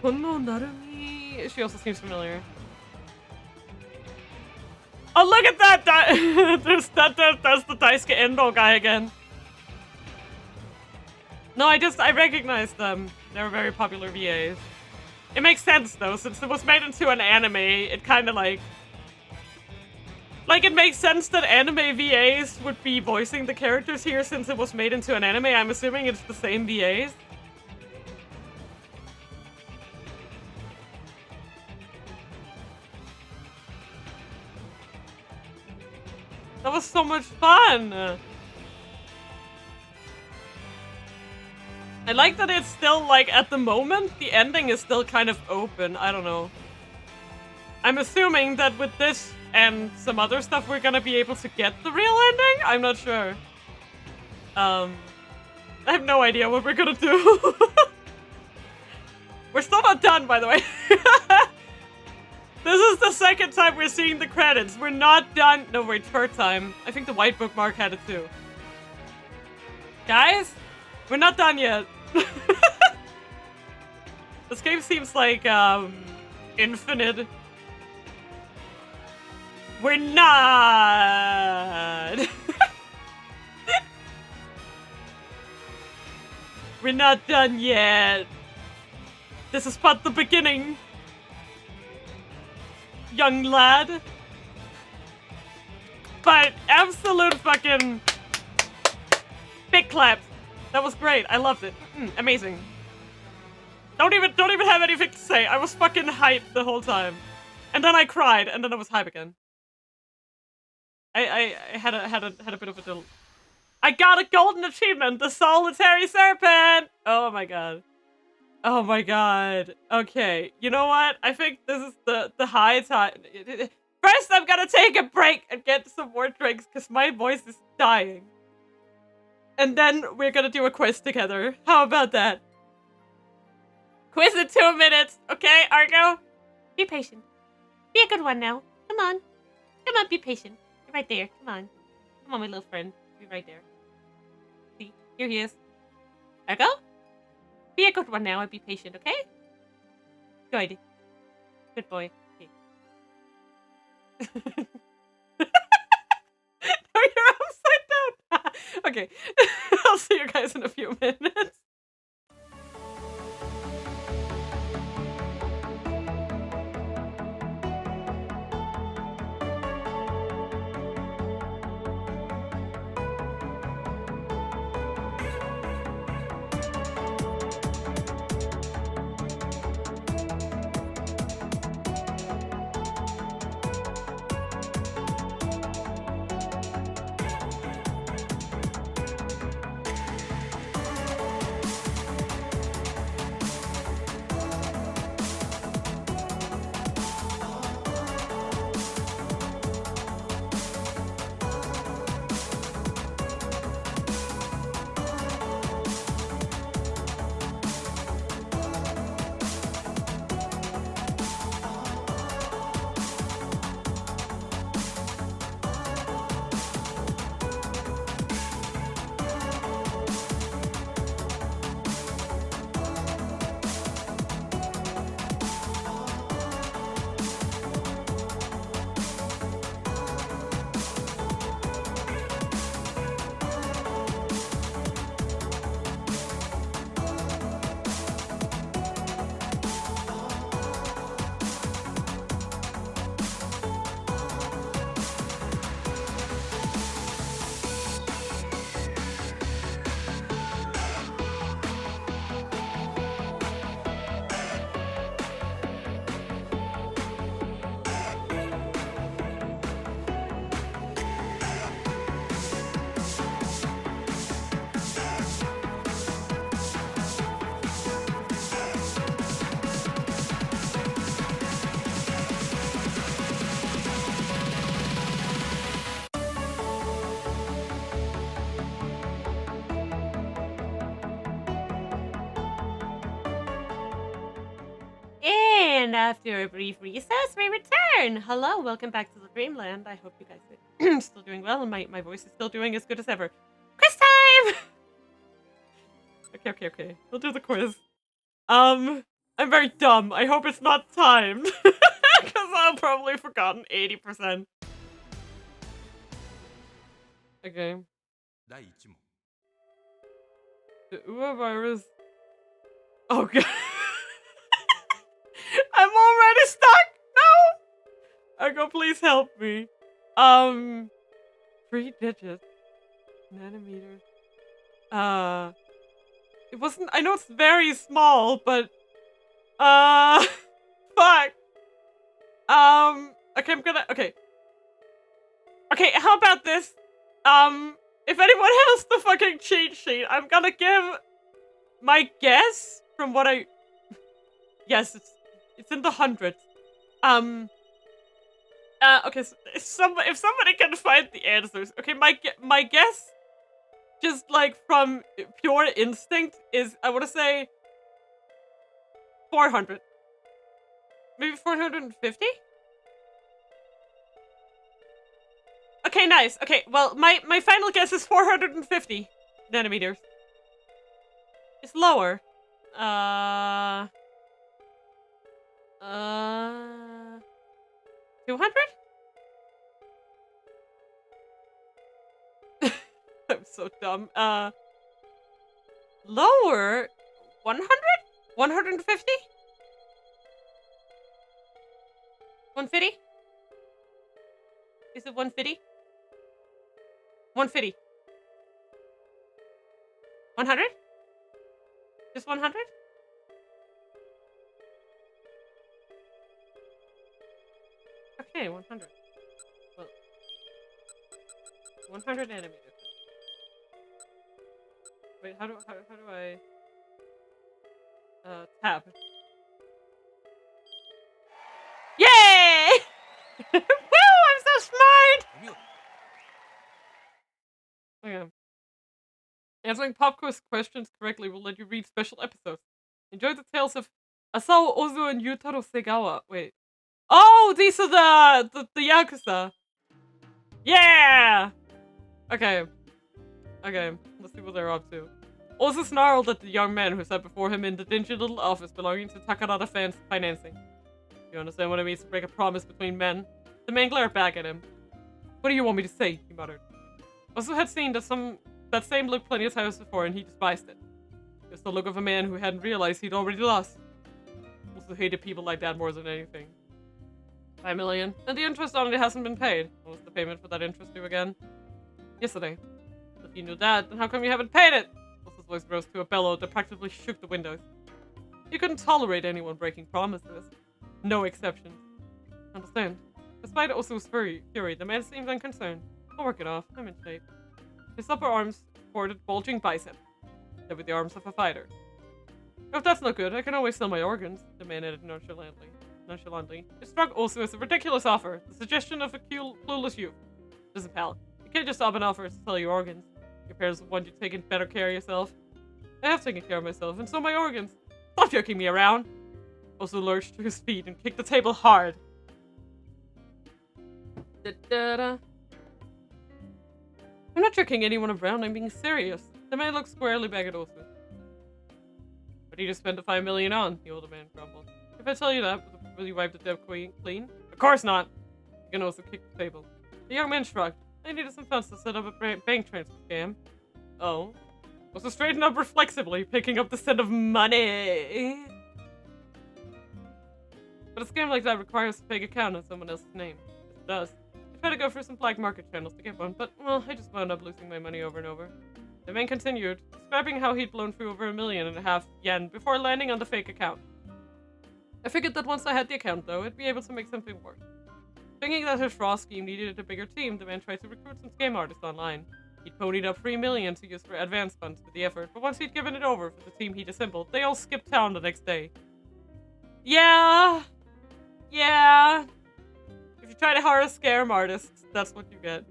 Kono Narumi. She also seems familiar. Oh, look at that! That's the Daisuke Endo guy again. No, I recognized them. They're very popular VAs. It makes sense though, since it was made into an anime. It kind of like it makes sense that anime VAs would be voicing the characters here since it was made into an anime. I'm assuming it's the same VAs. That was so much fun! I like that it's still, like, at the moment, the ending is still kind of open. I don't know. I'm assuming that with this and some other stuff, we're gonna be able to get the real ending? I'm not sure. I have no idea what we're gonna do. We're still not done, by the way. This is the second time we're seeing the credits. We're not done. No, wait, third time. I think the white bookmark had it too. Guys, we're not done yet. This game seems like, infinite. We're not. We're not done yet. This is but the beginning. Young lad. But absolute fucking big claps. That was great. I loved it. Amazing. Don't even have anything to say. I was fucking hyped the whole time. And then I cried, and then I was hype again. I had a bit of a deal. I got a golden achievement, the solitary serpent! Oh my god. Oh my god. Okay, you know what? I think this is the high time. First, I'm gonna take a break and get some more drinks, because my voice is dying. And then we're gonna do a quiz together. How about that? Quiz in 2 minutes, okay, Argo? Be patient. Be a good one now. Come on. Come on, be patient. You're right there. Come on. Come on, my little friend. You're right there. See? Here he is. Argo? Be a good one now and be patient, okay? Good. Good boy. Okay. No, you're upside down. Okay. I'll see you guys in a few minutes. And after a brief recess, we return. Hello, welcome back to the Dreamland. I hope you guys are still doing well, and my voice is still doing as good as ever. Quiz time! Okay. We'll do the quiz. I'm very dumb. I hope it's not timed. Because I'll probably forgotten 80%. Okay. The Ua virus. Oh god. I'm already stuck! No! Echo, please help me. 3 digits. Nanometers. It wasn't. I know it's very small, but. Fuck. Okay, I'm gonna. Okay, how about this? If anyone has the fucking cheat sheet, I'm gonna give my guess from what I. Yes, it's in the hundreds. Okay, so if somebody can find the answers, okay, my guess, just like from pure instinct, is I want to say 400, maybe 450. Okay, nice. Okay, well, my final guess is 450 nanometers. It's lower. 200? I'm so dumb. Lower? 100? 150? 150? Is it 150? 150. 100? Just 100? Okay, 100. Well, 100 nanometers. Wait, how do I tab? Yay! Woo! I'm so smart. Okay. Answering pop quiz questions correctly will let you read special episodes. Enjoy the tales of Asao Ozu and Yutaro Segawa. Wait. Oh, these are the Yakuza. Yeah! Okay. Let's see what they're up to. Ozu snarled at the young man who sat before him in the dingy little office belonging to Takarada Financing. You understand what it means to break a promise between men? The man glared back at him. What do you want me to say? He muttered. Ozu had seen that same look plenty of times before, and he despised it. It was the look of a man who hadn't realized he'd already lost. Ozu hated people like that more than anything. 5 million. And the interest on it hasn't been paid. What was the payment for that interest due again? Yesterday. If you knew that, then how come you haven't paid it? Osu's voice rose to a bellow that practically shook the windows. You couldn't tolerate anyone breaking promises. No exceptions. Understand? Despite Osu's fury, the man seemed unconcerned. I'll work it off. I'm in shape. His upper arms supported bulging biceps. They were the arms of a fighter. If that's not good, I can always sell my organs, the man added nonchalantly. It struck Osu as a ridiculous offer, the suggestion of a clueless youth. Listen, pal, you can't just stop an offer to sell your organs. Your parents want you to take better care of yourself. I have taken care of myself, and so my organs. Stop jerking me around! Osu lurched to his feet and kicked the table hard. I'm not jerking anyone around, I'm being serious. The man looked squarely back at Osu. What did you just spend the 5 million on? The older man grumbled. If I tell you that, will you wipe the debt clean? Of course not! You can also kick the table. The young man shrugged. I needed some funds to set up a bank transfer scam. Oh. Osu straightened up reflexively, picking up the scent of money. But a scam like that requires a fake account in someone else's name. Yes, it does. I tried to go through some black market channels to get one, but, well, I just wound up losing my money over and over. The man continued, describing how he'd blown through over 1.5 million yen before landing on the fake account. I figured that once I had the account, though, I'd be able to make something work. Thinking that his fraud scheme needed a bigger team, the man tried to recruit some scam artists online. He'd ponied up 3 million to use for advance funds for the effort, but once he'd given it over for the team he'd assembled, they all skipped town the next day. Yeah. If you try to hire scam artists, that's what you get.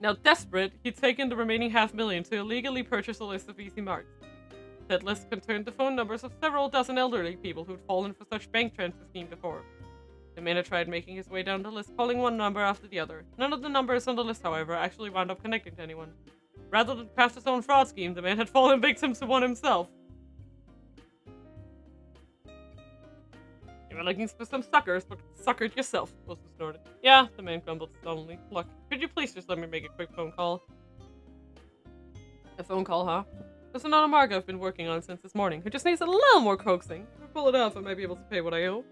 Now desperate, he'd taken the remaining 500,000 to illegally purchase a list of easy marks. Said list contained the phone numbers of several dozen elderly people who'd fallen for such bank transfer scheme before. The man had tried making his way down the list, calling one number after the other. None of the numbers on the list, however, actually wound up connecting to anyone. Rather than craft his own fraud scheme, the man had fallen victim to one himself. You were looking for some suckers, but suckered yourself, Wilson snorted. Yeah, the man grumbled sullenly. Look, could you please just let me make a quick phone call? A phone call, huh? There's another mark I've been working on since this morning, who just needs a little more coaxing. If I pull it off, I might be able to pay what I owe.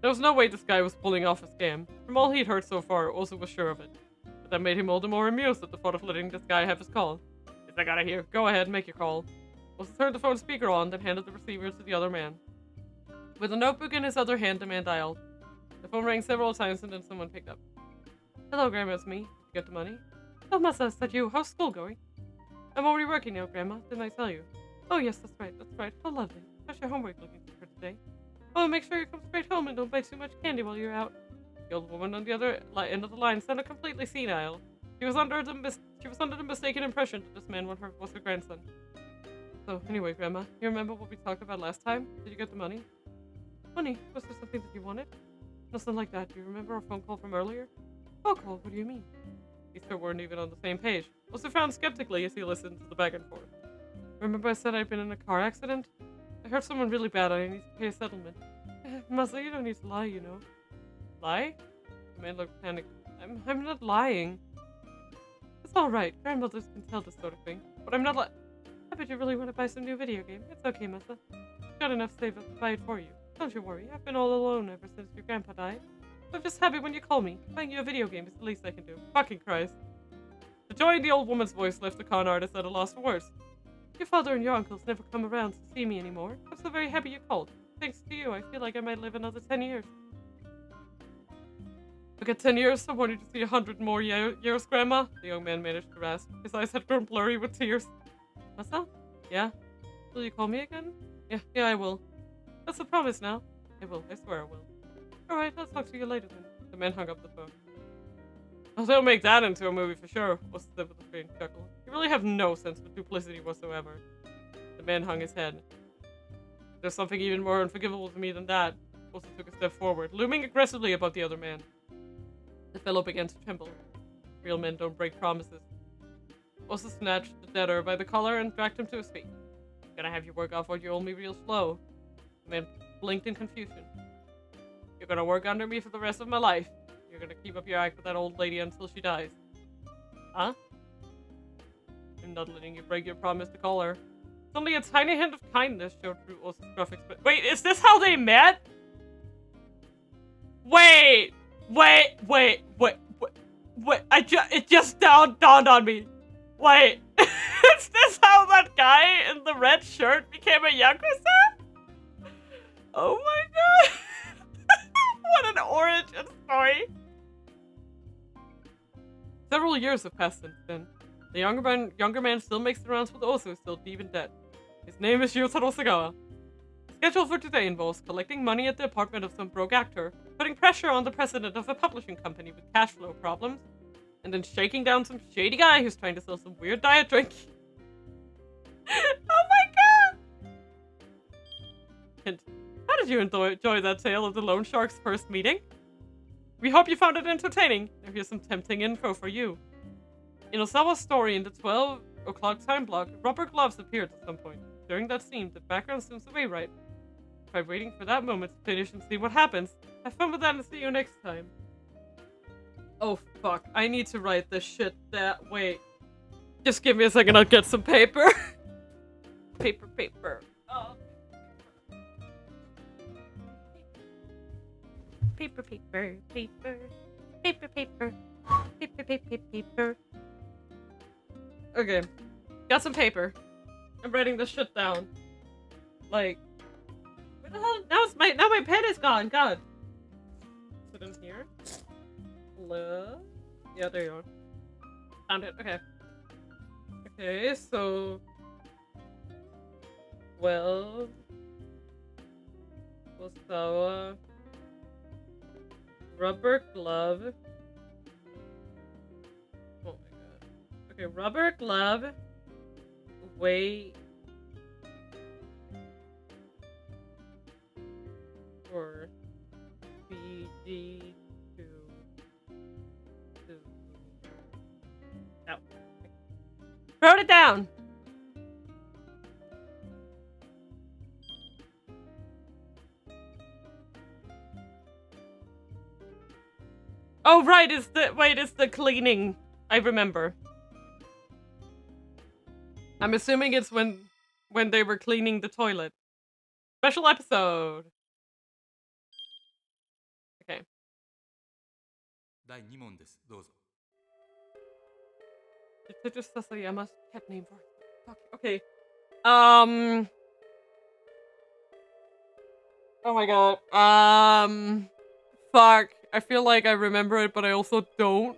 There was no way this guy was pulling off a scam. From all he'd heard so far, Osu was sure of it. But that made him all the more amused at the thought of letting this guy have his call. Yes, I gotta hear. Go ahead, make your call. Osu turned the phone speaker on, then handed the receiver to the other man. With a notebook in his other hand, the man dialed. The phone rang several times and then someone picked up. Hello, Grandma, it's me. Did you get the money? Oh, Masa, is that you? How's school going? I'm already working now, Grandma. Didn't I tell you? Oh, yes, that's right. Oh, lovely. How's your homework looking for today? Oh, make sure you come straight home and don't buy too much candy while you're out. The old woman on the other end of the line sounded completely senile. She was under the mistaken impression that this man was her grandson. So, anyway, Grandma, you remember what we talked about last time? Did you get the money? Money? Was there something that you wanted? Nothing like that. Do you remember our phone call from earlier? Phone call? What do you mean? These two weren't even on the same page. Also frowned skeptically as he listened to the back and forth. Remember I said I'd been in a car accident? I hurt someone really bad and I need to pay a settlement. Masa, you don't need to lie, you know. Lie? The man looked panicked. I'm not lying. It's alright. Grandmothers can tell this sort of thing. But I'm not I bet you really want to buy some new video game. It's okay, Masa. I've got enough saved up to buy it for you. Don't you worry. I've been all alone ever since your grandpa died. I'm just happy when you call me. Buying you a video game is the least I can do. Fucking Christ. The joy in the old woman's voice left the con artist at a loss for words. Your father and your uncles never come around to see me anymore. I'm so very happy you called. Thanks to you, I feel like I might live another 10 years. Look at 10 years, I wanted to see 100 more years, Grandma. The young man managed to rasp. His eyes had grown blurry with tears. Masa? Yeah? Will you call me again? Yeah, I will. That's a promise now. I will, I swear I will. Alright, I'll talk to you later then. The man hung up the phone. Oh, they'll make that into a movie for sure, was the with a faint chuckle. You really have no sense of duplicity whatsoever. The man hung his head. There's something even more unforgivable to me than that. Also took a step forward, looming aggressively above the other man. The fellow began to tremble. Real men don't break promises. Also snatched the debtor by the collar and dragged him to his feet. Gonna have you work off what you owe me real slow. The man blinked in confusion. You're gonna work under me for the rest of my life. You're gonna keep up your act with that old lady until she dies. Huh? I'm not letting you break your promise to call her. It's only a tiny hint of kindness showed through Osa's gruff expression. Wait, is this how they met? Wait! It just dawned on me. Wait, is this how that guy in the red shirt became a Yakuza? Oh my god. What an origin story. Several years have passed since then. The younger man still makes the rounds with Osu, still deep in debt. His name is Yotaro Sagawa. The schedule for today involves collecting money at the apartment of some broke actor, putting pressure on the president of a publishing company with cash flow problems, and then shaking down some shady guy who's trying to sell some weird diet drink. Oh my god! Hint. How did you enjoy that tale of the loan shark's first meeting? We hope you found it entertaining. Now here's some tempting info for you. In Osawa's story in the 12 o'clock time block, rubber gloves appeared at some point. During that scene, the background seems to be right. Try waiting for that moment to finish and see what happens. Have fun with that and see you next time. Oh fuck, I need to write this shit that way. Just give me a second, I'll get some paper. Paper. Oh. Paper. Okay, got some paper. I'm writing this shit down. Like, where the hell? Now my pen is gone. God. Put in here. Hello? Yeah, there you are. Found it. Okay. Okay, so 12. Osawa. Rubber glove. Oh my god. Okay, rubber glove. Wait. or BG to out. Wrote it down. Oh right, it's the cleaning. I remember. I'm assuming it's when they were cleaning the toilet. Special episode. Okay. 第2問です。どうぞ。 It's just Sasayama's cat name for it. Fuck. Okay. Oh my god. Fuck. I feel like I remember it, but I also don't.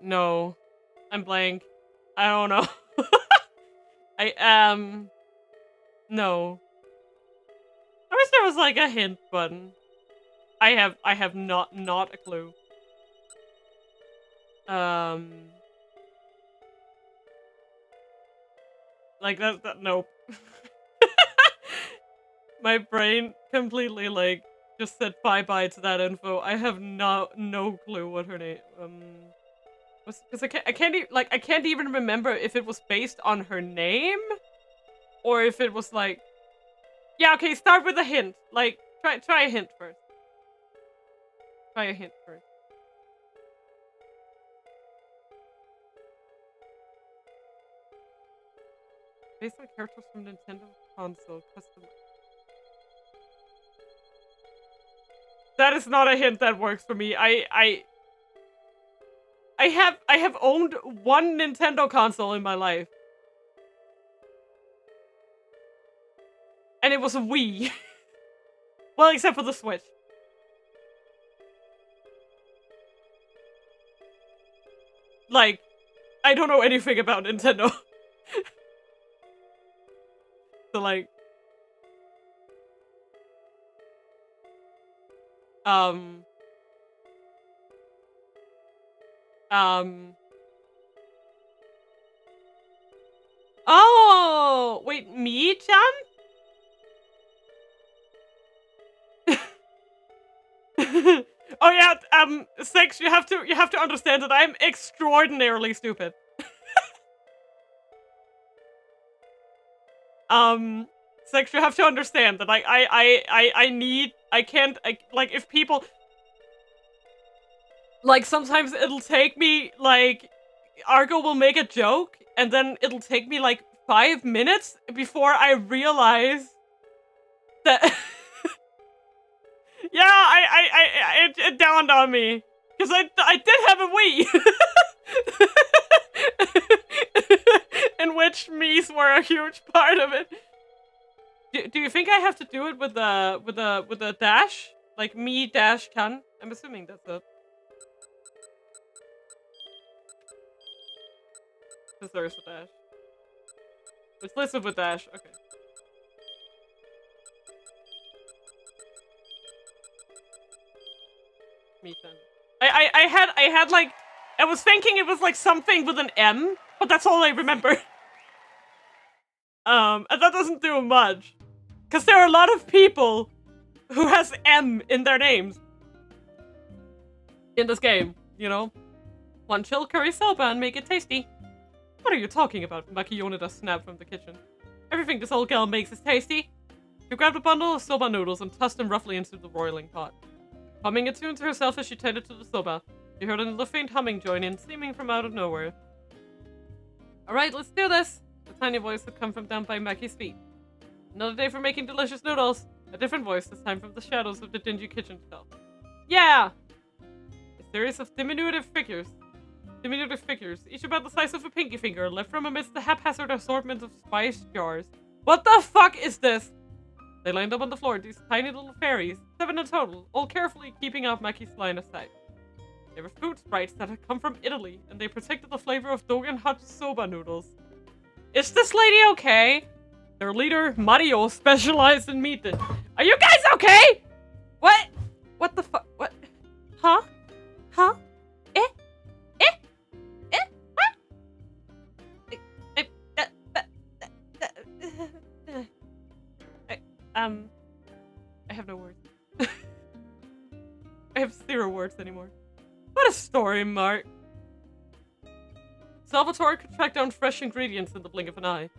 No. I'm blank. I don't know. No. I wish there was like a hint button. I have not a clue. Like that nope. My brain completely like just said bye-bye to that info. I have no clue what her name was, because I can't even remember if it was based on her name or if it was like, yeah, okay, start with a hint. Like try a hint first. Try a hint first. Based on characters from Nintendo console custom. That is not a hint that works for me. I have owned one Nintendo console in my life. And it was a Wii. Well, except for the Switch. Like, I don't know anything about Nintendo. So like oh wait, me-chan? Oh yeah, Sex, you have to understand that I'm extraordinarily stupid. Sex, you have to understand that I can't, like, if people, like, sometimes it'll take me, like, Argo will make a joke, and then it'll take me, like, 5 minutes before I realize that, yeah, it dawned on me, because I did have a Wii, in which Mii's were a huge part of it. Do you think I have to do it with a dash? Like me dash can? I'm assuming that's it. Because there is a dash. It's listed with dash, okay. Me-chan. I had like, I was thinking it was like something with an M, but that's all I remember. And that doesn't do much. Because there are a lot of people who has M in their names. In this game, you know? One chill curry soba and make it tasty. What are you talking about? Maki Yoneda snapped from the kitchen. Everything this old gal makes is tasty. She grabbed a bundle of soba noodles and tossed them roughly into the roiling pot. Humming a tune to herself as she tended to the soba, she heard another faint humming join in, seeming from out of nowhere. Alright, let's do this! The tiny voice had come from down by Maki's feet. Another day for making delicious noodles. A different voice, this time from the shadows of the dingy kitchen shelf. Yeah! A series of diminutive figures, each about the size of a pinky finger, left from amidst the haphazard assortment of spice jars. What the fuck is this? They lined up on the floor, these tiny little fairies, 7 in total, all carefully keeping out Maki's line of sight. They were food sprites that had come from Italy, and they protected the flavor of Dogen hot soba noodles. Is this lady okay? Their leader, Mario, specialized in meat. Are you guys okay? What? What the fuck? What? Huh? Huh? Eh? Eh? I have no words. I have 0 words anymore. What a story, Mark. Salvatore could track down fresh ingredients in the blink of an eye.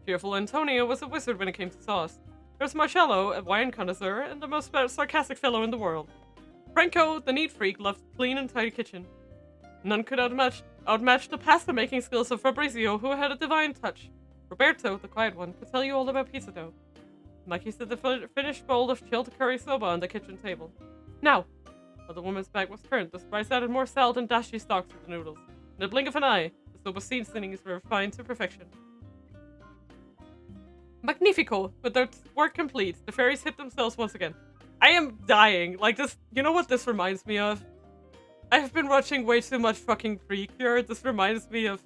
Cheerful Antonio was a wizard when it came to sauce. There was Marcello, a wine connoisseur, and the most sarcastic fellow in the world. Franco, the neat freak, loved a clean and tidy kitchen. None could outmatch the pasta-making skills of Fabrizio, who had a divine touch. Roberto, the quiet one, could tell you all about pizza dough. Mikey set the finished bowl of chilled curry soba on the kitchen table. Now, while the woman's back was turned, the spice added more salt and dashi stalks to the noodles. In the blink of an eye, the soba seasonings were refined to perfection. Magnifico! With their work complete, the fairies hit themselves once again. I am dying. Like this, you know what this reminds me of? I've been watching way too much fucking Precure. This reminds me of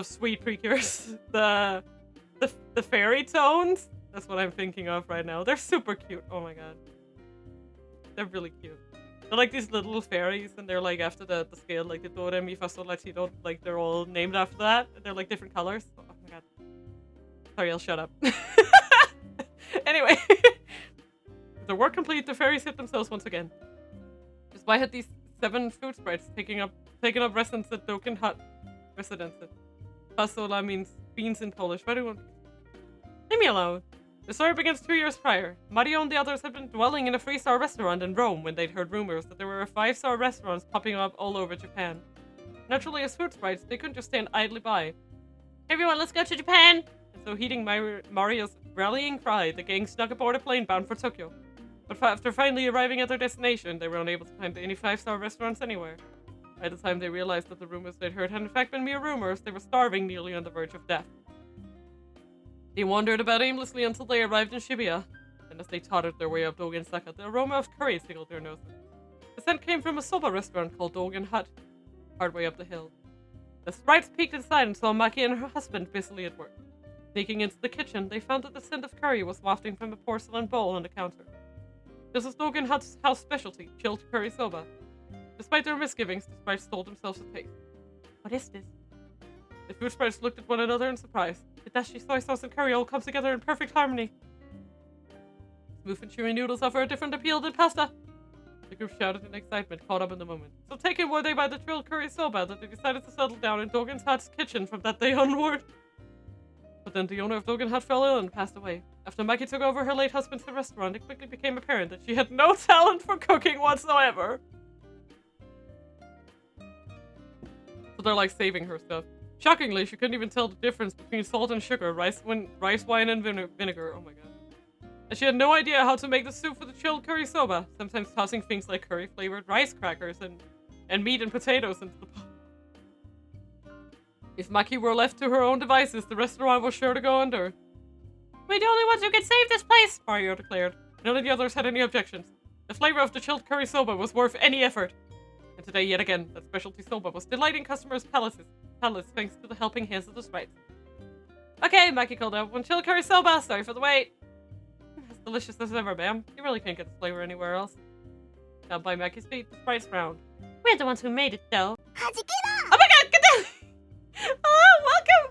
Sweet Precures. The fairy tones? That's what I'm thinking of right now. They're super cute. Oh my god. They're really cute. They're like these little fairies, and they're like after the scale, like the do, re, mi, fa, sol, la, ti, do. Like they're all named after that. They're like different colors. Oh my god. Sorry, I'll shut up. Anyway. With their work complete, the fairies hit themselves once again. Why had these 7 food sprites taken up residence at Dogen Hut? Residence. Fasola means beans in Polish. Why do you want... Leave me alone. The story begins 2 years prior. Mario and the others had been dwelling in a 3-star restaurant in Rome when they'd heard rumors that there were 5-star restaurants popping up all over Japan. Naturally, as food sprites, they couldn't just stand idly by. Hey everyone, let's go to Japan! And so, heeding Mario's rallying cry, the gang snuck aboard a plane bound for Tokyo. But after finally arriving at their destination, they were unable to find any 5-star restaurants anywhere. By the time they realized that the rumors they'd heard had in fact been mere rumors, they were starving, nearly on the verge of death. They wandered about aimlessly until they arrived in Shibuya, and as they tottered their way up Dogen Saka, the aroma of curry tickled their noses. The scent came from a soba restaurant called Dogen Hut, partway up the hill. The sprites peeked inside and saw Maki and her husband busily at work. Sneaking into the kitchen, they found that the scent of curry was wafting from a porcelain bowl on the counter. This was Dogen Hut's house specialty, chilled curry soba. Despite their misgivings, the sprites told themselves to taste. What is this? The food sprites looked at one another in surprise. The dashi soy sauce and curry all come together in perfect harmony. Smooth and chewy noodles offer a different appeal than pasta. The group shouted in excitement, caught up in the moment. So taken were they by the chilled curry soba that they decided to settle down in Dogen Hut's kitchen from that day onward. But then the owner of Dogen Hut fell ill and passed away. After Maki took over her late husband's restaurant, it quickly became apparent that she had no talent for cooking whatsoever. So they're like saving her stuff. Shockingly, she couldn't even tell the difference between salt and sugar, rice wine, and vinegar. Oh my god. And she had no idea how to make the soup for the chilled curry soba, sometimes tossing things like curry-flavored rice crackers and meat and potatoes into the pot. If Maki were left to her own devices, the restaurant was sure to go under. We're the only ones who can save this place, Mario declared. None of the others had any objections. The flavor of the chilled curry soba was worth any effort. And today, yet again, that specialty soba was delighting customers' palates thanks to the helping hands of the sprites. Okay, Maki called out. One chilled curry soba, sorry for the wait. As delicious as ever, ma'am. You really can't get this flavor anywhere else. Down by Maki's feet, the sprites frowned. We're the ones who made it, though. Oh my god, get down! Hello, welcome!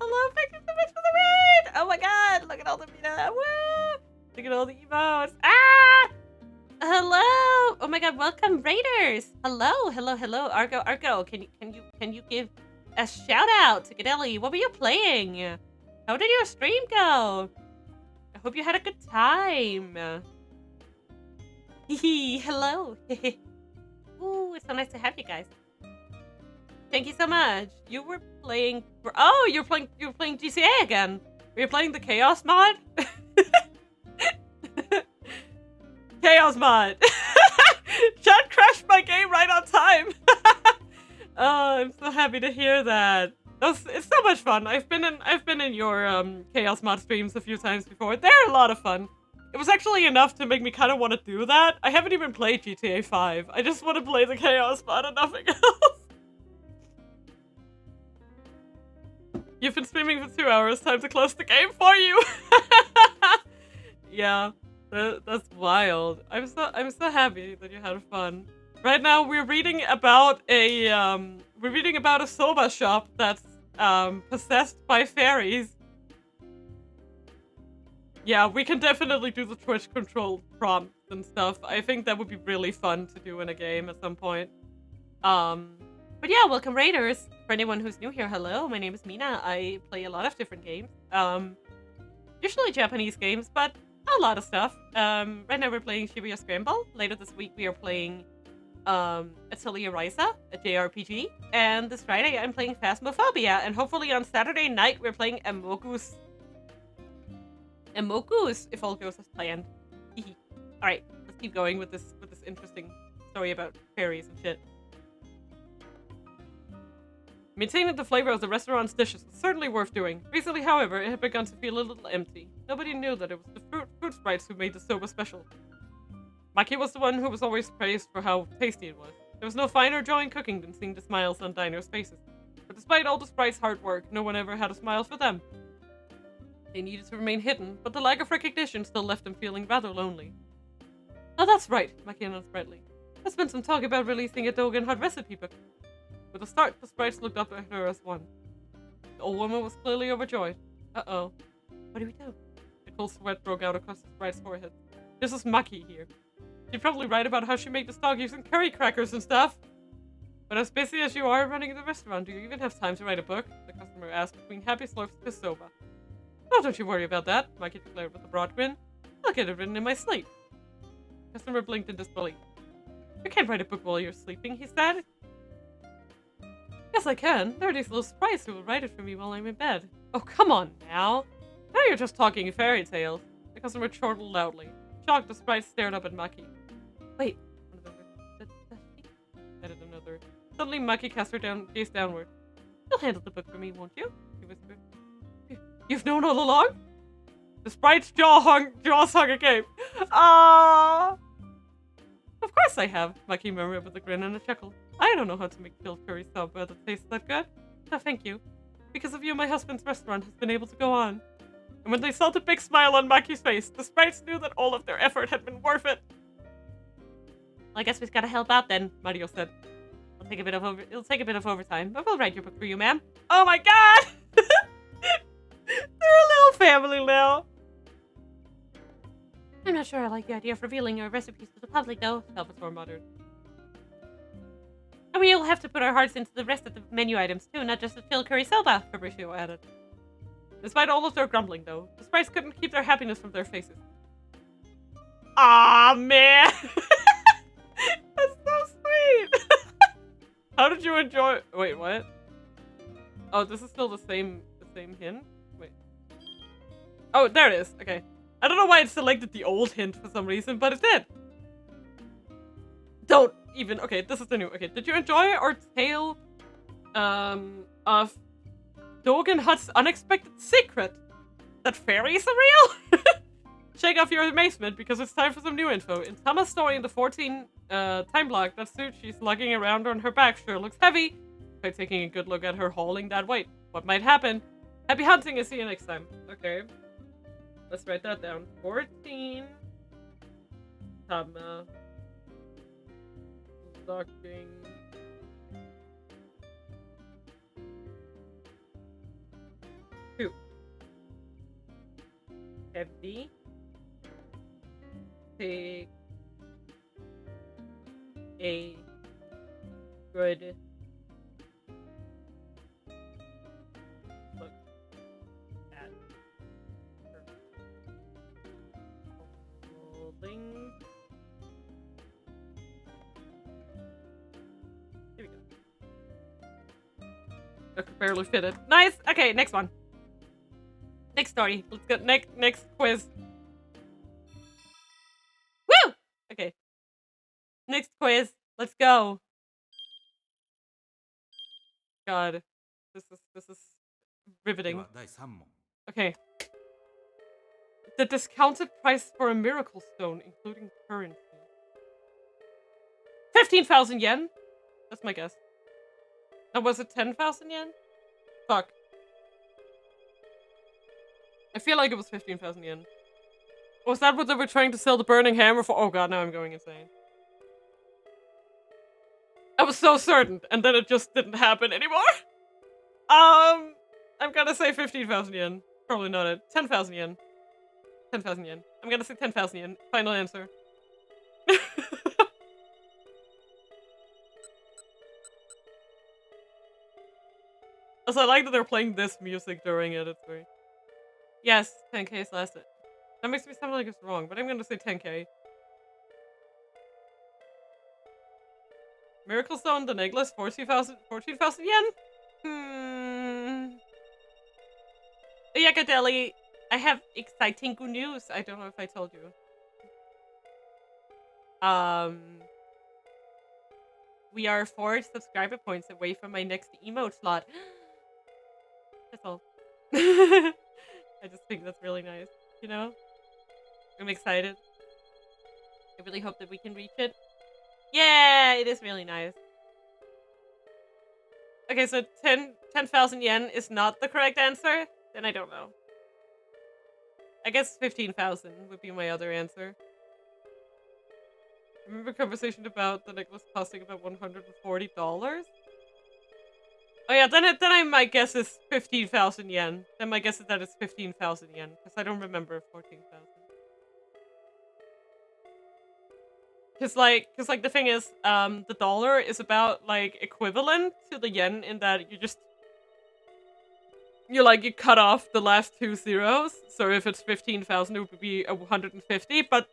Hello, thank you so much for the raid! Oh my god, look at all the Mina! Woo! Look at all the emotes! Ah! Hello! Oh my god, welcome raiders! Hello, Argo, can you give a shout out to Gadelli? What were you playing? How did your stream go? I hope you had a good time. Hello. Ooh, it's so nice to have you guys. Thank you so much. You were playing you're playing GTA again. Were you playing the Chaos mod? Chaos mod. Chat crashed my game right on time. Oh, I'm so happy to hear that. It's so much fun. I've been in your Chaos mod streams a few times before. They're a lot of fun. It was actually enough to make me kind of want to do that. I haven't even played GTA 5. I just want to play the Chaos mod and nothing else. You've been streaming for 2 hours. Time to close the game for you. Yeah, that's wild. I'm so happy that you had fun. Right now we're reading about a a soba shop that's possessed by fairies. Yeah, we can definitely do the Twitch control prompts and stuff. I think that would be really fun to do in a game at some point. But yeah, welcome Raiders. For anyone who's new here, hello, my name is Mina. I play a lot of different games. Usually Japanese games, but a lot of stuff. Right now we're playing Shibuya Scramble. Later this week we are playing Atelier Ryza, a JRPG. And this Friday I'm playing Phasmophobia. And hopefully on Saturday night we're playing Emoku's, if all goes as planned. Alright, let's keep going with this interesting story about fairies and shit. Maintaining the flavor of the restaurant's dishes was certainly worth doing. Recently, however, it had begun to feel a little empty. Nobody knew that it was the fruit sprites who made the soba special. Maki was the one who was always praised for how tasty it was. There was no finer joy in cooking than seeing the smiles on diners' faces. But despite all the sprites' hard work, no one ever had a smile for them. They needed to remain hidden, but the lack of recognition still left them feeling rather lonely. Oh, that's right, Maki announced brightly. There's been some talk about releasing a Dogen Hut recipe book. With a start, the sprites looked up at her as one. The old woman was clearly overjoyed. Uh-oh. What do we do? A cold sweat broke out across the sprite's forehead. This is Maki here. She'd probably write about how she made the stock using curry crackers and stuff. But as busy as you are running the restaurant, do you even have time to write a book? The customer asked between happy slurps of his soba. Oh, don't you worry about that, Maki declared with a broad grin. I'll get it written in my sleep. The customer blinked in disbelief. You can't write a book while you're sleeping, he said. Yes, I can. There are these little sprites who will write it for me while I'm in bed. Oh, come on now. Now you're just talking fairy tales. The customer chortled loudly. Shocked, the sprite stared up at Maki. Wait. Does she? Added another. Suddenly, Maki cast her gaze downward. You'll handle the book for me, won't you? She whispered. You've known all along? The sprite's jaws hung agape. Ah! Of course I have, Maki murmured with a grin and a chuckle. I don't know how to make chilled curry soba that tastes that good. No, thank you. Because of you, my husband's restaurant has been able to go on. And when they saw the big smile on Maki's face, the sprites knew that all of their effort had been worth it. Well, I guess we've got to help out then, Mario said. It'll take a bit of overtime, but we'll write your book for you, ma'am. Oh my god! They're a little family now. I'm not sure I like the idea of revealing our recipes to the public, though, Salvatore muttered. And we'll have to put our hearts into the rest of the menu items, too, not just the chilled curry soba, Fabricio added. Despite all of their grumbling, though, the sprites couldn't keep their happiness from their faces. Ah, man! That's so sweet! How did you enjoy... Wait, what? Oh, this is still the same hint? Wait. Oh, there it is. Okay. I don't know why it selected the old hint for some reason, but it did. Don't even... Okay, this is the new... Okay, did you enjoy our tale of Dogen Hut's unexpected secret? That fairies are real? Shake off your amazement, because it's time for some new info. In Tama's story in the 14 time block, that suit she's lugging around on her back sure looks heavy. By taking a good look at her hauling that weight. What might happen? Happy hunting and see you next time. Okay. Let's write that down. 14 Tama lugging two heavy take a good look at her holding. Here we go. I could barely fit it. Nice! Okay, next one. Next story. Let's go. Next quiz. Woo! Okay. Next quiz. Let's go. God. This is riveting. では第3問 Okay. The discounted price for a miracle stone, including currency. 15,000 yen? That's my guess. Now, was it 10,000 yen? Fuck. I feel like it was 15,000 yen. Was that what they were trying to sell the burning hammer for? Oh god, now I'm going insane. I was so certain, and then it just didn't happen anymore. I'm gonna say 15,000 yen. Probably not it. 10,000 yen. 10,000 yen. I'm gonna say 10,000 yen. Final answer. Also, I like that they're playing this music during it. It's great. Yes, 10k is last. That makes me sound like it's wrong, but I'm gonna say 10k. Miracle Stone, the necklace, 14,000 yen? Yakadeli, I have exciting good news. I don't know if I told you. We are 4 subscriber points away from my next emote slot. That's all. I just think that's really nice, you know? I'm excited. I really hope that we can reach it. Yeah, it is really nice. Okay, so 10,000 yen is not the correct answer? Then I don't know. I guess 15,000 would be my other answer. Remember a conversation about the necklace costing about $140? Oh yeah, then my guess is 15,000 yen. Then my guess is that it's 15,000 yen, because I don't remember 14,000. Cause like the thing is, the dollar is about like equivalent to the yen in that you cut off the last 2 zeros. So if it's 15,000, it would be 150. But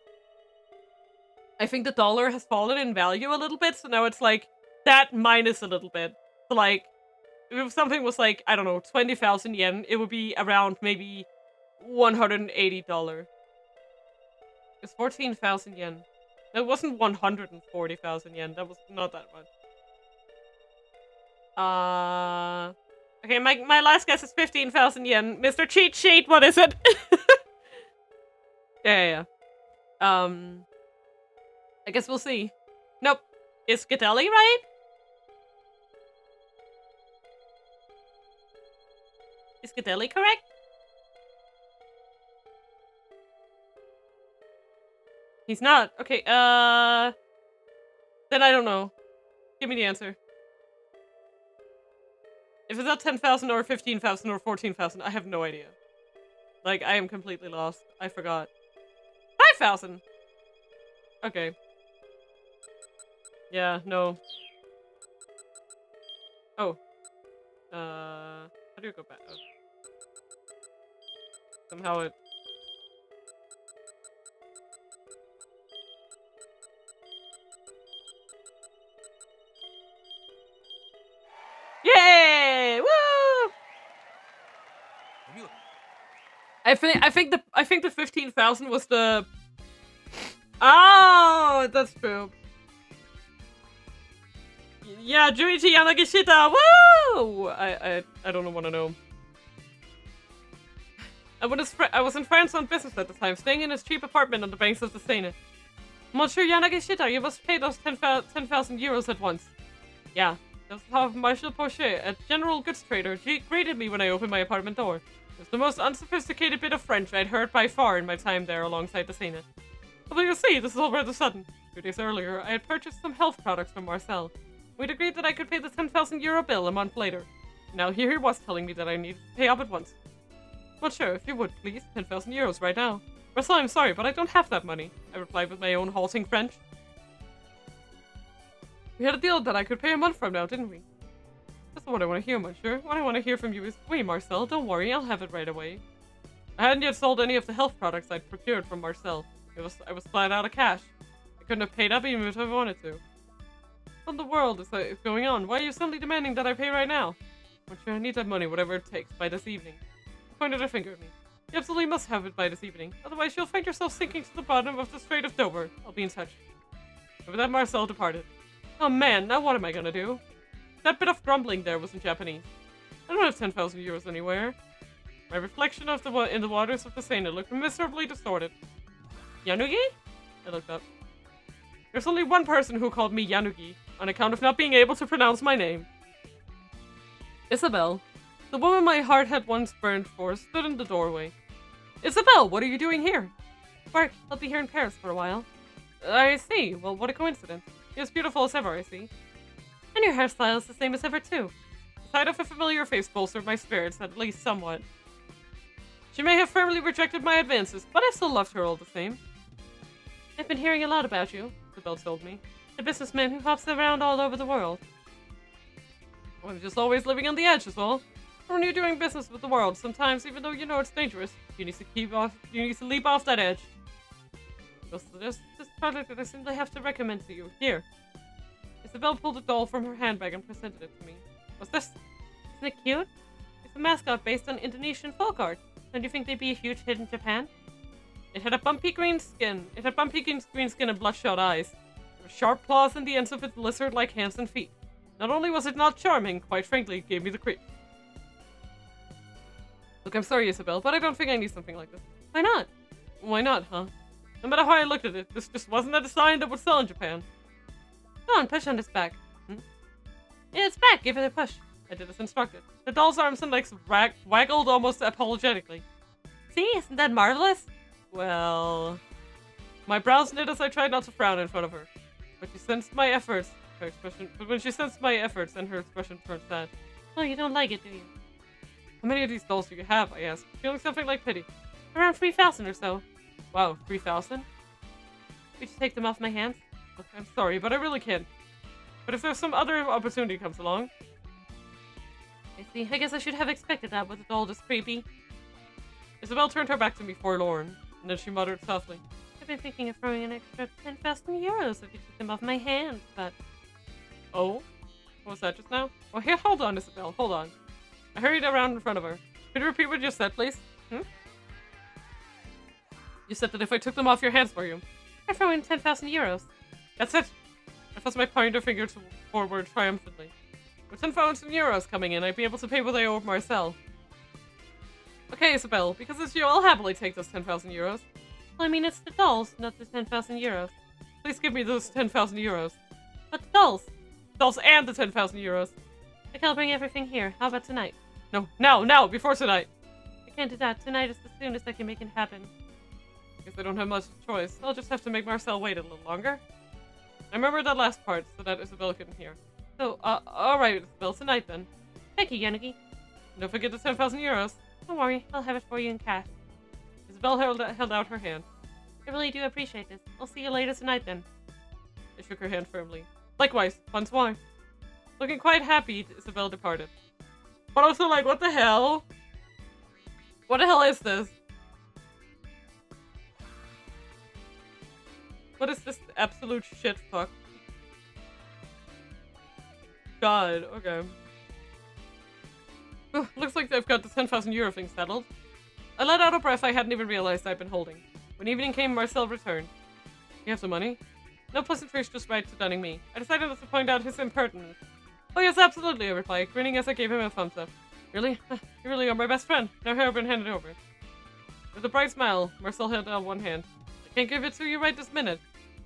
I think the dollar has fallen in value a little bit, so now it's like that minus a little bit. So like, if something was like, I don't know, 20,000 yen, it would be around maybe $180. It's 14,000 yen. That wasn't 140,000 yen. That was not that much. Okay, my last guess is 15,000 yen. Mr. Cheat Sheet, what is it? Yeah. I guess we'll see. Nope. Is Gadelli right? Is Gadelli correct? He's not. Okay, then I don't know. Give me the answer. If it's not 10,000 or 15,000 or 14,000, I have no idea. Like, I am completely lost. I forgot. 5,000! Okay. Yeah, no. Oh. How do you go back? Oh. Somehow it... Yay! Woo! I think the 15,000 was the... Oh, that's true. Yeah, Juichi Yanagishita, woo! I don't want to know. I was in France on business at the time, staying in his cheap apartment on the banks of the Seine. Monsieur Yanagishita, you must pay those 10,000 euros at once. Yeah, that's how Marshal Pochet, a general goods trader, greeted me when I opened my apartment door. It was the most unsophisticated bit of French I'd heard by far in my time there alongside the Seine. But you see, this is all rather sudden. 2 days earlier, I had purchased some health products from Marcel. We'd agreed that I could pay the 10,000 euro bill a month later. Now here he was telling me that I needed to pay up at once. Well, sure, if you would, please. 10,000 euros right now. Marcel, I'm sorry, but I don't have that money, I replied with my own halting French. We had a deal that I could pay a month from now, didn't we? That's not what I want to hear, monsieur. What I want to hear from you is, oui, Marcel, don't worry, I'll have it right away. I hadn't yet sold any of the health products I'd procured from Marcel. I was flat out of cash. I couldn't have paid up even if I wanted to. What in the world is going on? Why are you suddenly demanding that I pay right now? Monsieur, I need that money, whatever it takes, by this evening. He pointed a finger at me. You absolutely must have it by this evening. Otherwise, you'll find yourself sinking to the bottom of the Strait of Dover. I'll be in touch. And with that, Marcel departed. Oh man, now what am I gonna do? That bit of grumbling there was in Japanese. I don't have 10,000 euros anywhere. My reflection of in the waters of the Seine looked miserably distorted. Yanugi? I looked up. There's only one person who called me Yanugi, on account of not being able to pronounce my name. Isabel, the woman my heart had once burned for, stood in the doorway. Isabel, what are you doing here? Work. I'll be here in Paris for a while. I see. Well, what a coincidence. You're as beautiful as ever, I see. And your hairstyle is the same as ever, too. The sight of a familiar face bolstered my spirits, at least somewhat. She may have firmly rejected my advances, but I still loved her all the same. I've been hearing a lot about you, Isabel told me. A businessman who hops around all over the world. Well, I'm just always living on the edge is all. When you're doing business with the world, sometimes, even though you know it's dangerous, you need to leap off that edge. There's this product that I simply have to recommend to you. Here. Isabel pulled a doll from her handbag and presented it to me. What's this? Isn't it cute? It's a mascot based on Indonesian folk art. Don't you think they'd be a huge hit in Japan? It had a bumpy green skin. And bloodshot eyes. There were sharp claws in the ends of its lizard-like hands and feet. Not only was it not charming, quite frankly, it gave me the creep. Look, I'm sorry, Isabel, but I don't think I need something like this. Why not? Why not, huh? No matter how I looked at it, this just wasn't a design that would sell in Japan. Go on, push on its back. Yeah, it's back. Give it a push. I did as instructed. The doll's arms and legs waggled almost apologetically. See, isn't that marvelous? Well... My brows knit as I tried not to frown in front of her. But she sensed my efforts. When she sensed my efforts and her expression turned sad. Oh, you don't like it, do you? How many of these dolls do you have? I asked, feeling something like pity. Around 3,000 or so. Wow, 3,000? Could you take them off my hands? Look, I'm sorry, but I really can't. But if there's some other opportunity comes along... I see. I guess I should have expected that with a doll this creepy. Isabel turned her back to me forlorn, and then she muttered softly. I've been thinking of throwing an extra 10,000 euros if you took them off my hands, but... Oh? What was that just now? Well, here, hold on, Isabel, hold on. I hurried around in front of her. Could you repeat what you said, please? You said that if I took them off your hands for you, I'd throw in 10,000 euros. That's it. I thrust my pointer finger forward triumphantly. With 10,000 euros coming in, I'd be able to pay what I owe Marcel. Okay, Isabel, because it's you, I'll happily take those 10,000 euros. Well, I mean, it's the dolls, not the 10,000 euros. Please give me those 10,000 euros. But the dolls. Dolls and the 10,000 euros. I can't bring everything here. How about tonight? No, now, before tonight. I can't do that. Tonight is the soonest I can make it happen. Guess I don't have much choice. I'll just have to make Marcel wait a little longer. I remember that last part so that Isabel couldn't hear. So, alright, Isabel, tonight then. Thank you, Yanagi. Don't forget the 10,000 euros. Don't worry, I'll have it for you in cash. Isabel held out her hand. I really do appreciate this. I'll see you later tonight then. I shook her hand firmly. Likewise, bonsoir. Looking quite happy, Isabel departed. But also like, what the hell? What the hell is this? What is this absolute shit fuck? God, okay. Looks like they've got the 10,000 euro thing settled. I let out a breath I hadn't even realized I'd been holding. When evening came, Marcel returned. You have some money? No pleasantries, just right to dunning me. I decided not to point out his impertinence. Oh yes, absolutely, I replied, grinning as I gave him a thumbs up. Really? You really are my best friend. Now here, been handed over. With a bright smile, Marcel held out one hand. I can't give it to you right this minute.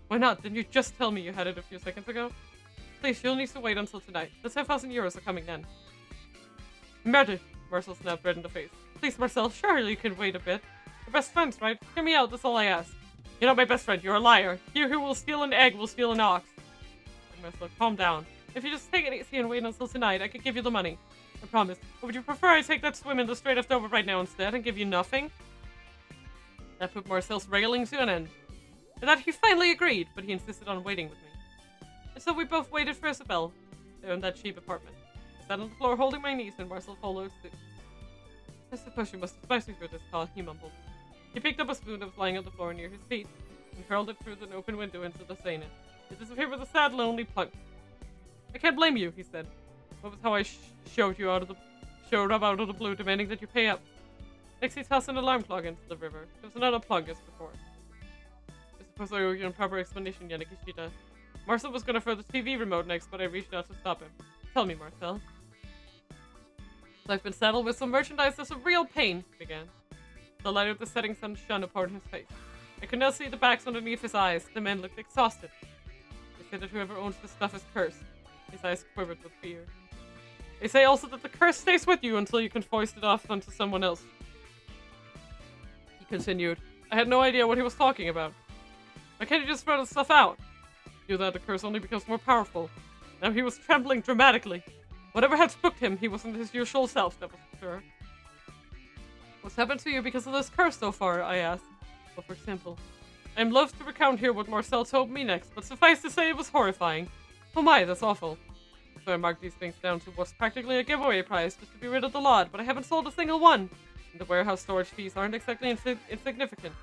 Why not? Didn't you just tell me you had it a few seconds ago? Please, you'll need to wait until tonight. The 10,000 euros are coming then. Murder! Marcel snapped red in the face. Please, Marcel, surely you can wait a bit. We're best friends, right? Hear me out, that's all I ask. You're not my best friend, you're a liar. He who will steal an egg will steal an ox. Marcel, calm down. If you just take it easy and wait until tonight, I could give you the money. I promise. Or would you prefer I take that swim in the Strait of Dover right now instead and give you nothing? That put Marcel's railings to an end. For that he finally agreed, but he insisted on waiting with me. And so we both waited for Isabel, there in that cheap apartment. I sat on the floor holding my knees and Marcel followed suit. I suppose you must despise me for this, huh? He mumbled. He picked up a spoon that was lying on the floor near his feet and hurled it through the open window into the Seiya. It disappeared with a sad, lonely plunk. I can't blame you, he said. What was how I showed up out of the blue, demanding that you pay up. Next he tossed an alarm clock into the river. There was another plunk as before. I suppose I owe you a proper explanation, Yanagishita. Marcel was gonna throw the TV remote next, but I reached out to stop him. Tell me, Marcel. I've been saddled with some merchandise that's a real pain, he began. The light of the setting sun shone upon his face. I could now see the backs underneath his eyes. The man looked exhausted. They say that whoever owns this stuff is cursed. His eyes quivered with fear. They say also that the curse stays with you until you can foist it off onto someone else. He continued. I had no idea what he was talking about. Why can't you just throw the stuff out? He knew that the curse only becomes more powerful. Now he was trembling dramatically. Whatever had spooked him, he wasn't his usual self, that was for sure. What's happened to you because of this curse so far? I asked. Well, for example, I am loath to recount here what Marcel told me next, but suffice to say it was horrifying. Oh my, that's awful. So I marked these things down to what's practically a giveaway price just to be rid of the lot, but I haven't sold a single one. And the warehouse storage fees aren't exactly insignificant.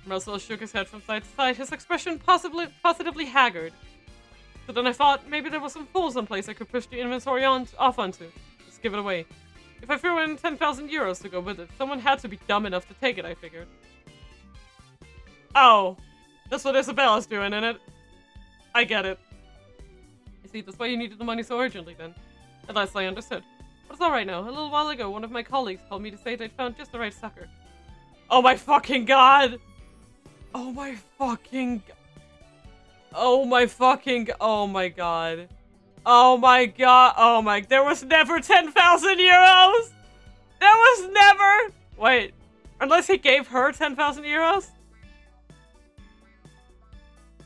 Marcel shook his head from side to side, his expression positively haggard. So then I thought maybe there was some fool someplace I could push the inventory off onto. Just give it away. If I threw in 10,000 euros to go with it, someone had to be dumb enough to take it, I figured. Oh, that's what Isabella's doing in it. I get it. I see, that's why you needed the money so urgently then. At last I understood. But it's alright now. A little while ago, one of my colleagues called me to say they'd found just the right sucker. Oh my fucking god! Oh my fucking... Oh my fucking... Oh my god. Oh my god. Oh my... There was never 10,000 euros! There was never... Wait. Unless he gave her 10,000 euros?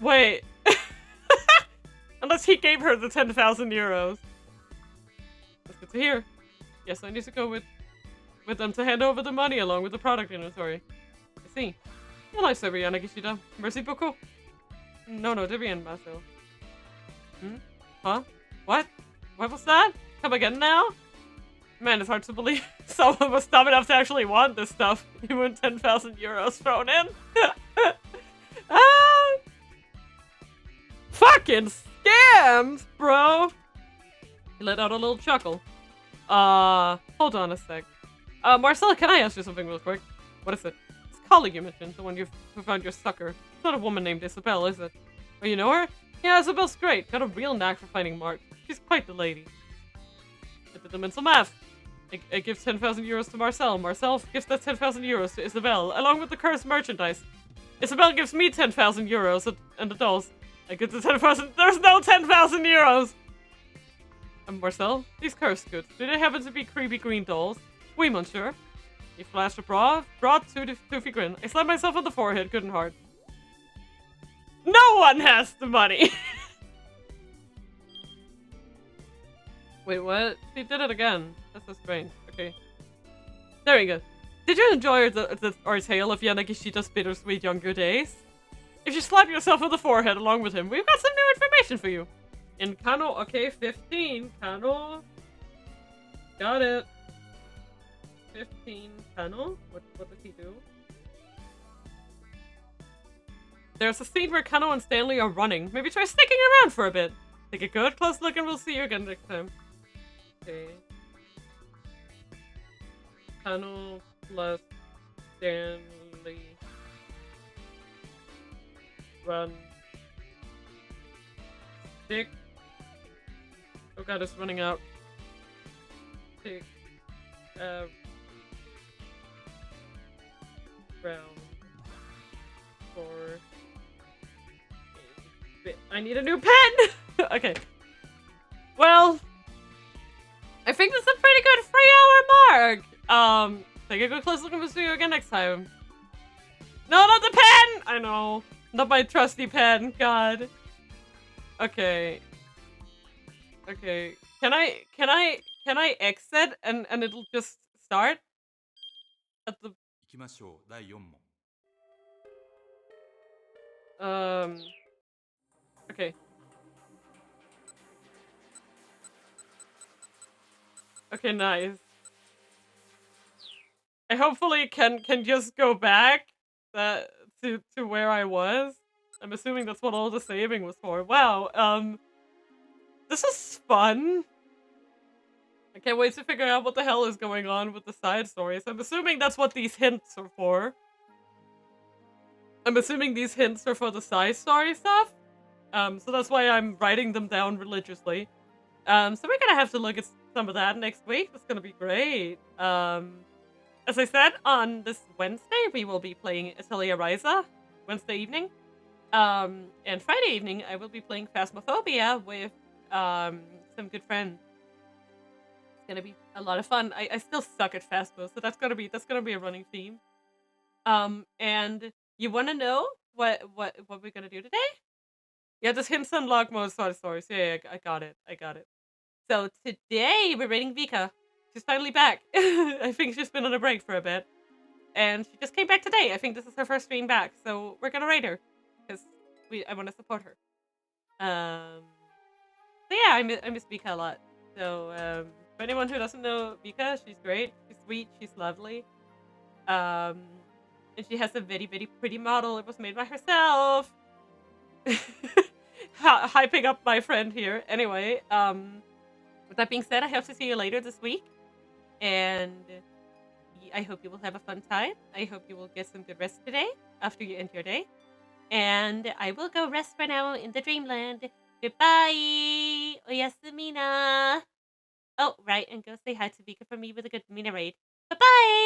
Wait. Unless he gave her the 10,000 euros. That's good to hear. Yes, I need to go with them to hand over the money along with the product inventory. I see. Your life's over, Yanagishida. Merci beaucoup. No, de bien, Maso. Huh? What? What was that? Come again now? Man, it's hard to believe someone was dumb enough to actually want this stuff. Even 10,000 euros thrown in. Ah! Fucking scams, bro! He let out a little chuckle. Hold on a sec. Marcella, can I ask you something real quick? What is it? This colleague you mentioned, the one who found your sucker. It's not a woman named Isabelle, is it? Oh, you know her? Yeah, Isabelle's great. Got a real knack for finding marks. She's quite the lady. I did the mental math. I give 10,000 euros to Marcel. Marcel gives that 10,000 euros to Isabelle, along with the cursed merchandise. Isabelle gives me 10,000 euros and the dolls. I get the 10,000. There's no 10,000 euros! And Marcel, these cursed goods, do they happen to be creepy green dolls? Oui, monsieur. He flashed a broad toothy grin. I slapped myself on the forehead, good and hard. No one has the money! Wait, what? He did it again. That's so strange. Okay. There we go. Did you enjoy our tale of Yanagishida's bittersweet younger days? If you slap yourself on the forehead along with him, we've got some new information for you. In Kano, okay, 15, Kano. Got it. 15, Kano. What does he do? There's a scene where Kano and Stanley are running. Maybe try sticking around for a bit. Take a good close look and we'll see you again next time. Okay. Kano plus Stanley. Run. Stick. Oh god, it's running out. Stick. Round. For a bit. I need a new pen! Okay. Well, I think this is a pretty good 3-hour mark. Take a good close look and we'll see you again next time. No, not the pen! I know. Not my trusty pen. God. Okay. Okay. Can I exit and it'll just start? At the 行きましょう。第4問。 Okay. Okay, nice. I hopefully can just go back to where I was. I'm assuming that's what all the saving was for. Wow, this is fun. I can't wait to figure out what the hell is going on with the side stories. I'm assuming that's what these hints are for. I'm assuming these hints are for the side story stuff. So that's why I'm writing them down religiously. So we're gonna have to look at some of that next week. That's gonna be great. As I said, on this Wednesday, we will be playing Atelier Ryza, Wednesday evening. And Friday evening, I will be playing Phasmophobia with, some good friends. It's gonna be a lot of fun. I still suck at Phasmo, so that's gonna be a running theme. And you wanna know what we're gonna do today? Yeah, just hints unlock most side stories. Yeah, I got it. So today we're rating Vika. She's finally back. I think she's been on a break for a bit. And she just came back today. I think this is her first stream back. So we're gonna raid her. Because I want to support her. So yeah, I miss Vika a lot. So for anyone who doesn't know Vika, she's great. She's sweet. She's lovely. And she has a very, very pretty model. It was made by herself. Hyping up my friend here. Anyway, with that being said, I hope to see you later this week. And I hope you will have a fun time. I hope you will get some good rest today after you end your day. And I will go rest for now in the dreamland. Goodbye! Oyasumina! Oh, right, and go say hi to Vika for me with a good Mina raid. Bye-bye!